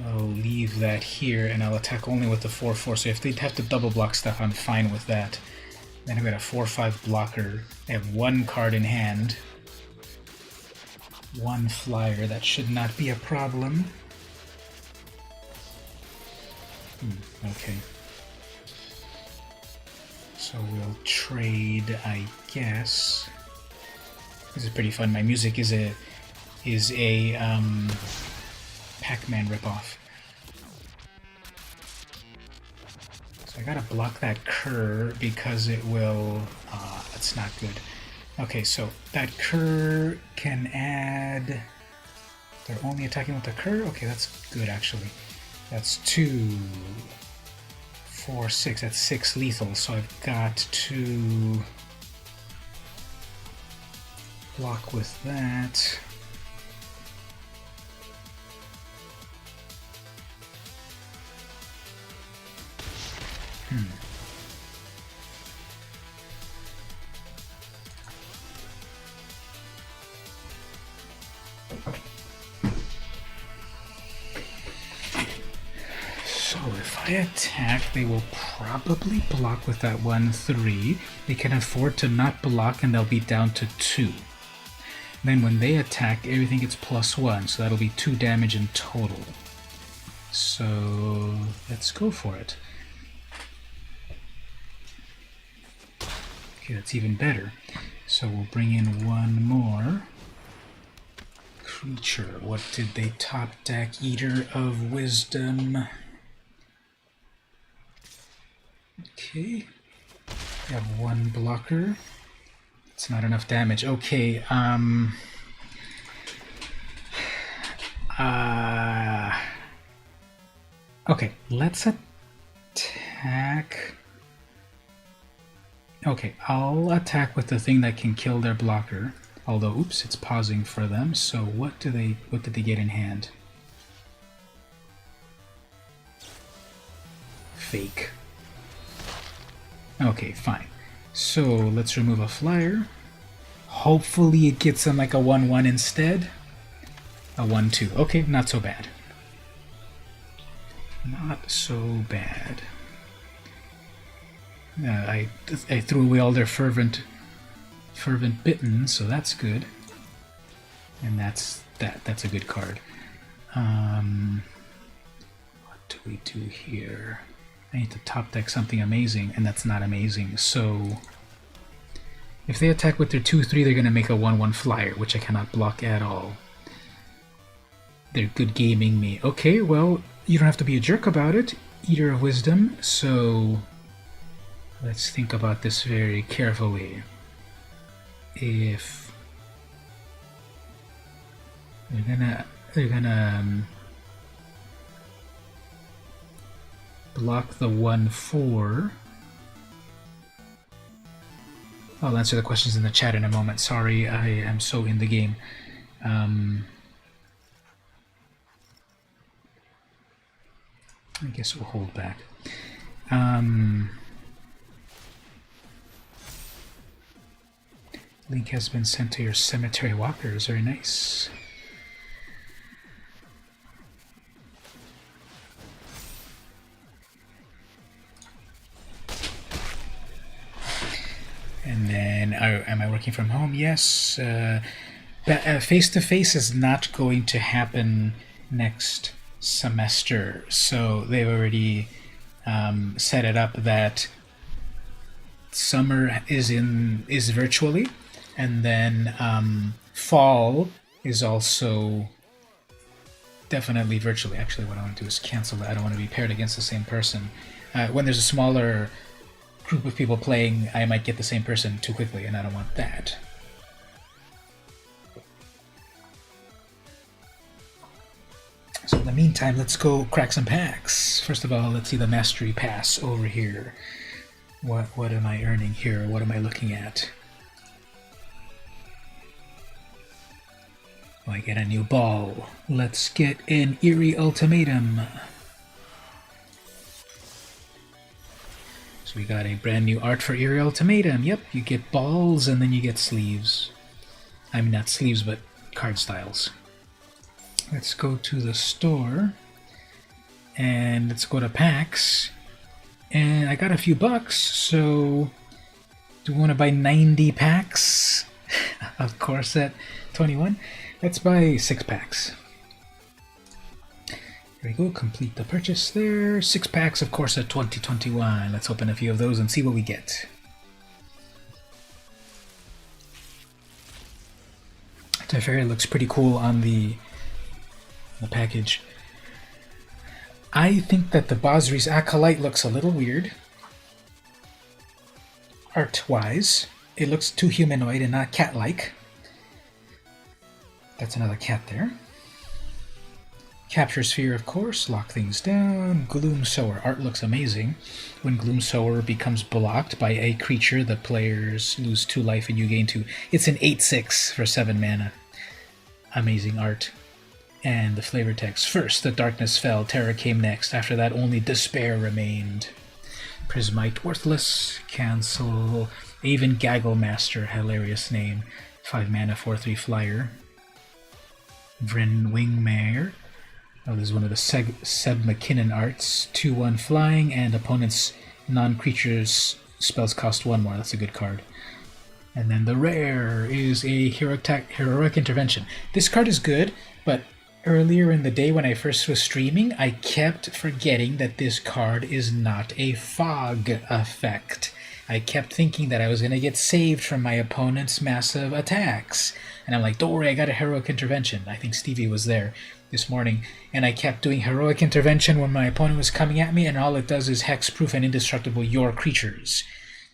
I'll leave that here and I'll attack only with the 4-4. So if they'd have to double block stuff, I'm fine with that. Then I've got a 4-5 blocker. I have one card in hand. One flyer. That should not be a problem. Okay. So we'll trade, I guess. This is pretty fun. My music is a Pac-Man ripoff. So I gotta block that cur because it will... that's not good. Okay, so that cur can add... They're only attacking with the cur? Okay, that's good actually. That's 2, 4, 6. That's 6 lethal, so I've got to block with that. So if I attack, they will probably block with that 1-3. They can afford to not block and they'll be down to 2. Then when they attack, everything gets +1, so that'll be 2 damage in total. So let's go for it. Okay, that's even better. So we'll bring in one more creature. What did they top deck? Eater of Wisdom. Okay. We have one blocker. It's not enough damage. Okay, okay, let's attack. Okay, I'll attack with the thing that can kill their blocker. Although, oops, it's pausing for them. So what did they get in hand? Fake. Okay, fine. So let's remove a flyer. Hopefully it gets them like a 1-1 instead. A 1-2. Okay, not so bad. Not so bad. I threw away all their fervent bitten, so that's good. And that's a good card. What do we do here? I need to top deck something amazing, and that's not amazing. So if they attack with their 2-3, they're going to make a 1-1 flyer, which I cannot block at all. They're good gaming me. Okay, well, you don't have to be a jerk about it. Eater of Wisdom, so let's think about this very carefully. If they're gonna block the 1-4. I'll answer the questions in the chat in a moment. Sorry, I am so in the game. I guess we'll hold back. Link has been sent to your cemetery walkers. Very nice. And then, am I working from home? Yes. Face-to-face is not going to happen next semester, so they've already set it up that summer is virtually, and then fall is also definitely virtually. Actually, what I want to do is cancel that. I don't want to be paired against the same person. When there's a smaller group of people playing, I might get the same person too quickly, and I don't want that. So in the meantime, let's go crack some packs. First of all, let's see the Mastery Pass over here. What am I earning here? What am I looking at? Oh, I get a new ball. Let's get an Eerie Ultimatum. So we got a brand new art for Eerie Ultimatum. Yep, you get balls and then you get sleeves. I mean, not sleeves, but card styles. Let's go to the store and let's go to packs. And I got a few bucks, so do we want to buy 90 packs of Corset 21? Let's buy 6 packs. There we go, complete the purchase there. 6 packs of Corset 2021. Let's open a few of those and see what we get. Teferi looks pretty cool on the package. I think that the Basri's Acolyte looks a little weird. Art-wise, it looks too humanoid and not cat-like. That's another cat there. Capture Sphere, of course, lock things down. Gloom Sower, art looks amazing. When Gloom Sower becomes blocked by a creature, the players lose 2 life and you gain 2. It's an 8/6 for 7 mana. Amazing art. And the flavor text. First, the darkness fell, terror came next. After that, only despair remained. Prismite, worthless. Cancel. Aven Gaggle Master, hilarious name. 5 mana, 4/3 flyer. Vryn Wingmare. Oh, this is one of the Seb McKinnon arts. 2/1 flying, and opponent's non-creatures spells cost 1 more. That's a good card. And then the rare is a Heroic Intervention. This card is good, but earlier in the day when I first was streaming, I kept forgetting that this card is not a fog effect. I kept thinking that I was going to get saved from my opponent's massive attacks. And I'm like, don't worry, I got a Heroic Intervention. I think Stevie was there this morning. And I kept doing Heroic Intervention when my opponent was coming at me, and all it does is hexproof and indestructible your creatures.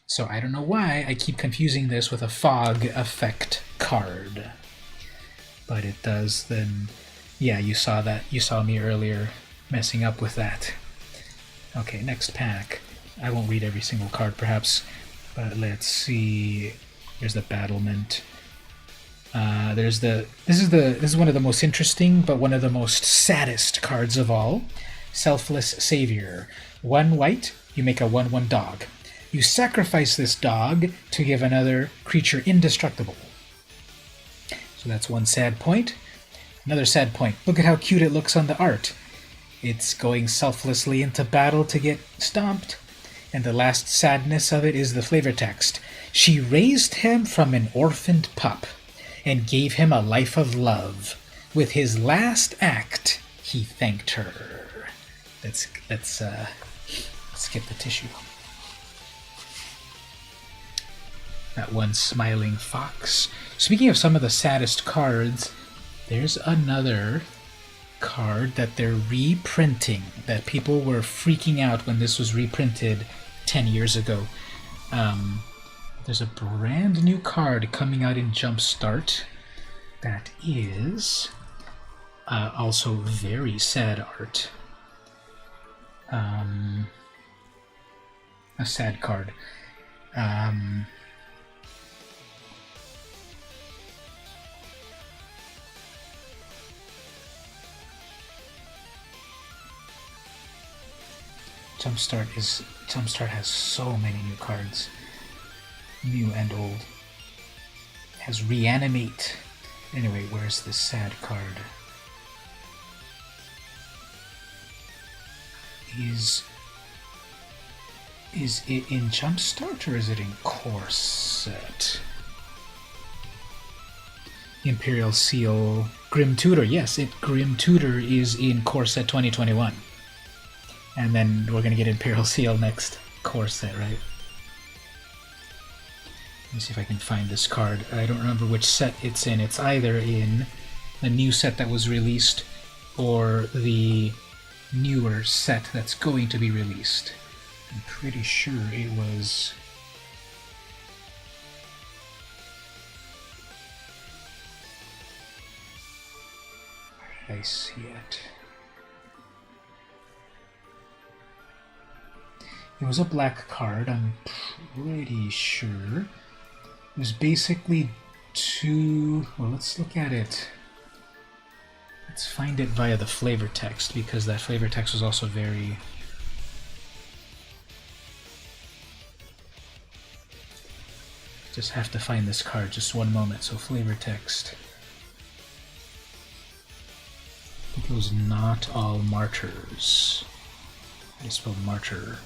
So I don't know why I keep confusing this with a fog effect card. But it does then... Yeah, you saw that. You saw me earlier messing up with that. Okay, next pack. I won't read every single card, perhaps, but let's see. There's the Battlement. This is one of the most interesting, but one of the most saddest cards of all. Selfless Savior. 1 white, you make a 1/1 dog. You sacrifice this dog to give another creature indestructible. So that's one sad point. Another sad point. Look at how cute it looks on the art. It's going selflessly into battle to get stomped. And the last sadness of it is the flavor text. She raised him from an orphaned pup and gave him a life of love. With his last act, he thanked her. Let's get the tissue. That one smiling fox. Speaking of some of the saddest cards, there's another card that they're reprinting that people were freaking out when this was reprinted 10 years ago. There's a brand new card coming out in Jumpstart that is also very sad art. A sad card. Jumpstart has so many new cards, new and old. It has Reanimate. Anyway, where's the sad card? Is it in Jumpstart or is it in Corset? Imperial Seal, Grim Tutor. Yes, Grim Tutor is in Corset 2021. And then we're going to get Imperial Seal next. Corset, right? Let me see if I can find this card. I don't remember which set it's in. It's either in the new set that was released or the newer set that's going to be released. I'm pretty sure it was... Where did I see it? It was a black card, I'm pretty sure. It was basically two... Well, let's look at it. Let's find it via the flavor text, because that flavor text was also very... Just have to find this card. Just one moment. So flavor text. It was not all martyrs. I spelled martyr.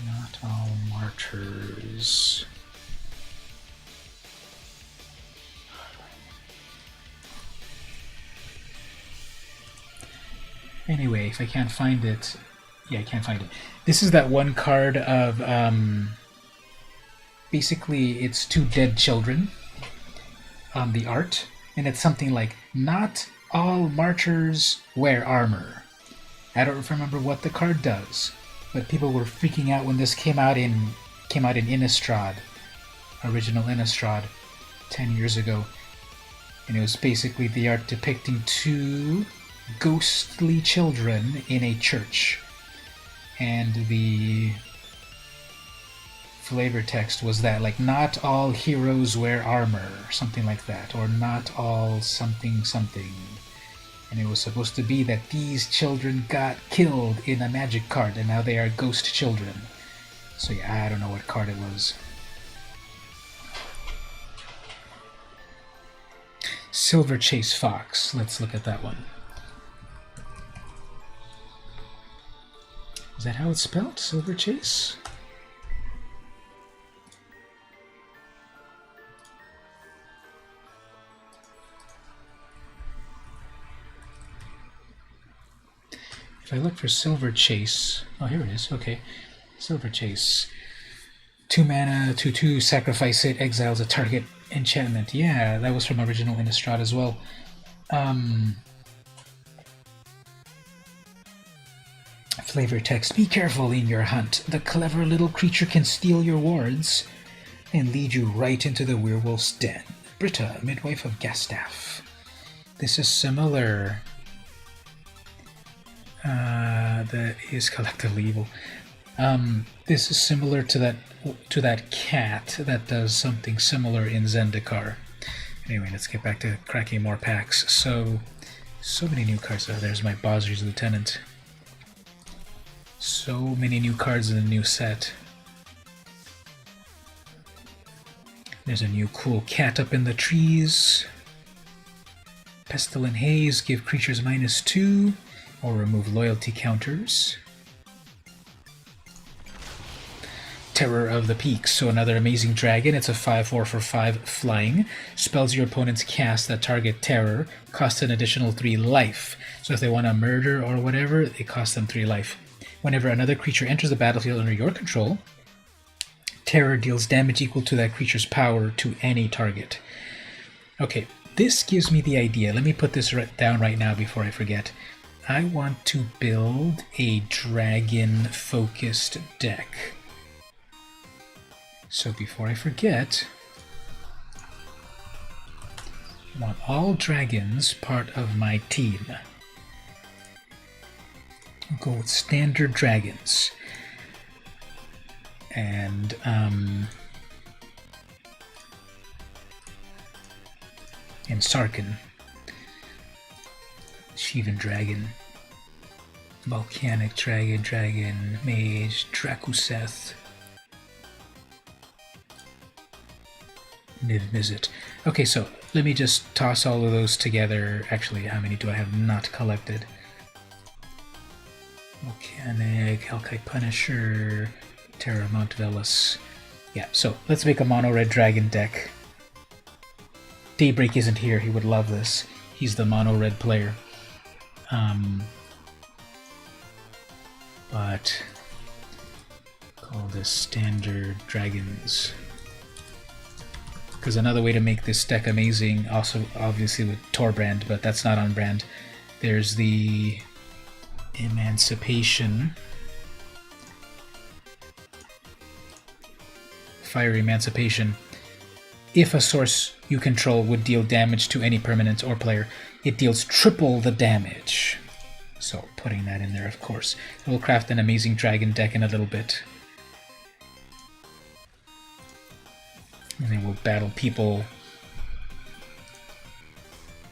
Not all martyrs. Anyway, if I can't find it... Yeah, I can't find it. This is that one card of... basically, it's two dead children on the art. And it's something like, not all martyrs wear armor. I don't remember what the card does. But people were freaking out when this came out in Innistrad, original Innistrad, 10 years ago. And it was basically the art depicting two ghostly children in a church. And the flavor text was that, like, not all heroes wear armor, something like that, or not all something something. And it was supposed to be that these children got killed in a magic card, and now they are ghost children. So yeah, I don't know what card it was. Silver Chase Fox. Let's look at that one. Is that how it's spelled? Silver Chase? If I look for Silver Chase... Oh, here it is. Okay. Silver Chase. 2 mana, 2/2, sacrifice it, exiles a target enchantment. Yeah, that was from original Innistrad as well. Flavor text. Be careful in your hunt. The clever little creature can steal your wards and lead you right into the werewolf's den. Britta, midwife of Gastaff. This is similar... that is collectively evil. This is similar to that cat that does something similar in Zendikar. Anyway, let's get back to cracking more packs. So many new cards. Oh, there's my Bosri's Lieutenant. So many new cards in the new set. There's a new cool cat up in the trees. Pestilent Haze, give creatures -2, or remove loyalty counters. Terror of the Peaks, so another amazing dragon. It's a 5/4 for 5 flying. Spells your opponent's cast that target terror cost an additional 3 life. So if they want to murder or whatever, it costs them 3 life. Whenever another creature enters the battlefield under your control, terror deals damage equal to that creature's power to any target. Okay, this gives me the idea. Let me put this down right now before I forget. I want to build a dragon-focused deck. So before I forget, I want all dragons part of my team. I'll go with standard dragons. And Sarkhan. Shivan Dragon. Volcanic Dragon, Mage, Drakuseth. Niv-Mizzet. Okay, so let me just toss all of those together. Actually, how many do I have not collected? Volcanic, Hellkite Punisher, Terra Mount Velis. Yeah, so let's make a mono-red dragon deck. Daybreak isn't here, he would love this. He's the mono-red player. But call this standard dragons. Because another way to make this deck amazing, also obviously with Torbrand, but that's not on brand, there's the Emancipation. Fire Emancipation. If a source you control would deal damage to any permanent or player, it deals triple the damage. So putting that in there, of course. We'll craft an amazing dragon deck in a little bit. And then we'll battle people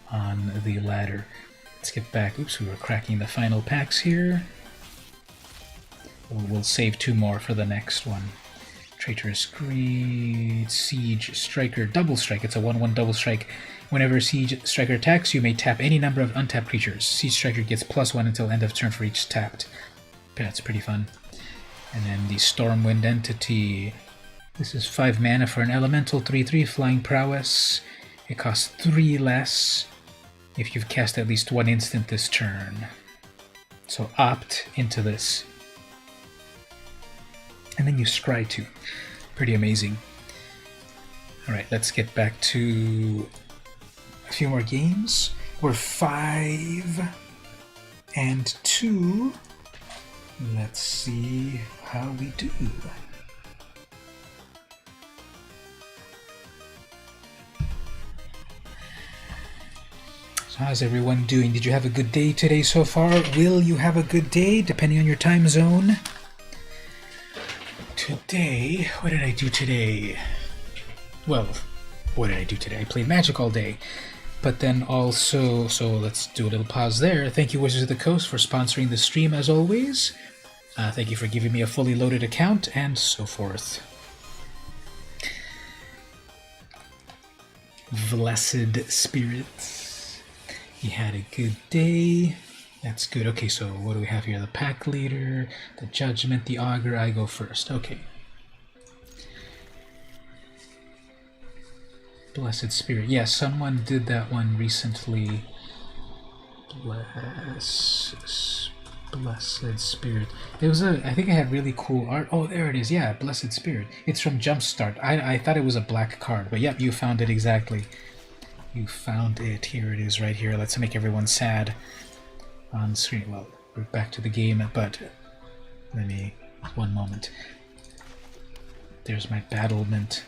on the ladder. Let's get back. Oops, we were cracking the final packs here. We'll save 2 more for the next one. Traitorous Greed, Siege Striker, Double Strike. It's a 1/1 Double Strike. Whenever Siege Striker attacks, you may tap any number of untapped creatures. Siege Striker gets +1 until end of turn for each tapped. That's pretty fun. And then the Stormwind Entity. This is 5 mana for an elemental, 3/3 flying prowess. It costs 3 less if you've cast at least 1 instant this turn. So opt into this. And then you scry too. Pretty amazing. Alright, let's get back to a few more games. We're 5-2. Let's see how we do. So how's everyone doing? Did you have a good day today so far? Will you have a good day, depending on your time zone? Today, what did I do today? Well, what did I do today? I played Magic all day. But then also, so let's do a little pause there. Thank you, Wizards of the Coast, for sponsoring the stream as always. Thank you for giving me a fully loaded account, and so forth. Blessed spirits. You had a good day. That's good. Okay, so what do we have here? The pack leader, the judgment, the augur. I go first. Okay. Blessed spirit. Yeah, someone did that one recently. Blessed spirit. There was I think it had really cool art. Oh, there it is. Yeah, blessed spirit. It's from Jumpstart. I thought it was a black card, but yep, you found it exactly. You found it. Here it is right here. Let's make everyone sad on screen. Well, we're back to the game, but let me, 1 moment. There's my battlement.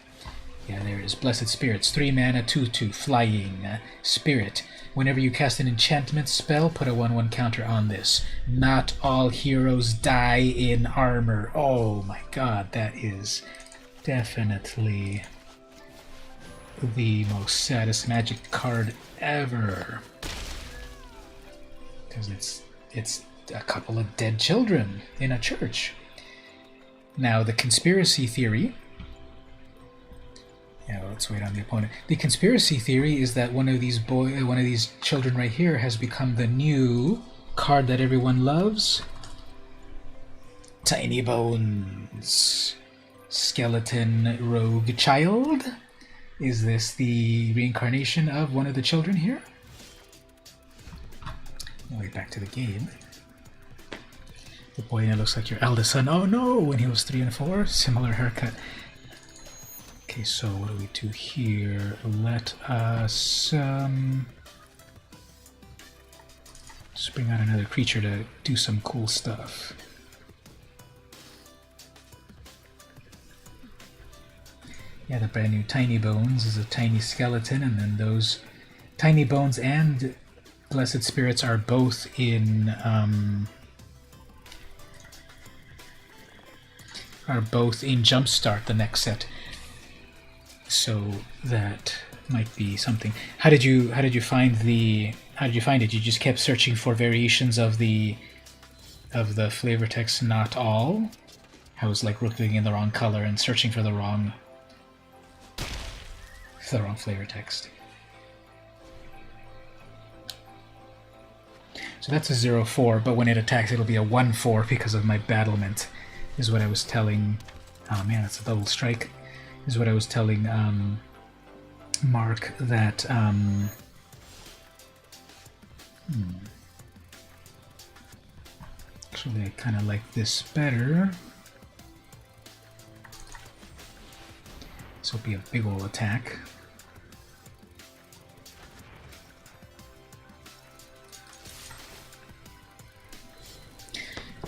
Yeah, there it is. Blessed Spirits, 3 mana, 2/2, flying. Spirit. Whenever you cast an enchantment spell, put a 1/1 counter on this. Not all heroes die in armor. Oh my god, that is definitely the most saddest Magic card ever. Because it's a couple of dead children in a church. Now, the conspiracy theory... Yeah, let's wait on the opponent. The conspiracy theory is that one of these children right here has become the new card that everyone loves. Tiny Bones. Skeleton Rogue Child. Is this the reincarnation of one of the children here? Wait, back to the game. The boy that looks like your eldest son. Oh no! When he was 3 and 4, similar haircut. Okay, so what do we do here? Let us just bring out another creature to do some cool stuff. Yeah, the brand new Tiny Bones is a tiny skeleton, and then those Tiny Bones and Blessed Spirits are both in Jumpstart, the next set. So that might be something. How did you find it? You just kept searching for variations of the flavor text not all? I was like looking in the wrong color and searching for the wrong flavor text. So that's a 0/4, but when it attacks it'll be a 1/4 because of my battlement, is what I was telling... Oh man, that's a double strike. Is what I was telling Mark that actually I kind of like this better. This will be a big ol' attack.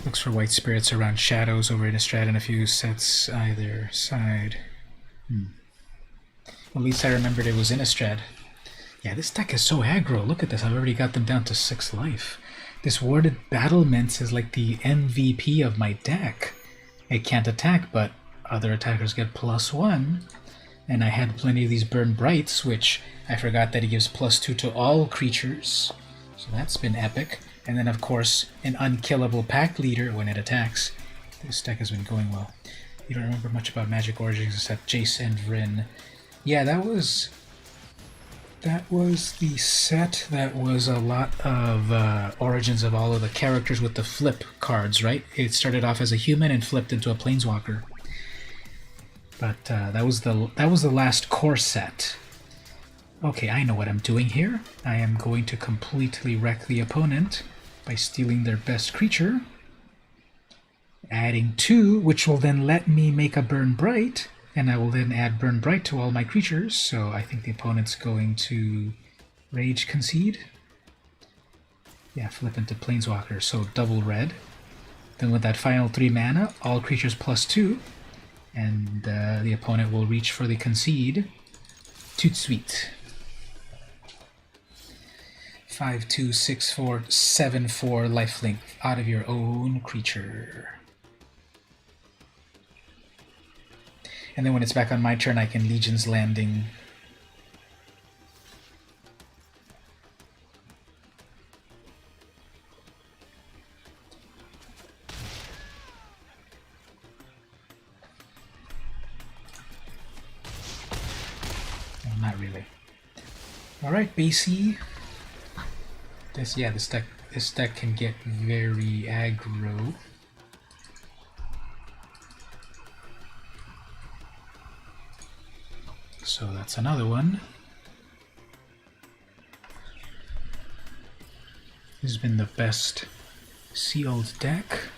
Looks for white spirits around shadows over Innistrad and a few sets either side. Well, at least I remembered it was Innistrad. Yeah, this deck is so aggro. Look at this. I've already got them down to 6 life. This Warded Battlements is like the MVP of my deck. It can't attack, but other attackers get +1. And I had plenty of these Burn Brights, which I forgot that he gives +2 to all creatures. So that's been epic. And then, of course, an unkillable pack leader when it attacks. This deck has been going well. You don't remember much about Magic Origins except Jace and Vryn. Yeah, that was the set that was a lot of origins of all of the characters with the flip cards, right? It started off as a human and flipped into a planeswalker. But that was the last core set. Okay, I know what I'm doing here. I am going to completely wreck the opponent by stealing their best creature, adding 2, which will then let me make a Burn Bright, and I will then add Burn Bright to all my creatures, so I think the opponent's going to Rage Concede. Yeah, flip into Planeswalker, so double red. Then with that final 3 mana, all creatures +2, and the opponent will reach for the Concede. Toot sweet. 5/2, 6/4, 7/4 lifelink out of your own creature. And then when it's back on my turn, I can Legion's Landing. No, not really. Alright, Basie. This deck can get very aggro. So that's another one. This has been the best sealed deck.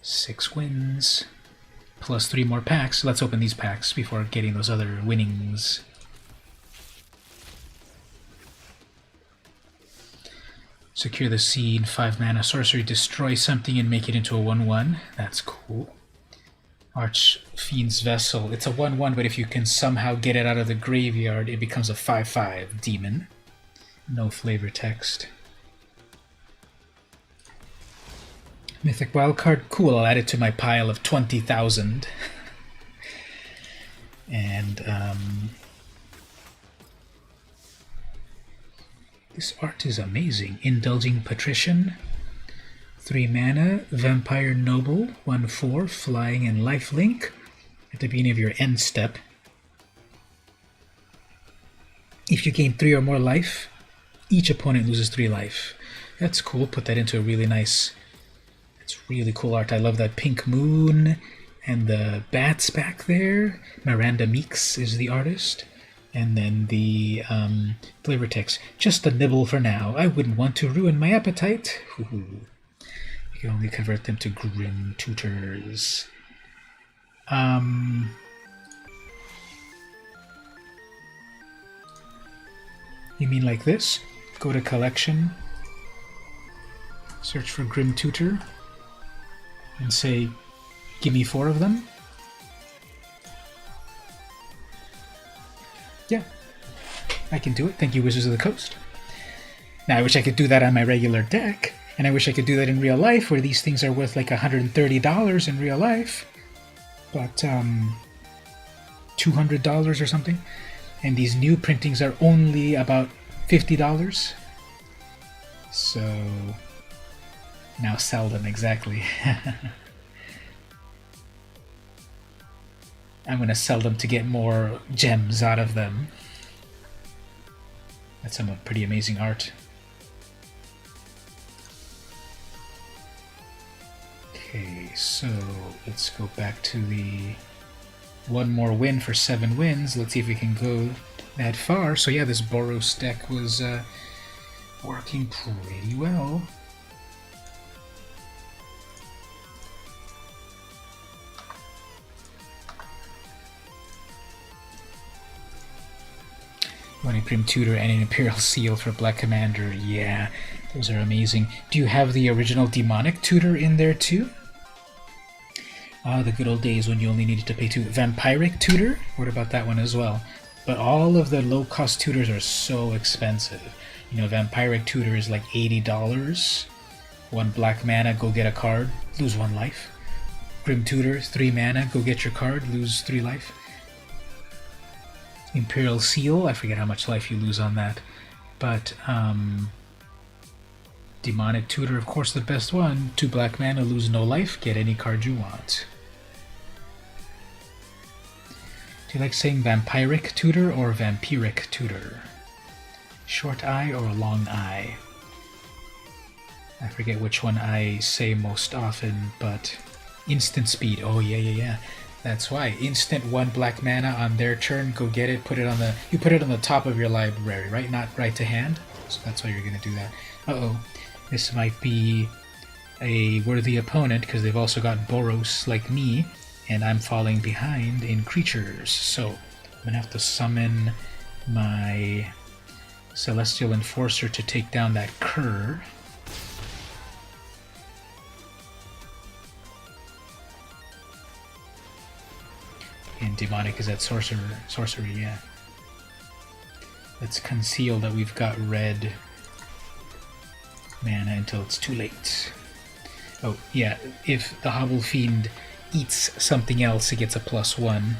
6 wins, plus 3 more packs. Let's open these packs before getting those other winnings. Secure the Seed, 5 mana sorcery, destroy something and make it into a 1/1. That's cool. Archfiend's Vessel. It's a 1/1, but if you can somehow get it out of the graveyard, it becomes a 5/5 demon. No flavor text. Mythic Wildcard. Cool, I'll add it to my pile of 20,000. And, this art is amazing. Indulging Patrician. 3 mana, Vampire Noble, 1/4, flying and lifelink. At the beginning of your end step, if you gain 3 or more life, each opponent loses 3 life. That's cool. Put that into a really nice... It's really cool art. I love that pink moon and the bats back there. Miranda Meeks is the artist. And then the flavor text. Just a nibble for now. I wouldn't want to ruin my appetite. Ooh. You can only convert them to Grim Tutors. You mean like this? Go to Collection, search for Grim Tutor, and say, give me 4 of them? Yeah, I can do it. Thank you, Wizards of the Coast. Now, I wish I could do that on my regular deck. And I wish I could do that in real life, where these things are worth like $130 in real life. But, $200 or something. And these new printings are only about $50. So, now sell them, exactly. I'm going to sell them to get more gems out of them. That's some pretty amazing art. Okay, so let's go back to the 1 more win for 7 wins. Let's see if we can go that far. So yeah, this Boros deck was working pretty well. One Grim Tutor and an Imperial Seal for Black Commander. Yeah, those are amazing. Do you have the original Demonic Tutor in there too? Ah, the good old days when you only needed to pay 2. Vampiric Tutor? What about that one as well? But all of the low-cost tutors are so expensive. You know, Vampiric Tutor is like $80. 1 black mana, go get a card, lose 1 life. Grim Tutor, 3 mana, go get your card, lose 3 life. Imperial Seal, I forget how much life you lose on that. But Demonic Tutor, of course, the best one. 2 black mana, lose no life, get any card you want. Do you like saying Vampiric Tutor or Vampiric Tutor? Short I or long I? I forget which one I say most often, but instant speed. Oh yeah. That's why. Instant 1 black mana on their turn, go get it, you put it on the top of your library, right? Not right to hand. So that's why you're gonna do that. Uh-oh. This might be a worthy opponent, because they've also got Boros like me, and I'm falling behind in creatures. So I'm gonna have to summon my Celestial Enforcer to take down that cur. And Demonic is at sorcery, yeah. Let's conceal that we've got red mana until it's too late. Oh, yeah, if the Hobble Fiend eats something else, it gets a +1.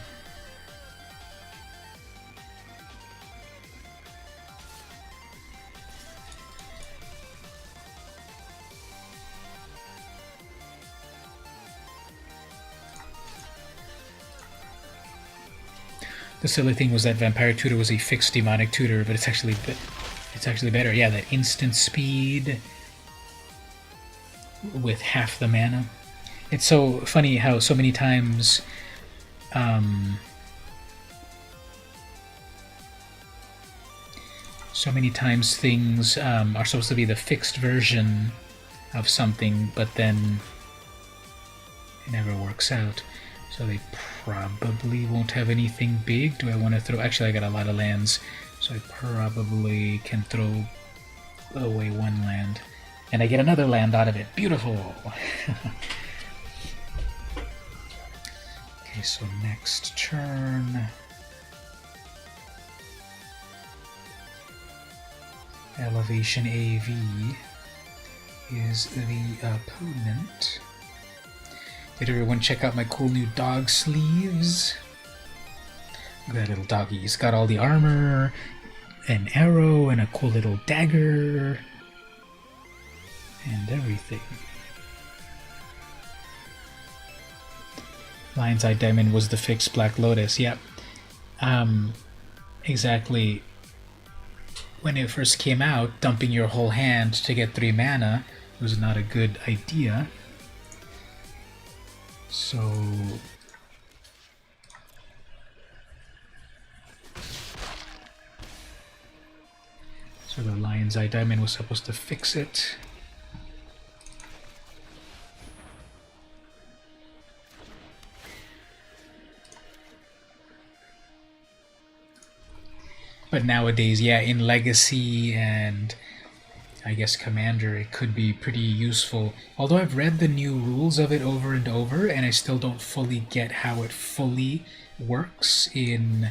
The silly thing was that Vampire Tutor was a fixed Demonic Tutor, but it's actually better. Yeah, that instant speed with half the mana. It's so funny how so many times things are supposed to be the fixed version of something, but then it never works out. So they probably won't have anything big. Do I want to throw... Actually, I got a lot of lands, so I probably can throw away 1 land. And I get another land out of it. Beautiful! Okay, so next turn... Elevation AV is the opponent. Did everyone check out my cool new dog sleeves? Look at that little doggy. He's got all the armor, an arrow, and a cool little dagger, and everything. Lion's Eye Diamond was the fixed Black Lotus. Yep. Exactly. When it first came out, dumping your whole hand to get 3 mana was not a good idea. So the Lion's Eye Diamond was supposed to fix it. But nowadays, yeah, in Legacy and I guess Commander, it could be pretty useful. Although I've read the new rules of it over and over, and I still don't fully get how it fully works in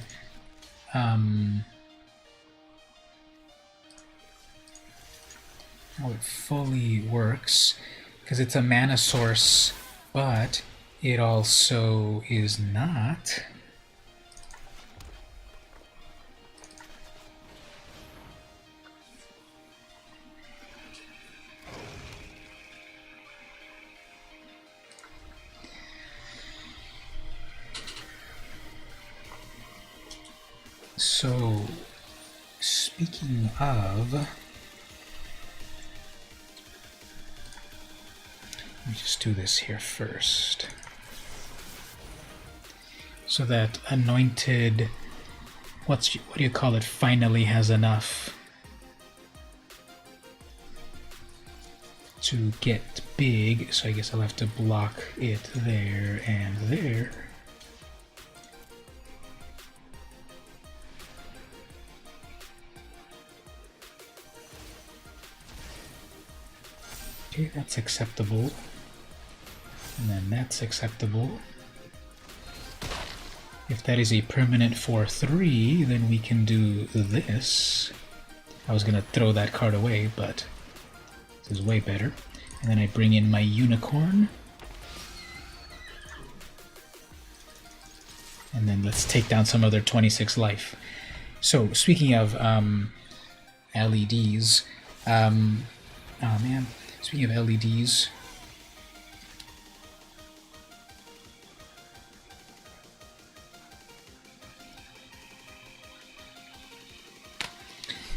because it's a mana source, but it also is not. So, speaking of, let me just do this here first. So that Anointed, what do you call it, finally has enough to get big. So I guess I'll have to block it there and there. Okay, that's acceptable. And then that's acceptable. If that is a permanent 4/3, then we can do this. I was gonna throw that card away, but this is way better. And then I bring in my Unicorn. And then let's take down some other 26 life. So, speaking of LEDs. Oh man, speaking of LEDs,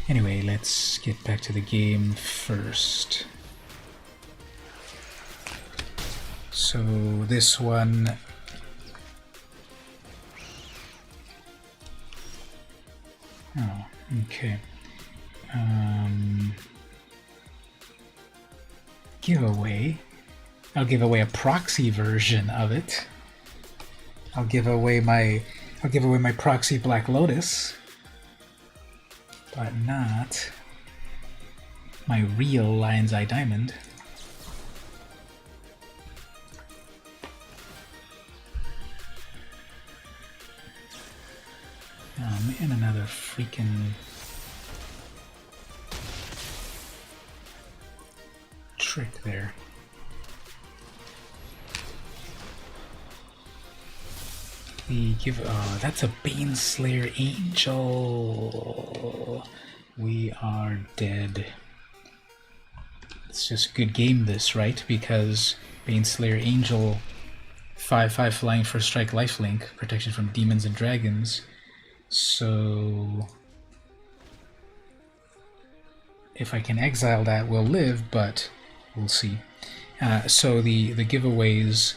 anyway, let's get back to the game first. So this one, oh, okay. Giveaway. I'll give away a proxy version of it. I'll give away my proxy Black Lotus, but not my real Lion's Eye Diamond. Oh man, another freaking trick there. Oh, that's a Baneslayer Angel. We are dead. It's just good game this, right? Because Baneslayer Angel 5/5 flying first strike lifelink, protection from demons and dragons. So if I can exile that, we'll live, but we'll see. So the giveaways,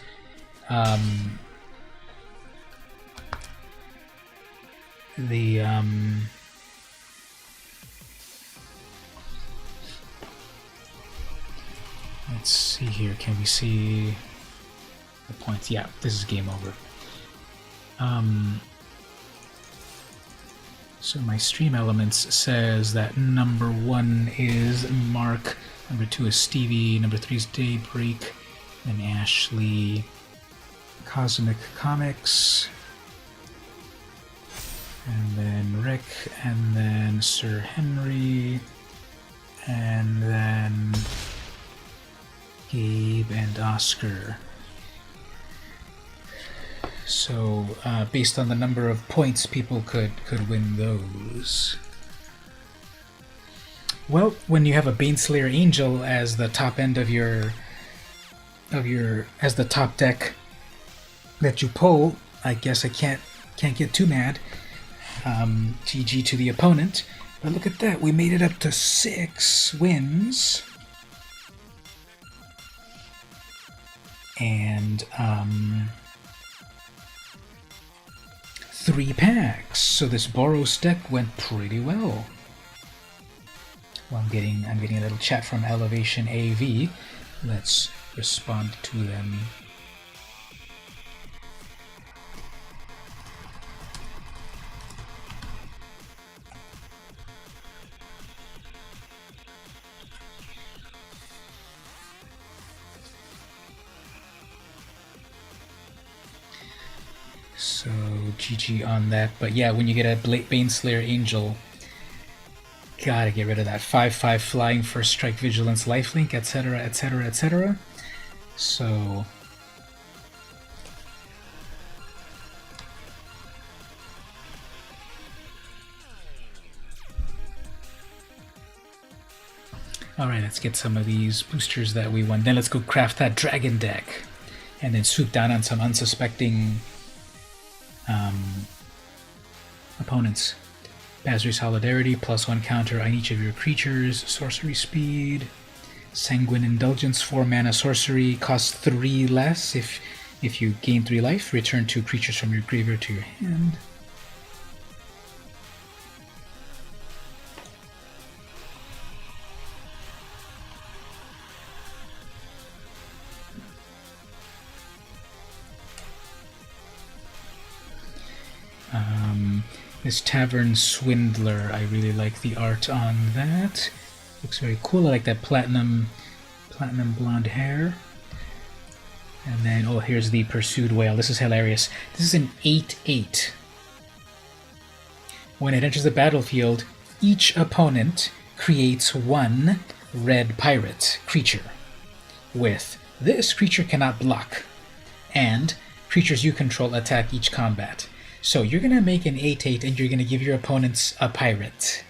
let's see here. Can we see the points? Yeah, this is game over. So my stream elements says that number 1 is Mark, number 2 is Stevie, number 3 is Daybreak, and Ashley, Cosmic Comics, and then Rick, and then Sir Henry, and then Gabe and Oscar. So, based on the number of points, people could win those. Well, when you have a Baneslayer Angel as the top end of your as the top deck that you pull, I guess I can't get too mad. GG to the opponent. But look at that, we made it up to 6 wins. And 3 packs. So this Boros deck went pretty well. Well, I'm getting a little chat from Elevation AV. Let's respond to them. So GG on that. But yeah, when you get a Baneslayer Angel, gotta get rid of that 5/5 flying first strike vigilance lifelink, etc, etc, etc. So alright, let's get some of these boosters that we won. Then let's go craft that dragon deck. And then swoop down on some unsuspecting opponents. Basri Solidarity, +1 counter on each of your creatures. Sorcery speed. Sanguine Indulgence, 4 mana sorcery, costs 3 less. If you gain 3 life, return 2 creatures from your graveyard to your hand. This Tavern Swindler, I really like the art on that. Looks very cool. I like that platinum blonde hair. And then, oh, here's the Pursued Whale. This is hilarious. This is an 8/8. When it enters the battlefield, each opponent creates 1 red pirate creature. With this, creature cannot block, and creatures you control attack each combat. So you're going to make an 8/8 and you're going to give your opponents a pirate.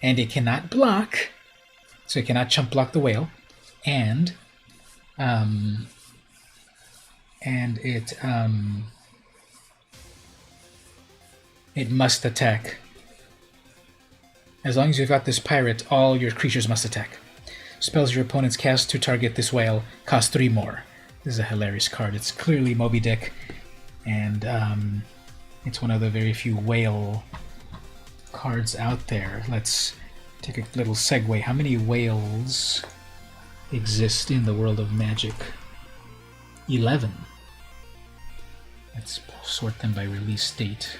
and it cannot block, so it cannot chump block the whale, and it must attack. As long as you've got this pirate, all your creatures must attack. Spells your opponents cast to target this whale cost 3 more. This is a hilarious card. It's clearly Moby Dick, and it's one of the very few whale cards out there. Let's take a little segue. How many whales exist in the world of Magic? 11. Let's sort them by release date.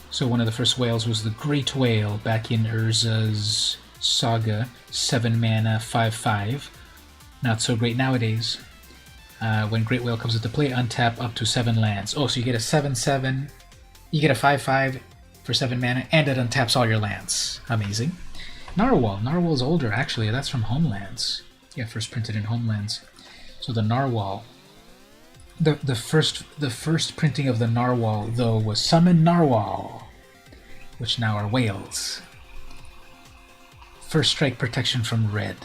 So one of the first whales was the Great Whale back in Urza's Saga, 7 mana, 5/5. Not so great nowadays. When Great Whale comes into play, untap up to 7 lands. Oh, so you get a 7/7, you get a 5/5 for 7 mana, and it untaps all your lands. Amazing. Narwhal. Narwhal's older, actually. That's from Homelands. Yeah, first printed in Homelands. So the Narwhal. The first printing of the Narwhal, though, was Summon Narwhal, which now are whales. First strike protection from red.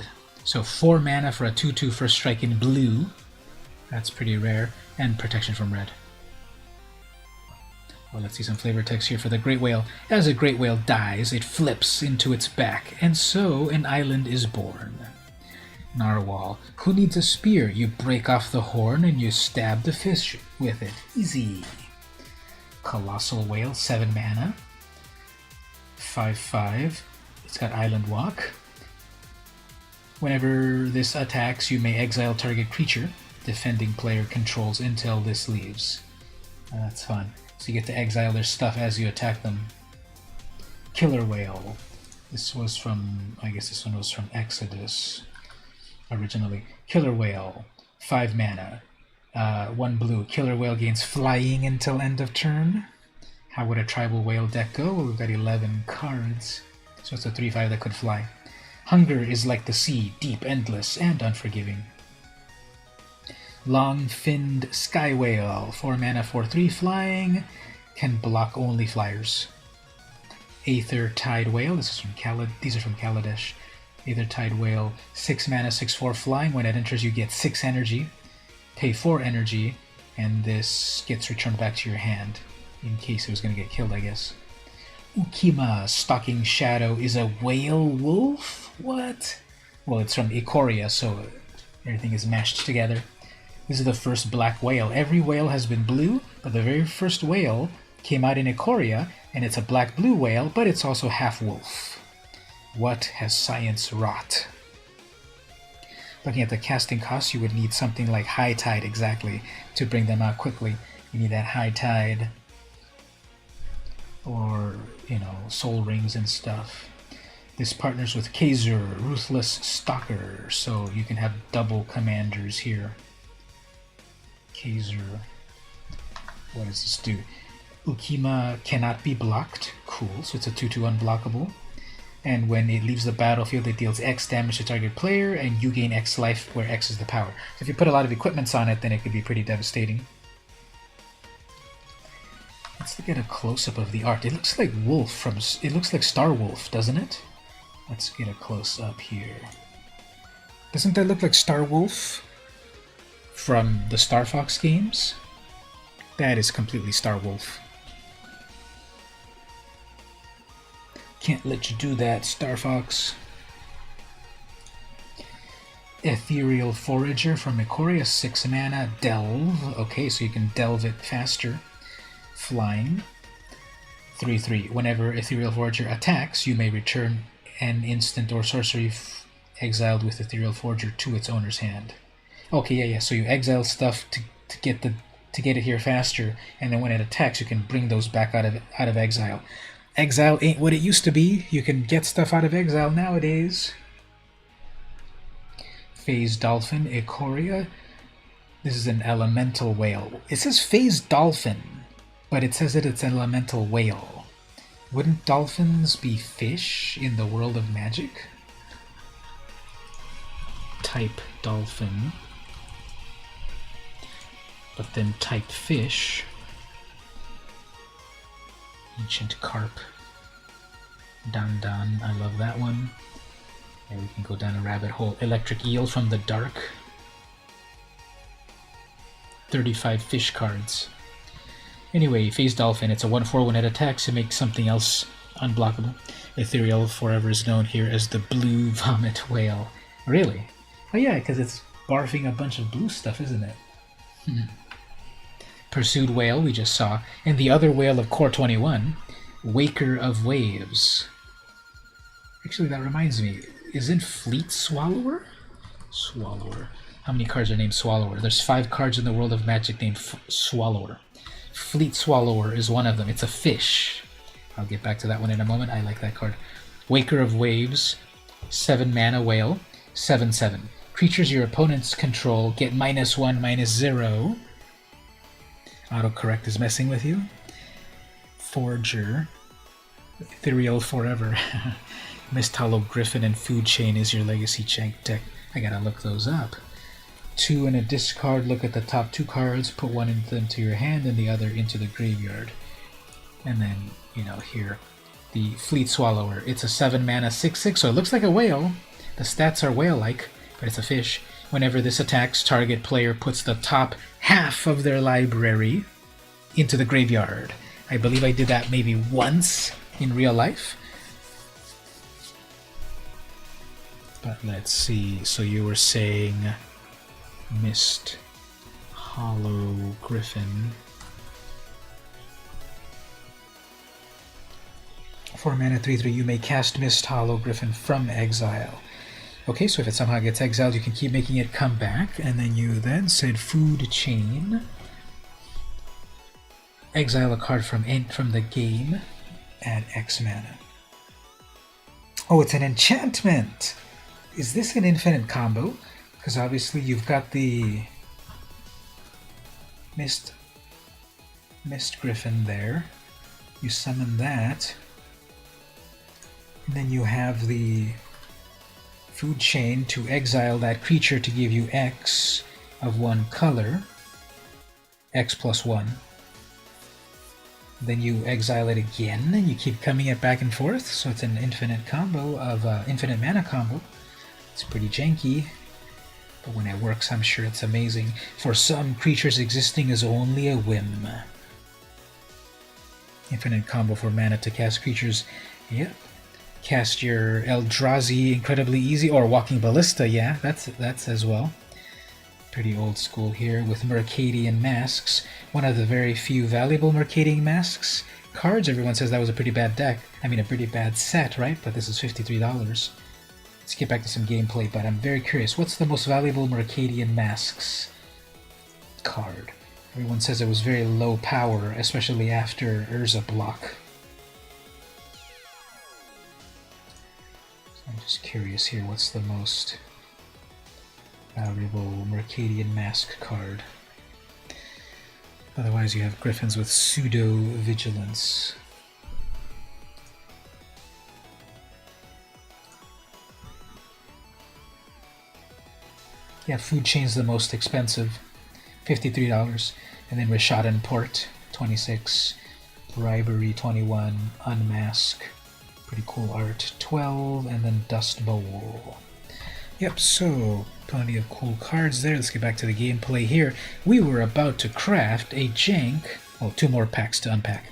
So 4 mana for a 2/2 first strike in blue. That's pretty rare. And protection from red. Well, let's see some flavor text here for the Great Whale. As a Great Whale dies, it flips into its back, and so an island is born. Narwhal. Who needs a spear? You break off the horn and you stab the fish with it. Easy. Colossal Whale, 7 mana. 5/5. It's got Island Walk. Whenever this attacks, you may exile target creature. Defending player controls until this leaves. That's fun. So you get to exile their stuff as you attack them. Killer Whale. This was from, I guess this one was from Exodus originally. Killer Whale, 5 mana, 1 blue. Killer Whale gains flying until end of turn. How would a tribal whale deck go? Well, we've got 11 cards, so it's a 3/5 that could fly. Hunger is like the sea, deep, endless, and unforgiving. Long-finned Sky Whale, 4 mana, 4/3 flying, can block only flyers. Aether Tide Whale, these are from Kaladesh. Aether Tide Whale, 6 mana, 6/4 flying. When it enters, you get 6 energy. Pay 4 energy, and this gets returned back to your hand, in case it was going to get killed, I guess. Ukima, Stalking Shadow, is a whale wolf? What? Well, it's from Ikoria, so everything is mashed together. This is the first black whale. Every whale has been blue, but the very first whale came out in Ikoria, and it's a black-blue whale, but it's also half-wolf. What has science wrought? Looking at the casting costs, you would need something like High Tide exactly to bring them out quickly. You need that High Tide, or, Soul Rings and stuff. This partners with Kazur, Ruthless Stalker, so you can have double commanders here. Kazur. What does this do? Ukima cannot be blocked. Cool, so it's a 2/2 unblockable. And when it leaves the battlefield, it deals X damage to target player, and you gain X life, where X is the power. So if you put a lot of equipments on it, then it could be pretty devastating. Let's look at a close-up of the art. It looks like it looks like Star Wolf, doesn't it? Let's get a close-up here. Doesn't that look like Star Wolf from the Star Fox games? That is completely Star Wolf. Can't let you do that, Star Fox. Ethereal Forager from Ikoria, 6 mana, Delve. Okay, so you can delve it faster. Flying. 3/3. Whenever Ethereal Forager attacks, you may return an instant or sorcery exiled with Ethereal Forager to its owner's hand. Okay, yeah. So you exile stuff to get it here faster, and then when it attacks, you can bring those back out of exile. Exile ain't what it used to be. You can get stuff out of exile nowadays. Phase Dolphin, Ikoria. This is an elemental whale. It says Phase Dolphin, but it says that it's an elemental whale. Wouldn't dolphins be fish in the world of Magic? Type Dolphin. but then type fish. Ancient carp. Dan Dan, I love that one. And we can go down a rabbit hole. Electric eel from the dark. 35 fish cards. Anyway, phase dolphin. It's a 1/4 when it attacks to make something else unblockable. Ethereal forever is known here as the blue vomit whale. Really? Oh yeah, because it's barfing a bunch of blue stuff, isn't it? Pursued whale we just saw. And the other whale of Core 21, Waker of Waves. Actually, that reminds me. Isn't Fleet Swallower? Swallower. How many cards are named Swallower? There's 5 cards in the world of Magic named Swallower. Fleet Swallower is one of them. It's a fish. I'll get back to that one in a moment. I like that card. Waker of Waves, 7 mana whale, 7/7. Creatures your opponents control get -1, -0. Autocorrect is messing with you. Forger. Ethereal Forever. Mist Hollow Griffin and Food Chain is your legacy jank deck. I gotta look those up. 2 in a discard, look at the top 2 cards, put one into your hand and the other into the graveyard. And then, you know, here, the Fleet Swallower. It's a 7 mana 6/6, so it looks like a whale. The stats are whale-like, but it's a fish. Whenever this attacks, target player puts the top half of their library into the graveyard. I believe I did that maybe once in real life. But let's see, so you were saying Mist Hollow Griffin. 4 mana 3/3, you may cast Mist Hollow Griffin from exile. Okay, so if it somehow gets exiled, you can keep making it come back, and then you then said Food Chain. Exile a card from the game, add X mana. Oh, it's an enchantment! Is this an infinite combo? Because obviously you've got the Mist Griffin there. You summon that. And then you have the Food Chain to exile that creature to give you X of one color. X plus 1. Then you exile it again, and you keep coming it back and forth. So it's an infinite combo of infinite mana combo. It's pretty janky, but when it works, I'm sure it's amazing. For some creatures, existing is only a whim. Infinite combo for mana to cast creatures. Yep. Cast your Eldrazi incredibly easy, or Walking Ballista. Yeah, that's as well. Pretty old school here with Mercadian Masks. One of the very few valuable Mercadian Masks cards. Everyone says that was a pretty bad deck. I mean, a pretty bad set, right? But this is $53. Let's get back to some gameplay, but I'm very curious. What's the most valuable Mercadian Masks card? Everyone says it was very low power, especially after Urza block. So I'm just curious here, what's the most valuable Mercadian Mask card? Otherwise you have Griffins with Pseudo-Vigilance. Yeah, Food Chain's the most expensive, $53. And then Rishadan Port, 26. Bribery, 21. Unmask, pretty cool art, 12. And then Dust Bowl. Yep, so plenty of cool cards there. Let's get back to the gameplay here. We were about to craft a jank. Oh, 2 more packs to unpack.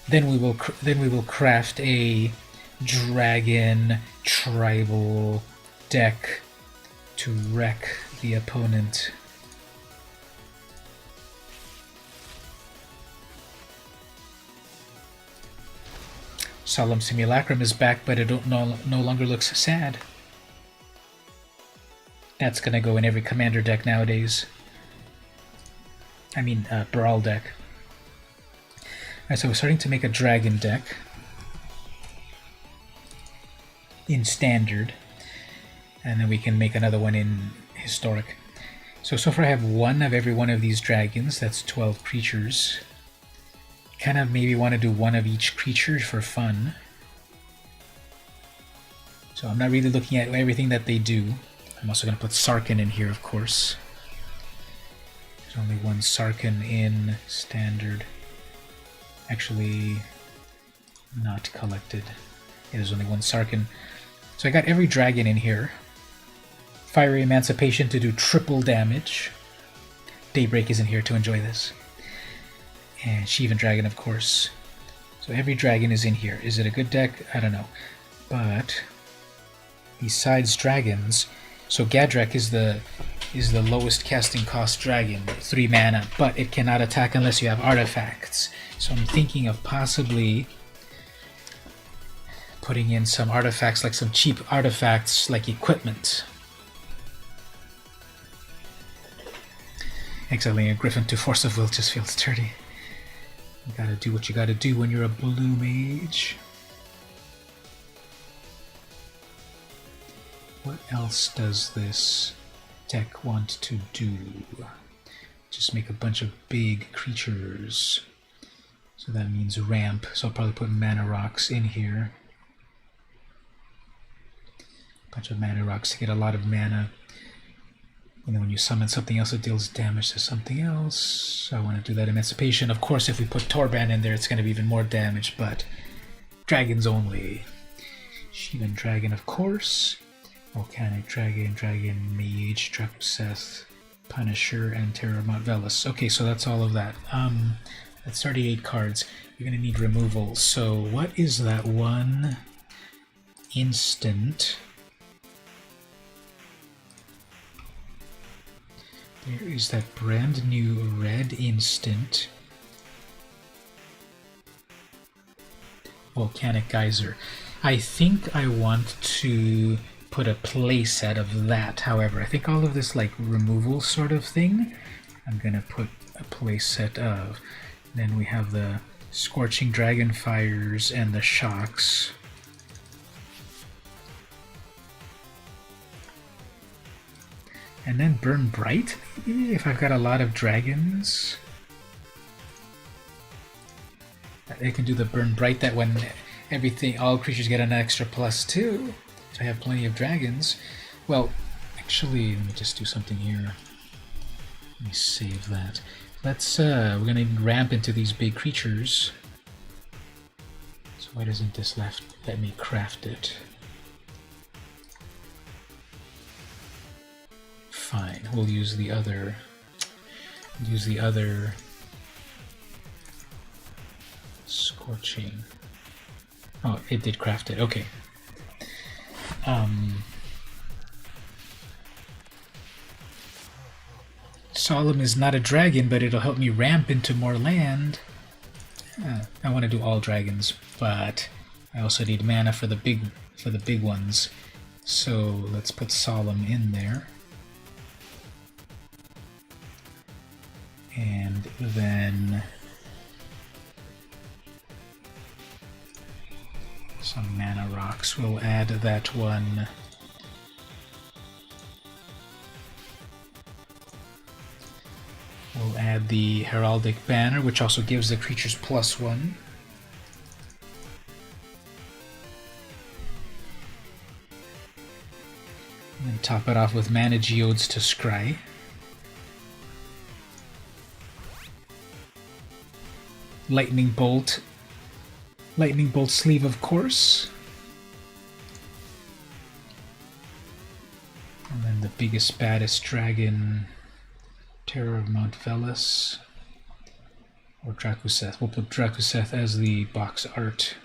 Then we will craft a dragon tribal deck to wreck the opponent. Solemn Simulacrum is back, but it no longer looks sad. That's gonna go in every commander deck nowadays. I mean, brawl deck. Alright, so we're starting to make a dragon deck in standard, and then we can make another one in historic. So far I have 1 of every one of these dragons. That's 12 creatures. Kind of maybe want to do 1 of each creature for fun. So I'm not really looking at everything that they do. I'm also going to put Sarkhan in here, of course. There's only one Sarkin in standard. Actually, not collected. Yeah, there's only one Sarkin. So I got every dragon in here. Fiery Emancipation to do triple damage. Daybreak isn't here to enjoy this. And Shivan Dragon, of course. So every dragon is in here. Is it a good deck? I don't know. But besides dragons, so Gadrak is the lowest casting cost dragon, 3 mana, but it cannot attack unless you have artifacts. So I'm thinking of possibly putting in some artifacts, like some cheap artifacts like equipment. Exiling a Griffin to Force of Will just feels dirty. You gotta do what you gotta do when you're a blue mage. What else does this deck want to do? Just make a bunch of big creatures. So that means ramp. So I'll probably put mana rocks in here. A bunch of mana rocks to get a lot of mana. And then when you summon something else, it deals damage to something else. I want to do that Emancipation. Of course, if we put Torban in there, it's going to be even more damage, but dragons only. Shivan Dragon, of course. Volcanic Dragon, Dragon Mage, Drakuseth, Punisher, and Terror Mount Velis. Okay, so that's all of that. That's 38 cards. You're going to need removal. So what is that one instant? There is that brand new red instant. Volcanic Geyser. I think I want to put a playset of that, however. I think all of this like removal sort of thing, I'm gonna put a playset of. Then we have the Scorching Dragonfires and the Shocks. And then Burn Bright, maybe, if I've got a lot of dragons. They can do the Burn Bright, that when all creatures get an extra +2. If I have plenty of dragons. Well, actually, let me just do something here. Let me save that. We're gonna ramp into these big creatures. So why doesn't this let me craft it? Fine, we'll use the other Scorching. Oh, it did craft it. Okay. Solemn is not a dragon, but it'll help me ramp into more land. I want to do all dragons, but I also need mana for the big ones. So let's put Solemn in there. And then some mana rocks. We'll add that one. We'll add the Heraldic Banner, which also gives the creatures +1. And then top it off with Mana Geodes to scry. Lightning Bolt Sleeve, of course. And then the biggest, baddest dragon, Terror of Mount Velis, or Drakuseth. We'll put Drakuseth as the box art.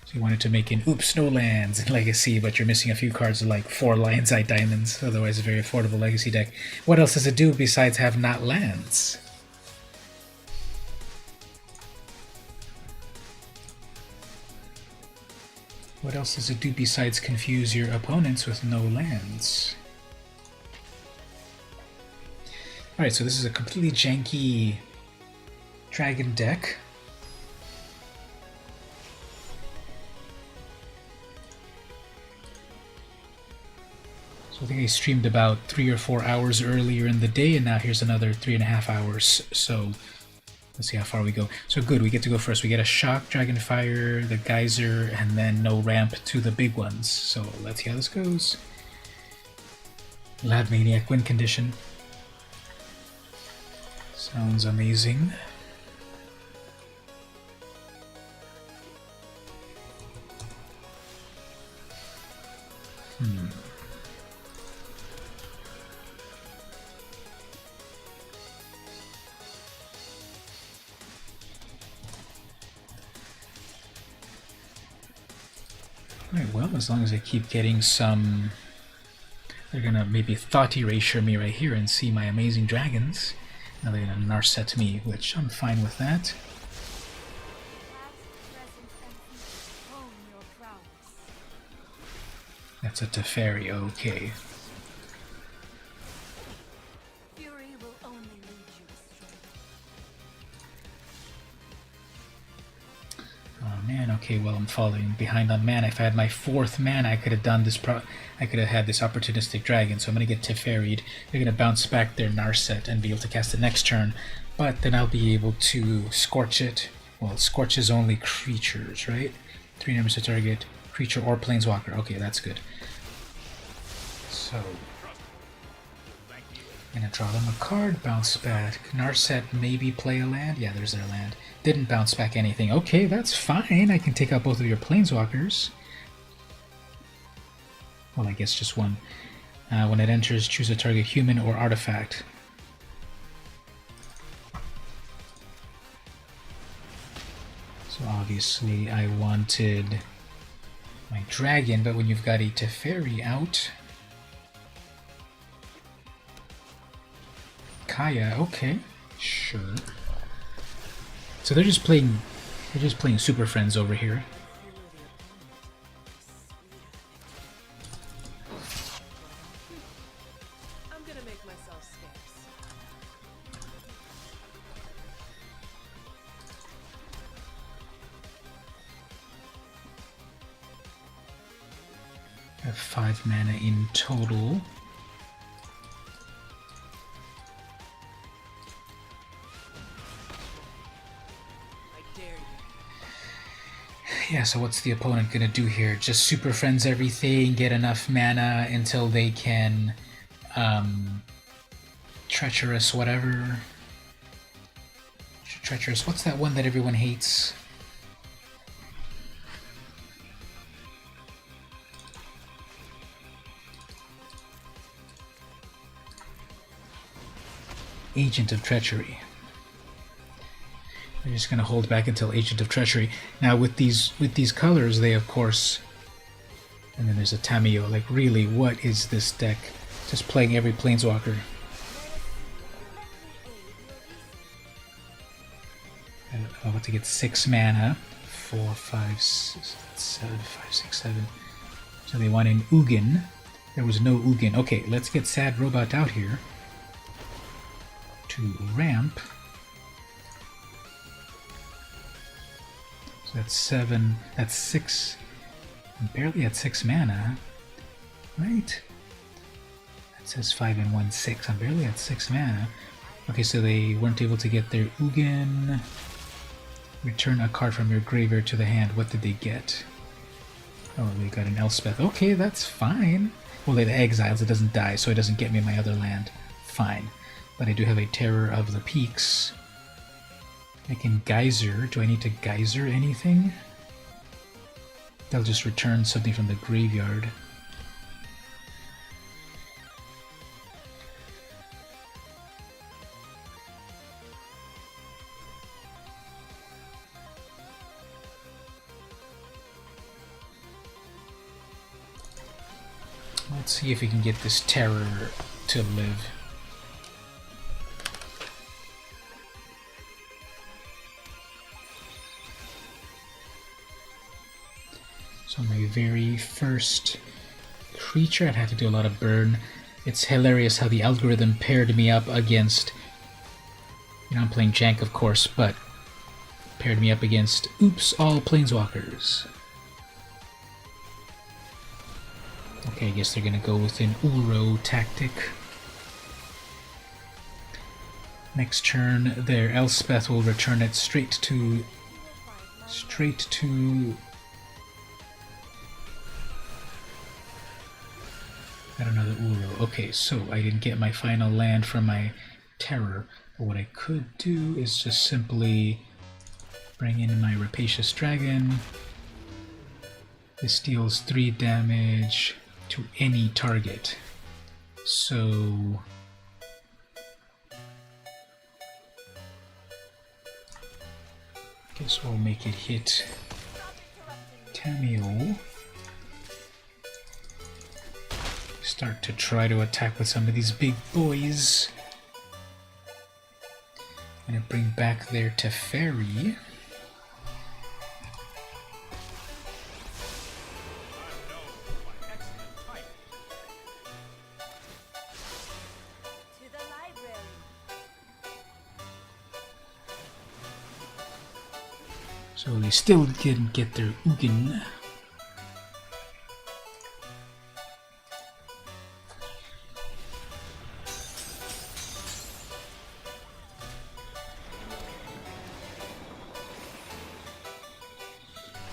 So you wanted to make an no lands in Legacy, but you're missing a few cards like 4 Lion's Eye Diamonds, otherwise a very affordable Legacy deck. What else does it do besides have not lands? What else does it do besides confuse your opponents with no lands? Alright, so this is a completely janky dragon deck. So I think I streamed about 3 or 4 hours earlier in the day, and now here's another 3.5 hours. So let's see how far we go. So good, we get to go first. We get a Shock, Dragonfire, the Geyser, and then no ramp to the big ones. So let's see how this goes. Lad Maniac win condition. Sounds amazing. Alright, well, as long as I keep getting some... They're gonna maybe thought erasure me right here and see my amazing dragons. Now they're gonna narset me, which I'm fine with that. That's a Teferi, okay. Oh man, okay, well I'm falling behind on mana. If I had my 4th mana, I could have done this I could have had this opportunistic dragon, so I'm gonna get Teferi'd. They're gonna bounce back their Narset and be able to cast it next turn, but then I'll be able to Scorch it. Well, Scorch is only creatures, right? 3 numbers to target, creature or planeswalker. Okay, that's good. So, I'm gonna draw them a card, bounce back. Narset maybe play a land. Yeah, there's their land. Didn't bounce back anything. Okay, that's fine. I can take out both of your planeswalkers. Well, I guess just one. When it enters, choose a target human or artifact. So obviously I wanted my dragon, but when you've got a Teferi out... Kaya, okay, sure. So they're just playing Super Friends over here. I'm gonna make myself scarce. I have 5 mana in total. Yeah, so what's the opponent gonna do here? Just Super Friends everything, get enough mana until they can Treacherous whatever. Treacherous, what's that one that everyone hates? Agent of Treachery. They're just going to hold back until Agent of Treachery. Now with these colors, they of course... And then there's a Tamio. Like, really, what is this deck? Just playing every Planeswalker. I want to get 6 mana. 4, 5, 6, 7, 5, 6, 7. So they want an Ugin. There was no Ugin. Okay, let's get Sad Robot out here. To ramp. So that's 7, that's 6. I'm barely at 6 mana, right? That says 5 and 1, 6. I'm barely at 6 mana. Okay, so they weren't able to get their Ugin. Return a card from your graveyard to the hand. What did they get? Oh, they got an Elspeth. Okay, that's fine. Well, it exiles, it doesn't die, so it doesn't get me my other land. Fine. But I do have a Terror of the Peaks. I can Geyser. Do I need to Geyser anything? They'll just return something from the graveyard. Let's see if we can get this Terror to live. So my very first creature, I'd have to do a lot of burn. It's hilarious how the algorithm paired me up against, you know, I'm playing Jank of course, but paired me up against, oops, all Planeswalkers. Okay, I guess they're gonna go with an Uro tactic. Next turn, their Elspeth will return it straight to I don't know the Uro. Okay, so I didn't get my final land from my Terror. But what I could do is just simply bring in my Rapacious Dragon. This deals 3 damage to any target. So guess we'll make it hit Tamio. Start to try to attack with some of these big boys. I'm gonna bring back their Teferi. To the library. So they still didn't get their Ugin.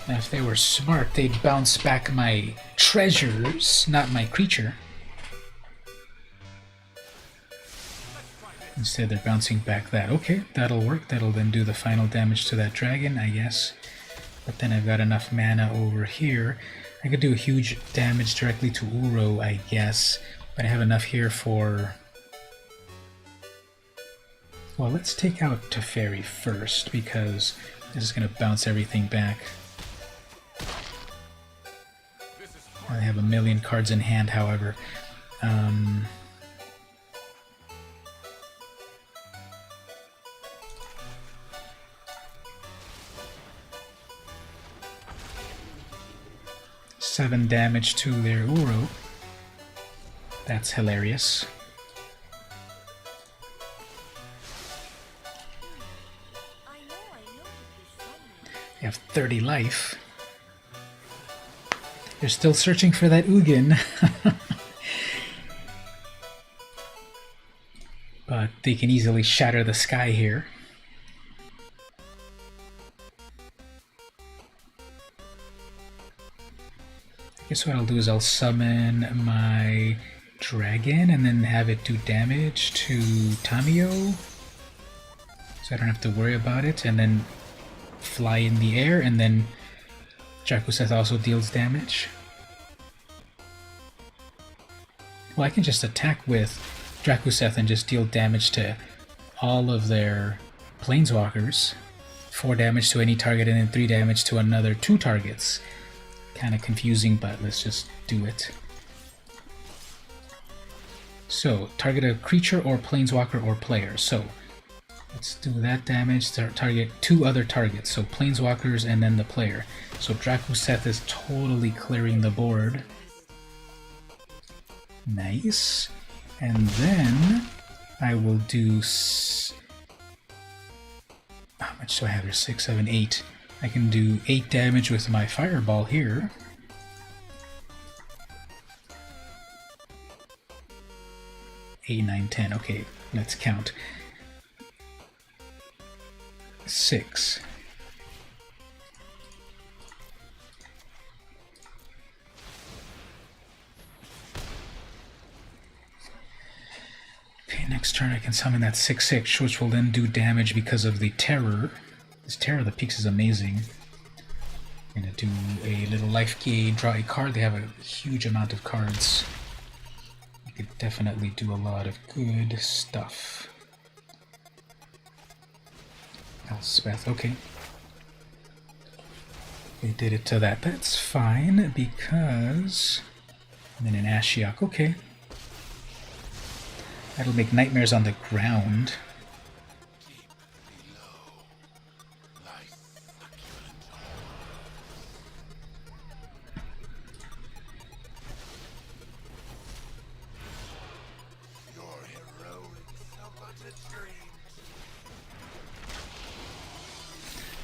Now if they were smart, they'd bounce back my treasures, not my creature. Instead they're bouncing back that. Okay, that'll work. That'll then do the final damage to that dragon, I guess. But then I've got enough mana over here. I could do a huge damage directly to Uro, I guess. But I have enough here for... Well, let's take out Teferi first, because this is going to bounce everything back. I have a million cards in hand, however. Seven damage to their Uro. That's hilarious. I know you'd be somewhere. They have 30 life. They're still searching for that Ugin. But they can easily shatter the sky here. I guess what I'll do is I'll summon my dragon and then have it do damage to Tamio. So I don't have to worry about it. And then fly in the air, and then Drakuseth also deals damage. Well, I can just attack with Drakuseth and just deal damage to all of their planeswalkers. 4 damage to any target and then 3 damage to another 2 targets. Kind of confusing, but let's just do it. So, target a creature or planeswalker or player. So, let's do that damage to target 2 other targets. So, planeswalkers and then the player. So, Drakuseth is totally clearing the board. Nice. And then I will do... How much do I have here? 6, 7, 8. I can do 8 damage with my fireball here. 8, 9, 10. Okay, let's count. 6. Okay, next turn I can summon that 6/6, which will then do damage because of the terror. This Terror of the Peaks is amazing. I'm gonna do a little life gain, draw a card. They have a huge amount of cards. You could definitely do a lot of good stuff. Elspeth, okay. They did it to that. That's fine, because... And then an Ashiok, okay. That'll make nightmares on the ground.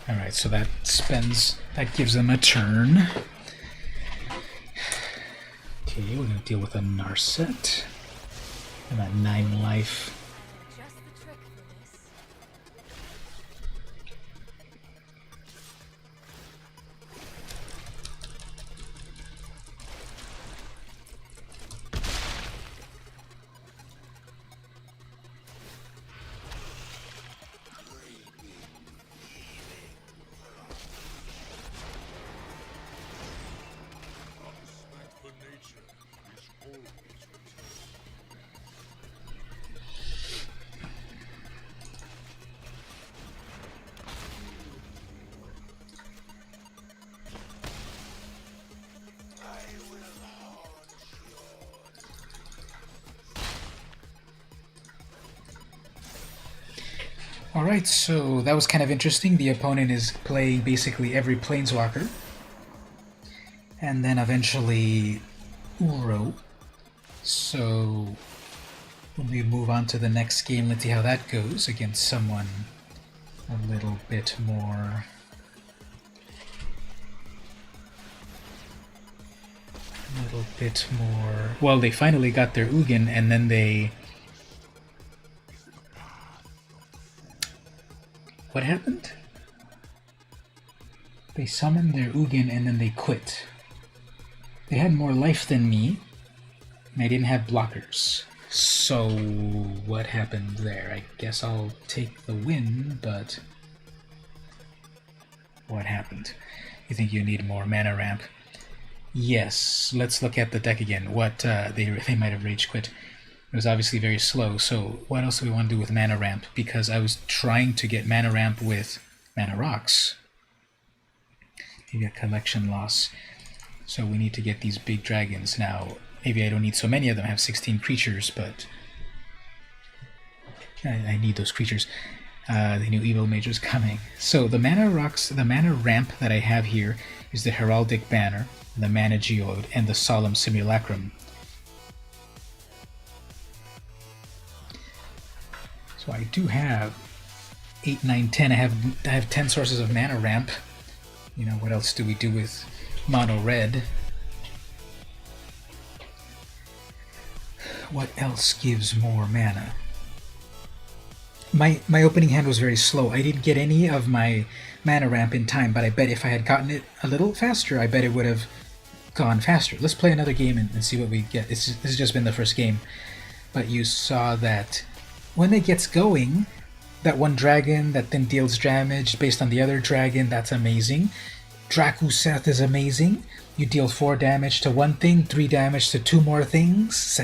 Alright, so that gives them a turn. Okay, we're going to deal with a Narset. And that 9 life. Just the trick for this. Alright, so that was kind of interesting. The opponent is playing basically every Planeswalker. And then eventually Uro. So when we move on to the next game, let's see how that goes against someone a little bit more... Well, they finally got their Ugin, and then they... What happened? They summoned their Ugin and then they quit. They had more life than me, and I didn't have blockers. So, what happened there? I guess I'll take the win, but... What happened? You think you need more mana ramp? Yes, let's look at the deck again. What, they might have rage quit. It was obviously very slow, so what else do we want to do with mana ramp? Because I was trying to get mana ramp with mana rocks. You get collection loss. So we need to get these big dragons. Now, maybe I don't need so many of them. I have 16 creatures, but I need those creatures. The new evil mage is coming. So the mana rocks, the mana ramp that I have here is the Heraldic Banner, the Mana Geode, and the Solemn Simulacrum. So I do have 8, 9, 10. I have 10 sources of mana ramp. You know, what else do we do with mono red? What else gives more mana? My opening hand was very slow. I didn't get any of my mana ramp in time, but I bet if I had gotten it a little faster, I bet it would have gone faster. Let's play another game and see what we get. This has just been the first game. But you saw that when it gets going, that one dragon that then deals damage based on the other dragon, that's amazing. Drakuseth is amazing. You deal 4 damage to one thing, 3 damage to 2 more things.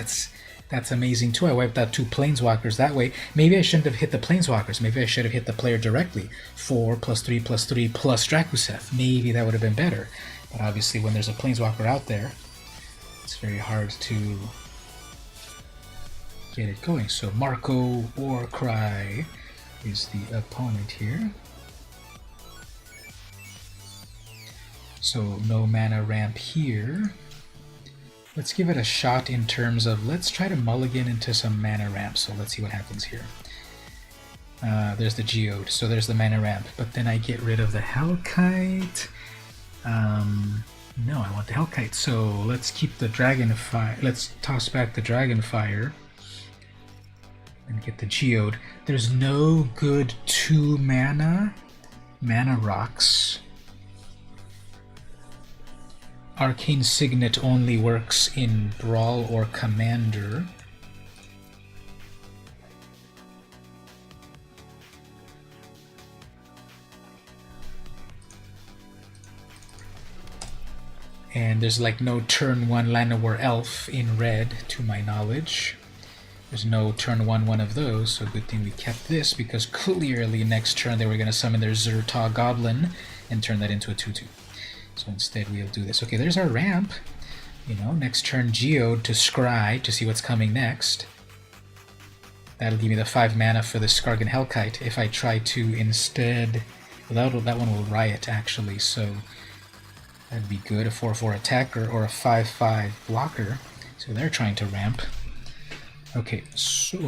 That's amazing too. I wiped out 2 planeswalkers that way. Maybe I shouldn't have hit the planeswalkers. Maybe I should have hit the player directly. 4 plus 3 plus 3 plus Drakuseth. Maybe that would have been better. But obviously when there's a planeswalker out there, it's very hard to get it going. So Marco Warcry is the opponent here. So no mana ramp here. Let's give it a shot in terms of, let's try to mulligan into some mana ramp. So let's see what happens here. There's the Geode, so there's the mana ramp. But then I get rid of the Hellkite. No, I want the Hellkite. So let's keep the Dragonfire. Let's toss back the Dragonfire and get the Geode. There's no good 2 mana rocks. Arcane Signet only works in Brawl or Commander. And there's like no turn 1 Llanowar Elf in red, to my knowledge. There's no turn 1 of those, so good thing we kept this, because clearly next turn they were going to summon their Zerta Goblin and turn that into a 2/2. So instead we'll do this. Okay, there's our ramp. You know, next turn Geode to scry to see what's coming next. That'll give me the 5 mana for the Skargan Hellkite. If I try to instead... Well, that one will riot, actually, so... That'd be good, a 4/4 attacker or a 5/5 blocker. So they're trying to ramp. Okay, so...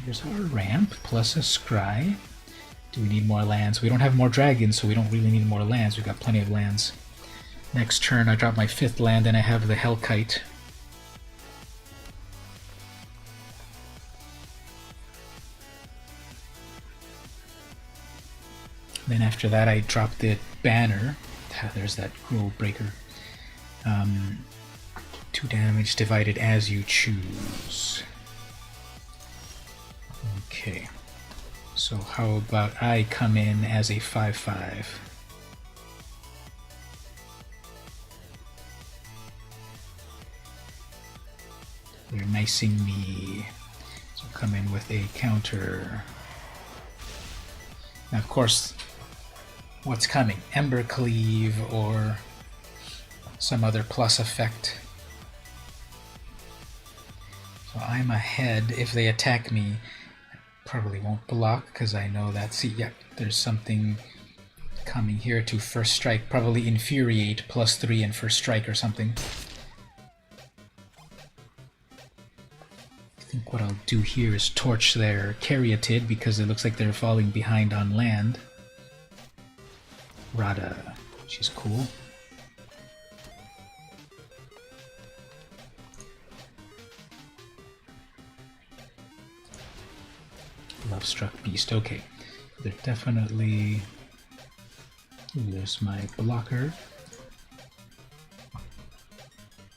Here's our ramp, plus a scry. Do we need more lands? We don't have more dragons, so we don't really need more lands. We've got plenty of lands. Next turn, I drop my 5th land, and I have the Hellkite. Then after that, I drop the banner. There's that Rule Breaker. 2 damage divided as you choose. Okay. So how about I come in as a 5/5? They're nicing me. So come in with a counter. Now, of course, what's coming? Ember Cleave or some other plus effect. So I'm ahead. If they attack me, I probably won't block because I know that. See, yeah, there's something coming here to first strike. Probably Infuriate +3 in first strike or something. I think what I'll do here is torch their Caryatid because it looks like they're falling behind on land. Rada, she's cool. Love Struck Beast, okay. They're definitely... Ooh, there's my blocker.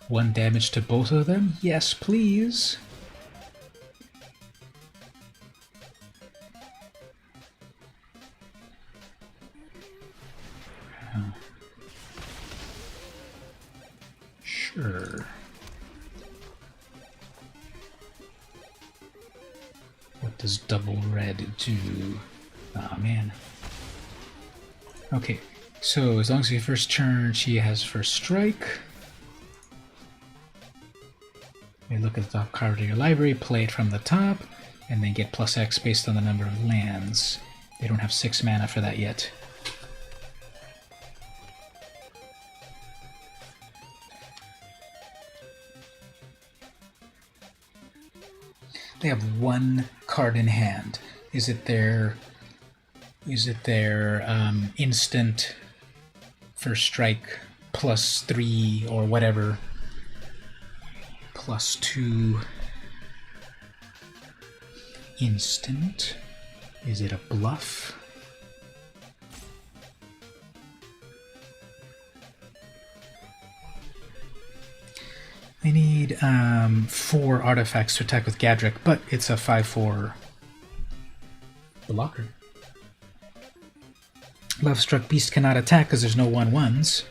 1 damage to both of them? Yes, please! Sure. What does double red do? Aw, man. Okay, so as long as you first turn, she has first strike. You look at the top card of your library, play it from the top, and then get +X based on the number of lands. They don't have 6 mana for that yet. They have 1 card in hand. Is it their instant first strike +3 or whatever +2 instant? Is it a bluff? I need 4 artifacts to attack with Gadrick, but it's a 5/4 blocker. Love Struck Beast cannot attack because there's no 1/1s.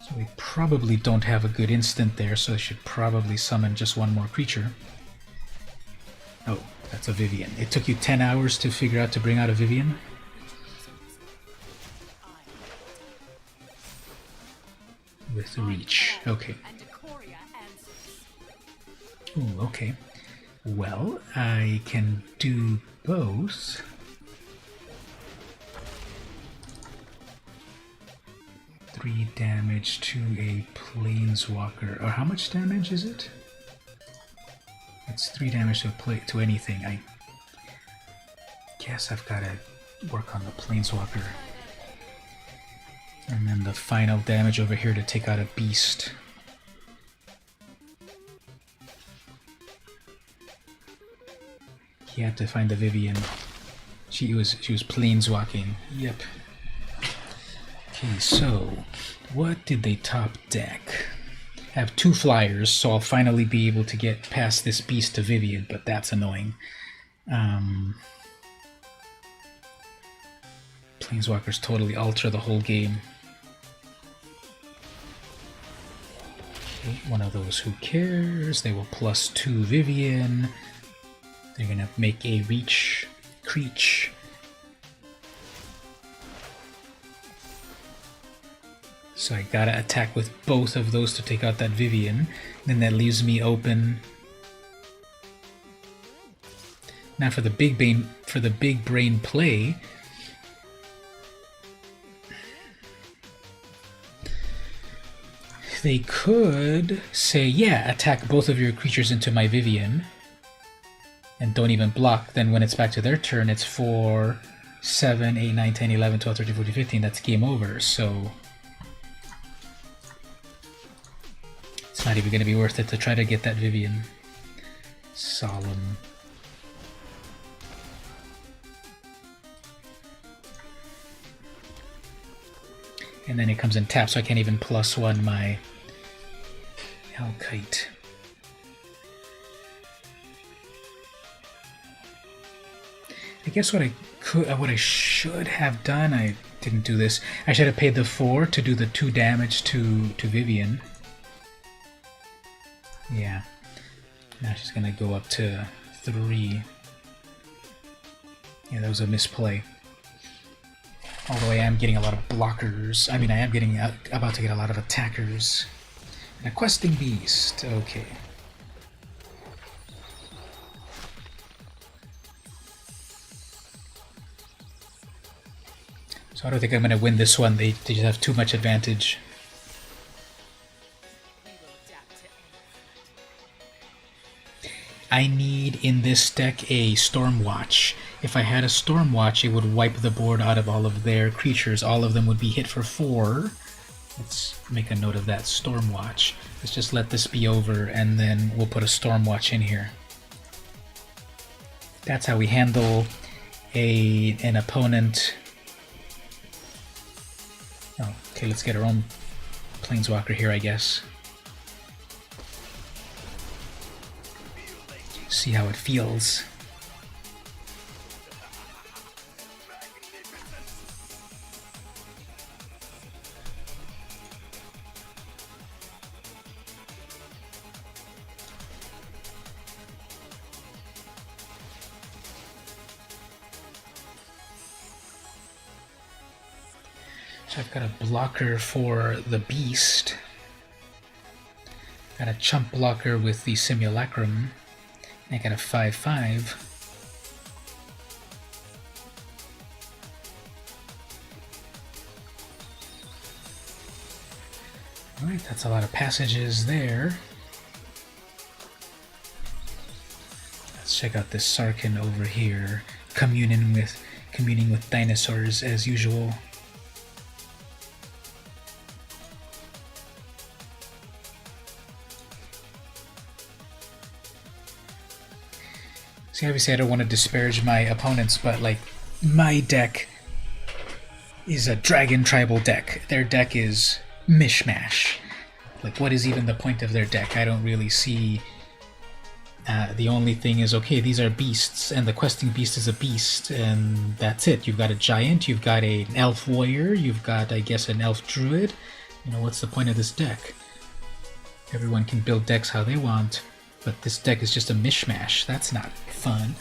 So we probably don't have a good instant there, so I should probably summon just 1 more creature. Oh, that's a Vivian. It took you 10 hours to figure out to bring out a Vivian? With reach. Okay. Ooh, okay. Well, I can do both. Three damage to a planeswalker. Or how much damage is it? It's 3 damage to anything. I guess I've got to work on the planeswalker. And then the final damage over here to take out a beast. He had to find the Vivian. She was planeswalking. Yep. Okay, so what did they top deck? I have 2 flyers, so I'll finally be able to get past this beast to Vivian, but that's annoying. Planeswalkers totally alter the whole game. Okay, one of those, who cares? They will +2 Vivian. They're gonna make a reach creature. So I gotta attack with both of those to take out that Vivian. Then that leaves me open. Now for the big brain play. They could say, yeah, attack both of your creatures into my Vivian. And don't even block. Then when it's back to their turn, it's 4, 7, 8, 9, 10, 11, 12, 13, 14, 15. That's game over. So it's not even going to be worth it to try to get that Vivian. Solemn. And then it comes in tap, so I can't even +1 my Hellkite. I guess what I should have done, I didn't do this. I should have paid the 4 to do the 2 damage to Vivian. Yeah. Now she's gonna go up to 3. Yeah, that was a misplay. Although I am getting a lot of blockers. I mean, I am getting about to get a lot of attackers. And a questing beast. Okay. So I don't think I'm gonna win this one. They just have too much advantage. I need in this deck a Stormwatch. If I had a Stormwatch, it would wipe the board out of all of their creatures. All of them would be hit for 4. Let's make a note of that. Stormwatch. Let's just let this be over, and then we'll put a Stormwatch in here. That's how we handle an opponent. Oh, okay, let's get our own Planeswalker here, I guess. See how it feels. So I've got a blocker for the beast. Got a chump blocker with the simulacrum. I got a 5/5. Alright, that's a lot of passages there. Let's check out this Sarkin over here, communing with dinosaurs as usual. See, obviously I don't want to disparage my opponents, but like, my deck is a dragon tribal deck. Their deck is mishmash. Like, what is even the point of their deck? I don't really see. The only thing is, okay, these are beasts, and the questing beast is a beast, and that's it. You've got a giant, you've got an elf warrior, you've got, I guess, an elf druid. You know, what's the point of this deck? Everyone can build decks how they want, but this deck is just a mishmash. That's not fun.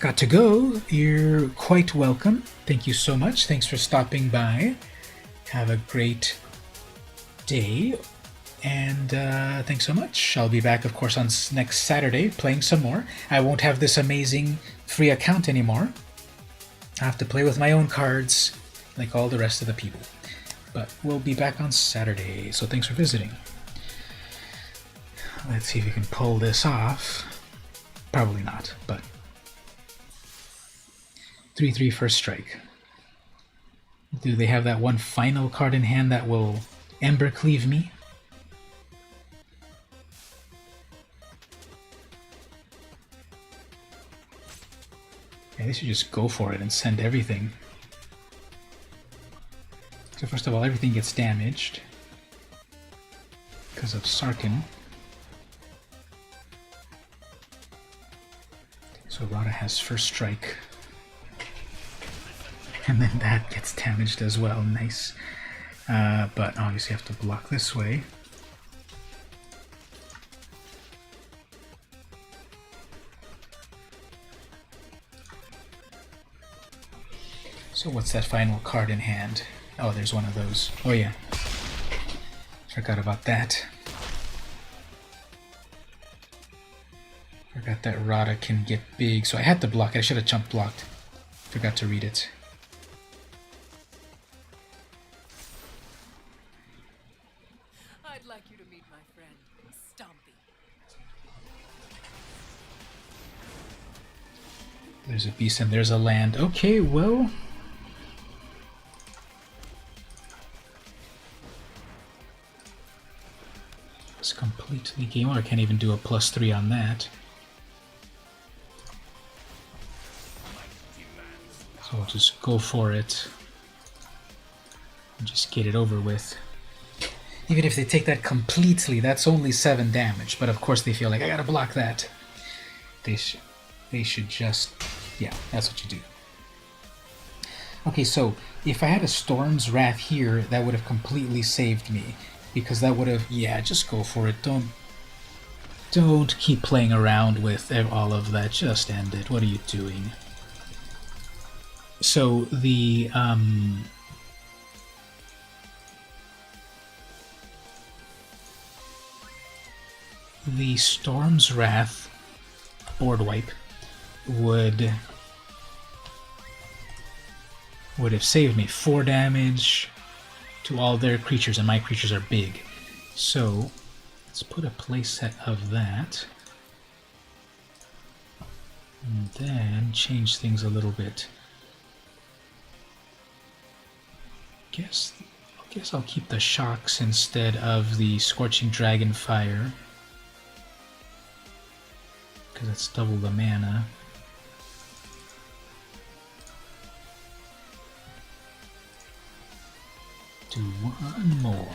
Got to go. You're quite welcome. Thank you so much. Thanks for stopping by. Have a great day. And thanks so much. I'll be back, of course, on next Saturday playing some more. I won't have this amazing free account anymore. I have to play with my own cards like all the rest of the people. But we'll be back on Saturday, so thanks for visiting. Let's see if we can pull this off. Probably not, but 3/3 first strike. Do they have that one final card in hand that will Ember Cleave me? Yeah, they should just go for it and send everything. So first of all, everything gets damaged because of Sarkin. So Rada has first strike. And then that gets damaged as well. Nice. But obviously have to block this way. So what's that final card in hand? Oh, there's one of those. Oh yeah. Forgot about that. Forgot that Rada can get big, so I had to block it. I should have jump blocked. Forgot to read it. I'd like you to meet my friend, Stompy. There's a beast and there's a land. Okay, well. It's completely game over. I can't even do a +3 on that. So I'll just go for it and just get it over with. Even if they take that completely, that's only 7 damage. But of course they feel like, I gotta block that. They should just... yeah, that's what you do. Okay, so if I had a Storm's Wrath here, that would have completely saved me. because that would have, yeah, just go for it. Don't keep playing around with all of that. Just end it. What are you doing? So the Storm's Wrath board wipe would have saved me 4 damage to all their creatures, and my creatures are big. So let's put a playset of that, and then change things a little bit. I guess I'll keep the shocks instead of the Scorching Dragon Fire, because it's double the mana. Do one more.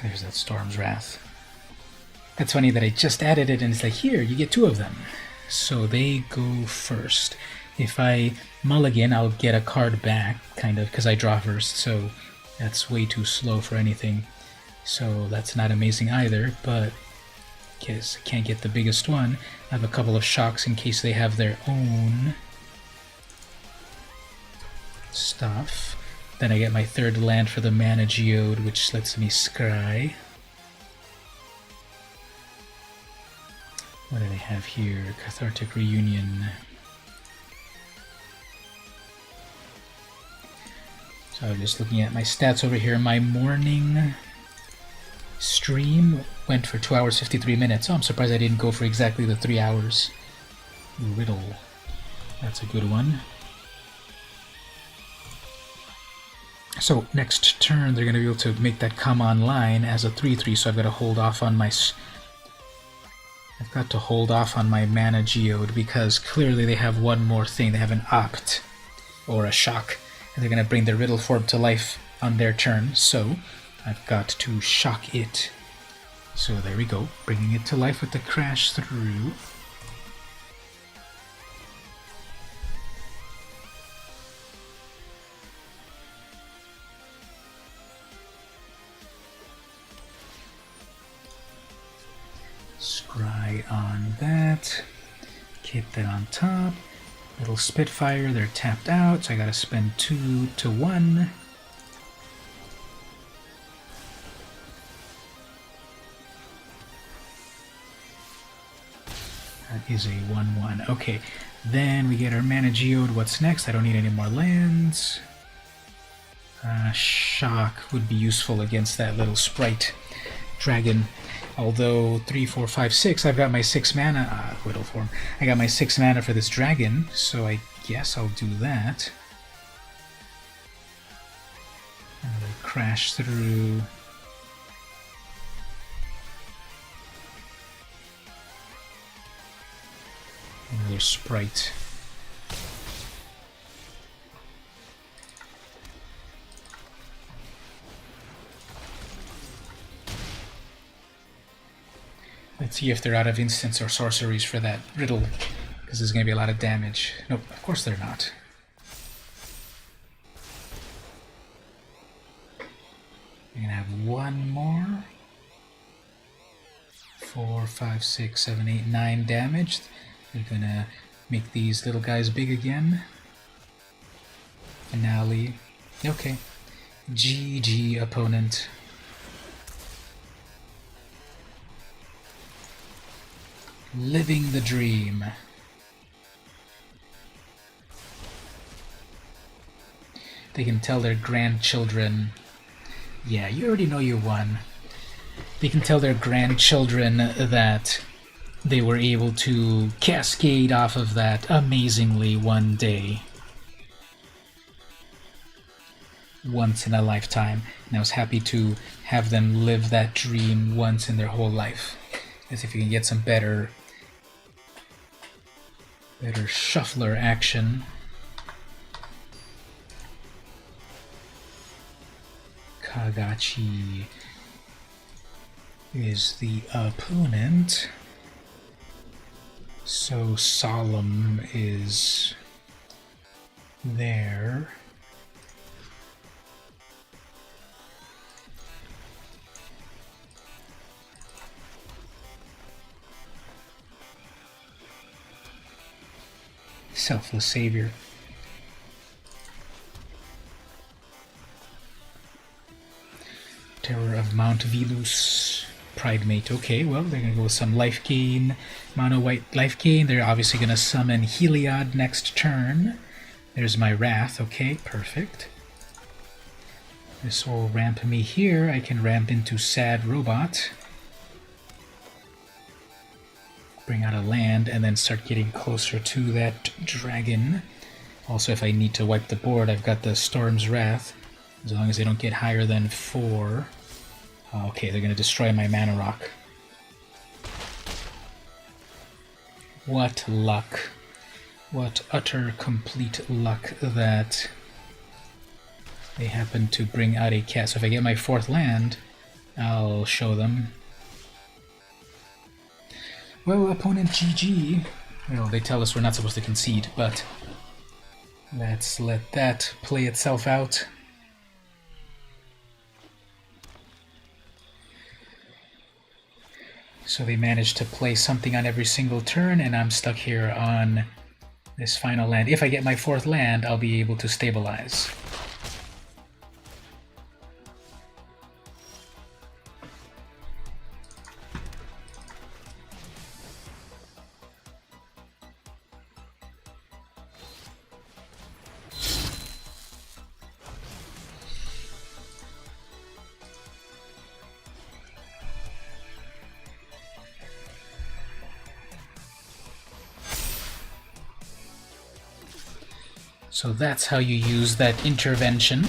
There's that Storm's Wrath. That's funny that I just added it and it's like, here, you get 2 of them. So they go first. If I mulligan, I'll get a card back, kind of, because I draw first, so that's way too slow for anything. So that's not amazing either, but because I can't get the biggest one, I have a couple of shocks in case they have their own stuff. Then I get my 3rd land for the Mana Geode, which lets me scry. What do they have here? Cathartic Reunion. So I'm just looking at my stats over here. My morning stream went for 2 hours 53 minutes. Oh, I'm surprised I didn't go for exactly the 3 hours. Riddle. That's a good one. So next turn they're going to be able to make that come online as a 3/3, so I've got to hold off on my Mana Geode, because clearly they have one more thing. They have an Opt or a Shock, and they're going to bring their Riddle form to life on their turn, so I've got to shock it. So there we go, bringing it to life with the Crash Through. Scry on that. Keep that on top. Little Spitfire, they're tapped out, so I gotta spend 2 to 1. That is a 1/1. Okay, then we get our Mana Geode. What's next? I don't need any more lands. Shock would be useful against that little sprite dragon. Although 3, 4, 5, 6, I've got my 6 mana. Whittle form. I got my 6 mana for this dragon, so I guess I'll do that. Another Crash Through. Another sprite. Let's see if they're out of instants or sorceries for that riddle, because there's going to be a lot of damage. Nope, of course they're not. We're going to have one more. 4, 5, 6, 7, 8, 9 damage. They're going to make these little guys big again. Finale. Okay. GG, opponent. Living the dream. They can tell their grandchildren, yeah, you already know you won. They can tell their grandchildren that they were able to cascade off of that amazingly one day. Once in a lifetime. And I was happy to have them live that dream once in their whole life. As if you can get some better shuffler action. Kagachi. is the opponent. So Solemn is there. Selfless Savior. Terror of Mount Velus. Pridemate. Okay, well, they're going to go with some life gain. Mono white life gain. They're obviously going to summon Heliod next turn. There's my Wrath. Okay, perfect. This will ramp me here. I can ramp into Sad Robot. Bring out a land and then start getting closer to that dragon. Also, if I need to wipe the board, I've got the Storm's Wrath. As long as they don't get higher than 4. Okay, they're going to destroy my Mana Rock. What luck. What utter complete luck that they happen to bring out a cat. So if I get my 4th land, I'll show them. Well, opponent GG. Well, they tell us we're not supposed to concede, but let's let that play itself out. So they managed to play something on every single turn, and I'm stuck here on this final land. If I get my 4th land, I'll be able to stabilize. So that's how you use that intervention.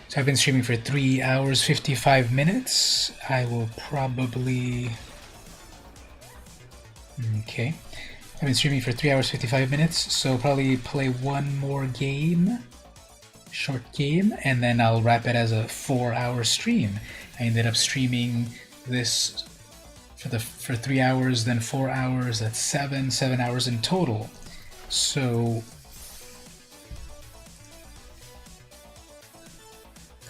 So I've been streaming for 3 hours 55 minutes. I will probably... Okay. I've been streaming for 3 hours 55 minutes, so probably play one more game, short game, and then I'll wrap it as a 4-hour stream. I ended up streaming this for 3 hours, then 4 hours. That's 7 hours in total. So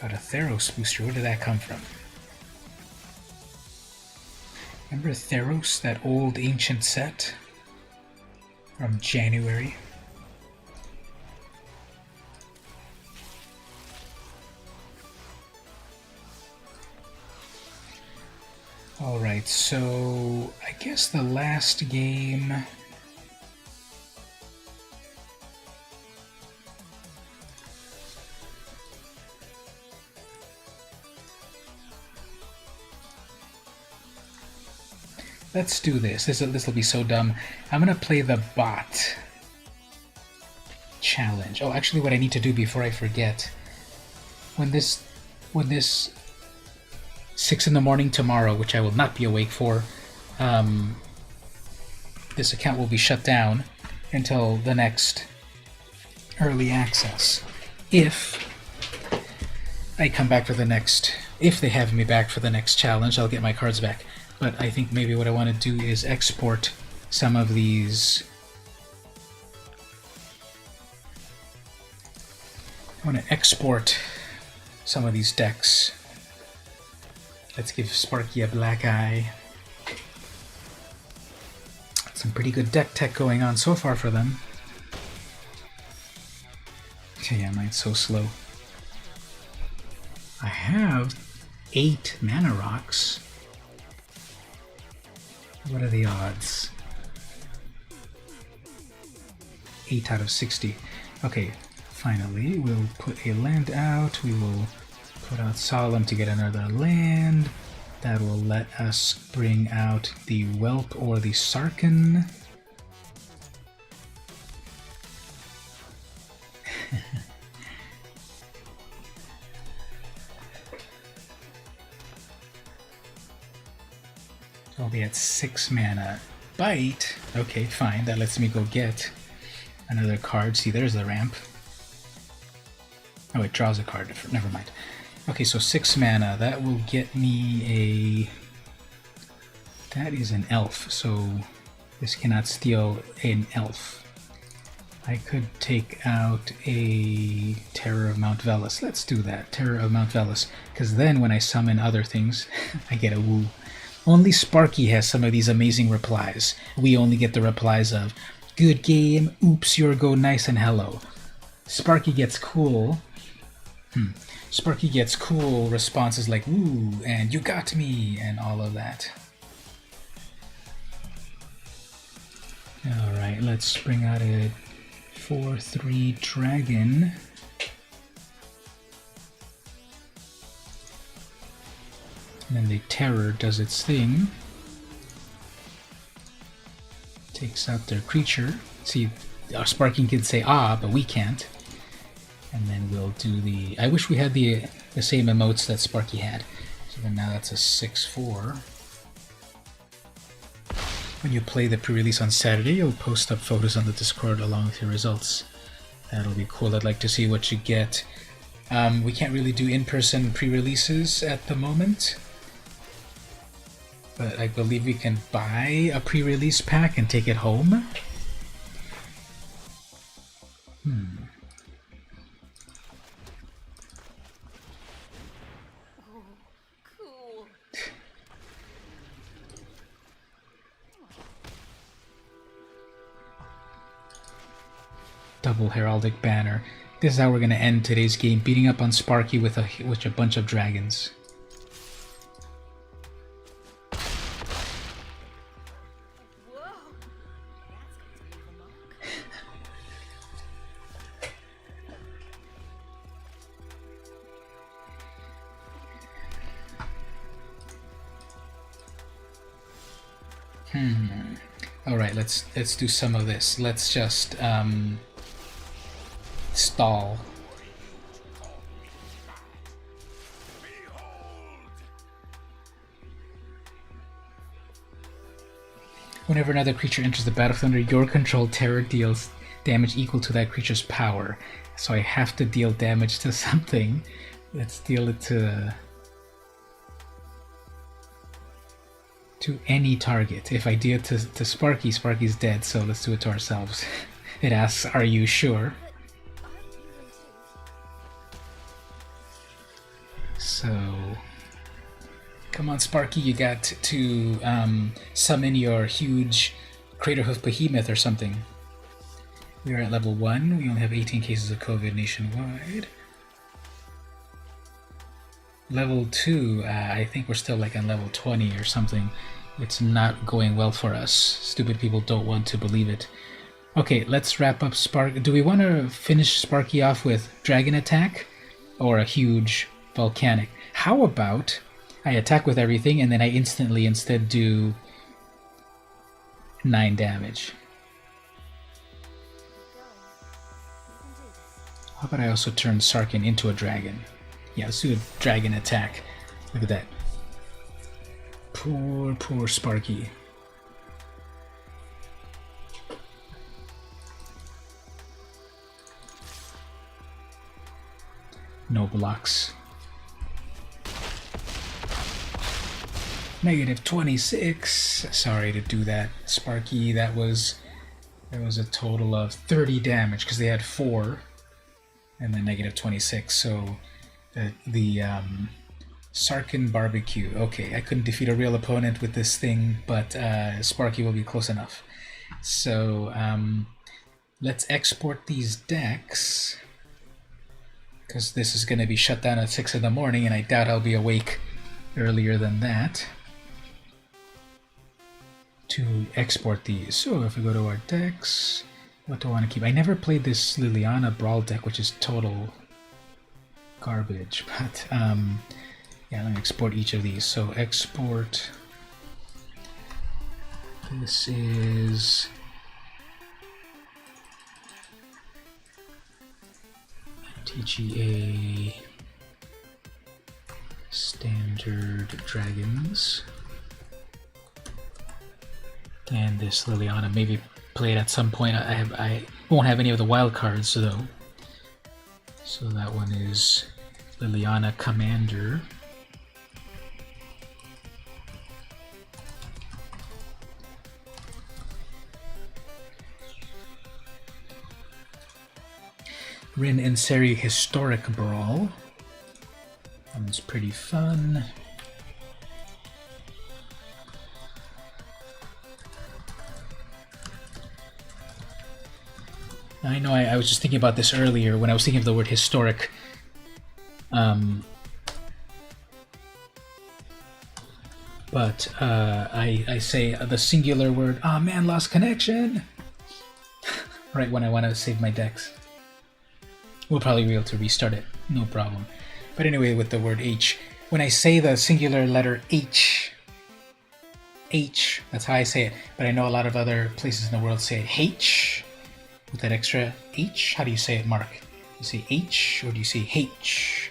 got a Theros booster. Where did that come from? Remember Theros, that old ancient set from January? Alright, so I guess the last game... Let's do this. This will be so dumb. I'm gonna play the bot challenge. Oh, actually, what I need to do before I forget, when this 6 in the morning tomorrow, which I will not be awake for, this account will be shut down until the next early access. If I come back for the next, if they have me back for the next challenge, I'll get my cards back. But I think maybe what I want to do is export some of these. I want to export some of these decks. Let's give Sparky a black eye. Some pretty good deck tech going on so far for them. Okay, yeah, mine's so slow. I have 8 mana rocks. What are the odds? 8 out of 60. Okay, finally, we'll put a land out. We will put out Solemn to get another land. That will let us bring out the Whelp or the Sarkin. I'll be at 6 mana. Bite! Okay, fine. That lets me go get another card. See, there's the ramp. Oh, it draws a card. Never mind. Okay, so 6 mana. That will get me a... That is an elf, so this cannot steal an elf. I could take out a Terror of Mount Velis. Let's do that. Terror of Mount Velis. Because then when I summon other things, I get a woo. Only Sparky has some of these amazing replies. We only get the replies of, good game, oops, you're go nice and hello. Sparky gets cool. Sparky gets cool responses like, woo, and you got me, and all of that. Alright, let's bring out a 4/3 dragon. And then the Terror does its thing. Takes out their creature. See, our Sparking can say ah, but we can't. And then we'll do the... I wish we had the same emotes that Sparky had. So then now that's a 6/4. When you play the pre-release on Saturday, you'll post up photos on the Discord along with your results. That'll be cool. I'd like to see what you get. We can't really do in-person pre-releases at the moment. But I believe we can buy a pre-release pack and take it home. Cool. Double Heraldic Banner. This is how we're going to end today's game, beating up on Sparky with a bunch of dragons. Whoa. That's going to leave a mark. Alright, let's do some of this. Let's just stall. Whenever another creature enters the battlefield under your control, Terror deals damage equal to that creature's power. So I have to deal damage to something. Let's deal it to any target. If I deal it to Sparky, Sparky's dead, so let's do it to ourselves. It asks, are you sure? So, come on Sparky, you got to summon your huge Craterhoof Behemoth or something. We are at level 1, we only have 18 cases of COVID nationwide. Level 2, I think we're still like on level 20 or something. It's not going well for us. Stupid people don't want to believe it. Okay, let's wrap up Spark. Do we want to finish Sparky off with Dragon Attack or a huge Volcanic? How about I attack with everything and then I instantly instead do 9 damage? How about I also turn Sarkin into a dragon? Yeah, let's do a Dragon Attack. Look at that. Poor Sparky. No blocks. Negative 26. Sorry to do that, Sparky. That was a total of 30 damage because they had 4, and then negative 26. So the Sarkin Barbecue. Okay, I couldn't defeat a real opponent with this thing, but Sparky will be close enough. So let's export these decks, because this is going to be shut down at 6 in the morning, and I doubt I'll be awake earlier than that to export these. So if we go to our decks, what do I want to keep? I never played this Liliana Brawl deck, which is total garbage, but Yeah, let me export each of these. So export. This is TGA Standard Dragons. And this Liliana, maybe play it at some point. I won't have any of the wild cards though. So that one is Liliana Commander. Rin and Seri Historic Brawl. That one's pretty fun. I know I was just thinking about this earlier when I was thinking of the word historic. But I say the singular word, "Ah, man, lost connection," right when I want to save my decks. We'll probably be able to restart it, no problem. But anyway, with the word H, when I say the singular letter H, that's how I say it. But I know a lot of other places in the world say it H, with that extra H. How do you say it, Mark? Do you say H or do you say H?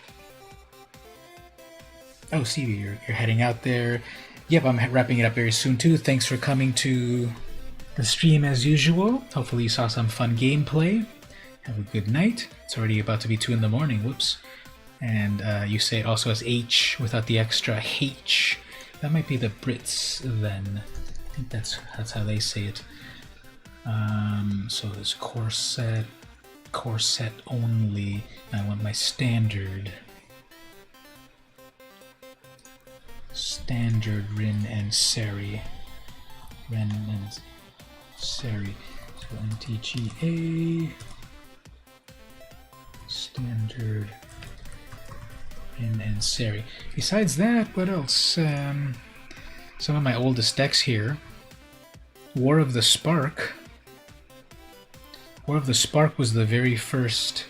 Oh, Stevie, you're heading out there. Yep, I'm wrapping it up very soon too. Thanks for coming to the stream as usual. Hopefully you saw some fun gameplay. Have a good night. It's already about to be 2 in the morning. Whoops. And you say it also as H without the extra H. That might be the Brits then. I think that's how they say it. So there's core set only. I want my standard Rin and Seri. Rin and Seri. So MTGA standard Rin and Seri. Besides that, what else? Some of my oldest decks here. War of the Spark. War of the Spark was the very first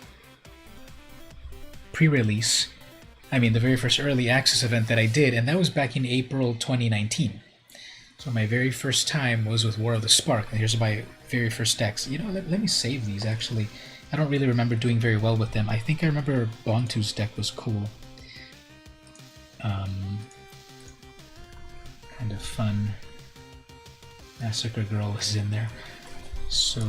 pre-release. I mean, the very first early access event that I did, and that was back in April 2019. So my very first time was with War of the Spark, and here's my very first decks. You know, let me save these, actually. I don't really remember doing very well with them. I think I remember Bontu's deck was cool. Kind of fun. Massacre Girl is in there. So I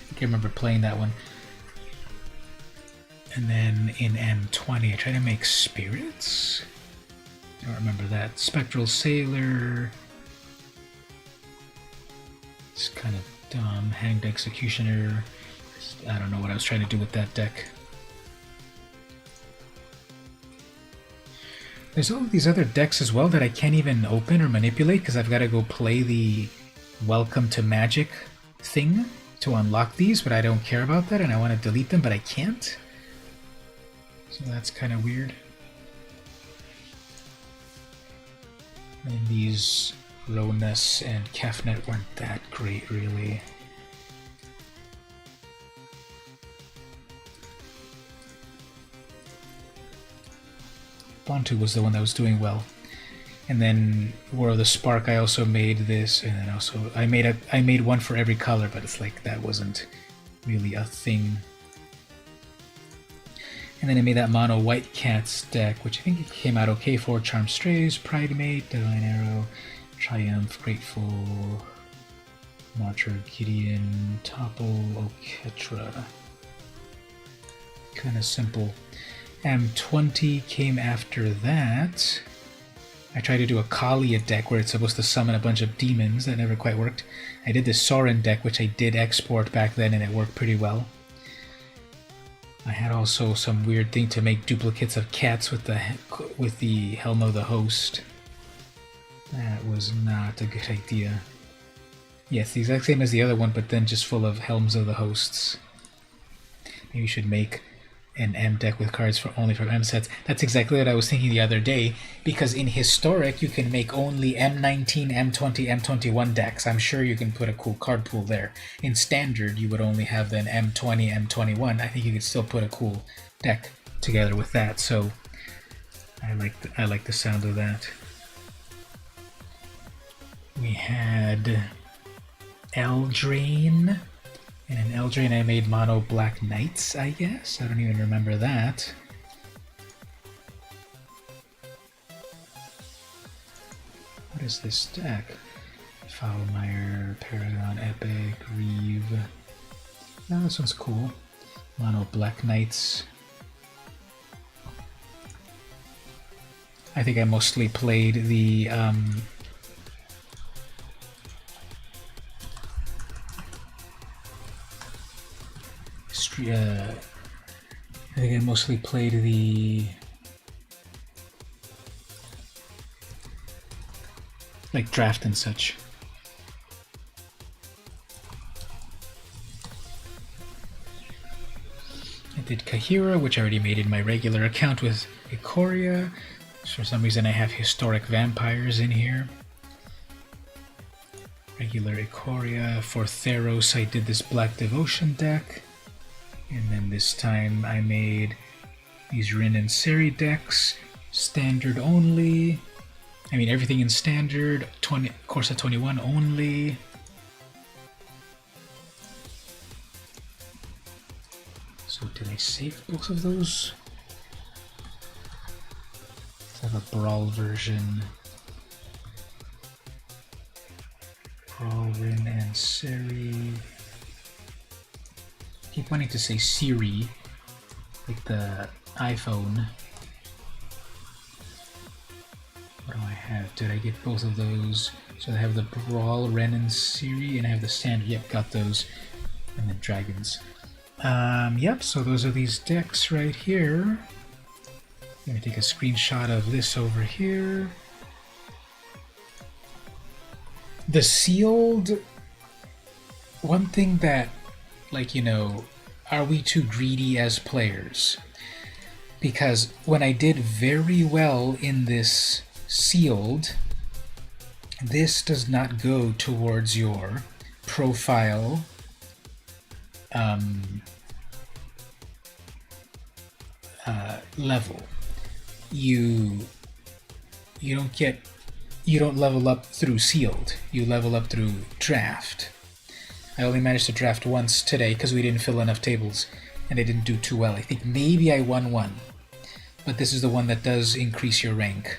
think I remember playing that one. And then in M20, I tried to make Spirits. I don't remember that. Spectral Sailor. It's kind of dumb. Hanged Executioner. I don't know what I was trying to do with that deck. There's all of these other decks as well that I can't even open or manipulate because I've got to go play the Welcome to Magic thing to unlock these, but I don't care about that and I want to delete them, but I can't. So that's kind of weird. And these Ronus and Kefnet weren't that great, really. Bontu was the one that was doing well. And then War of the Spark, I also made this, and then also I made one for every color, but it's like that wasn't really a thing. And then I made that mono White Cats deck, which I think it came out okay for. Charm Strays, Pride Mate, Divine Arrow, Triumph, Grateful, Marcher, Gideon, Topple, Oketra. Kind of simple. M20 came after that. I tried to do a Kalia deck where it's supposed to summon a bunch of demons. That never quite worked. I did this Sorin deck, which I did export back then, and it worked pretty well. I had also some weird thing to make duplicates of cats with the Helm of the Host. That was not a good idea. Yes, the exact same as the other one, but then just full of Helms of the Hosts. Maybe you should make an M deck with cards only from M sets. That's exactly what I was thinking the other day, because in Historic you can make only M19, M20, M21 decks. I'm sure you can put a cool card pool there. In Standard you would only have then M20, M21. I think you could still put a cool deck together with that. So I like the sound of that. We had Eldraine. And in Eldraine I made mono Black Knights, I guess? I don't even remember that. What is this deck? Foulmire, Paragon, Epic, Reeve. Oh, this one's cool. Mono Black Knights. I think I mostly played the I think I mostly played the like draft and such. I did Kahira, which I already made in my regular account with Ikoria. For some reason I have historic vampires in here. Regular Ikoria. For Theros I did this Black Devotion deck. And then this time I made these Rin and Seri decks. Standard only. I mean everything in standard. Corsa 21 only. So did I save both of those? Let's have a Brawl version. Brawl, Rin, and Seri. Keep wanting to say Siri, like the iPhone. What do I have? Did I get both of those? So I have the Brawl, Ren, and Siri, and I have the standard. Yep, got those. And then Dragons. Yep, so those are these decks right here. Let me take a screenshot of this over here. The sealed... One thing that, like, you know, are we too greedy as players? Because when I did very well in this sealed, this does not go towards your profile level. You don't level up through sealed. You level up through draft. I only managed to draft once today because we didn't fill enough tables and I didn't do too well. I think maybe I won one, but this is the one that does increase your rank.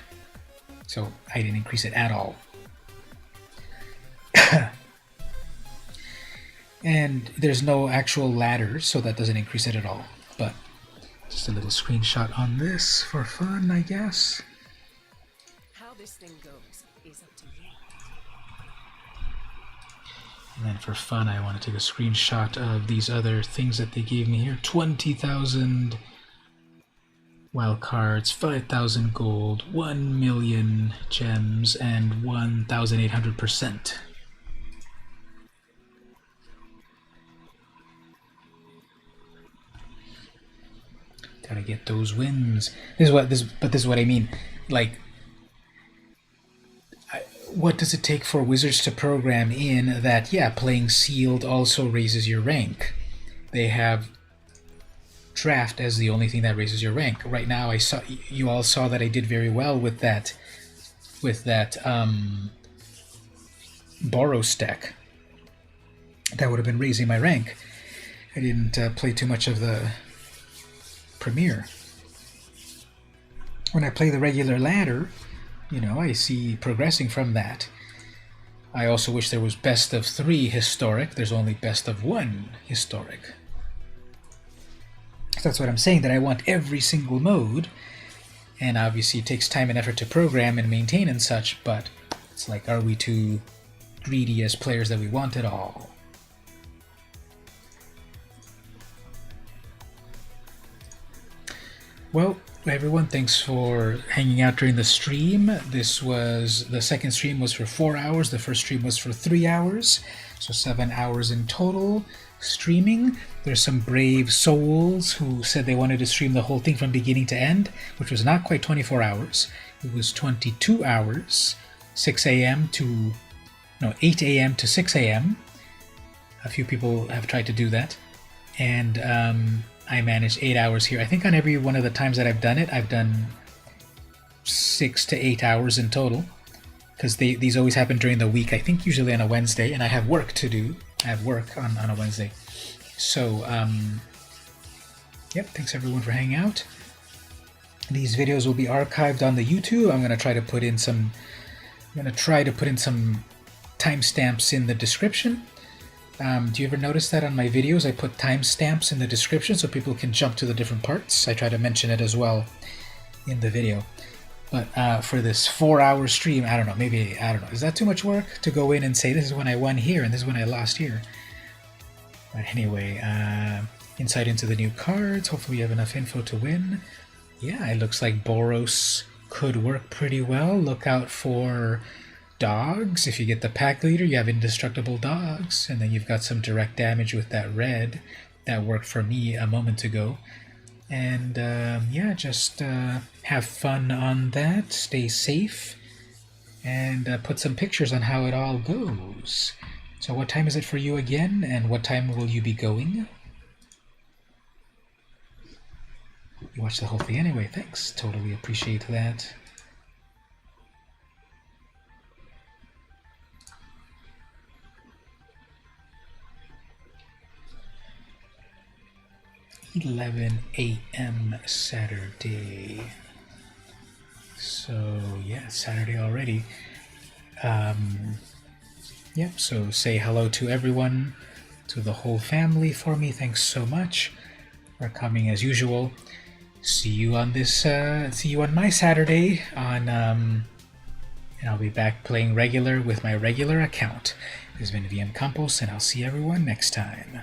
So I didn't increase it at all. And there's no actual ladder, so that doesn't increase it at all. But just a little screenshot on this for fun, I guess. How this thing goes is up to you. And then for fun, I want to take a screenshot of these other things that they gave me here. 20,000 wild cards, 5,000 gold, 1 million gems, and 1,800%. Gotta get those wins. This is what I mean. Like, what does it take for wizards to program in that, yeah, playing sealed also raises your rank? They have draft as the only thing that raises your rank. Right now, you all saw that I did very well with that Boros deck. That would have been raising my rank. I didn't play too much of the Premier. When I play the regular ladder, you know, I see progressing from that. I also wish there was best of 3 historic. There's only best of 1 historic. So that's what I'm saying, that I want every single mode, and obviously it takes time and effort to program and maintain and such, but it's like, are we too greedy as players that we want it all? Well, everyone, thanks for hanging out during the stream. The second stream was for 4 hours, the first stream was for 3 hours, so 7 hours in total streaming. There's some brave souls who said they wanted to stream the whole thing from beginning to end, which was not quite 24 hours. It was 22 hours, 8 a.m. to 6 a.m. A few people have tried to do that. And I managed 8 hours here. I think on every one of the times that I've done it, I've done 6 to 8 hours in total, because these always happen during the week. I think usually on a Wednesday, and I have work to do. I have work on a Wednesday. So, yep, thanks everyone for hanging out. These videos will be archived on the YouTube. I'm gonna try to put in some timestamps in the description. Do you ever notice that on my videos I put timestamps in the description so people can jump to the different parts? I try to mention it as well in the video. But for this 4-hour stream, I don't know, is that too much work to go in and say this is when I won here and this is when I lost here? But anyway, insight into the new cards. Hopefully you have enough info to win. Yeah, it looks like Boros could work pretty well. Look out for dogs. If you get the pack leader, you have indestructible dogs, and then you've got some direct damage with that red that worked for me a moment ago. And yeah, just have fun on that, stay safe, and put some pictures on how it all goes. So what time is it for you again, and what time will you be going? You watched the whole thing anyway, thanks. Totally appreciate that. (11 a.m. Saturday). So yeah, Saturday already. Yep, so say hello to everyone, to the whole family for me. Thanks so much for coming as usual. See you on my Saturday on and I'll be back playing regular with my regular account. This has been VM Campos, and I'll see everyone next time.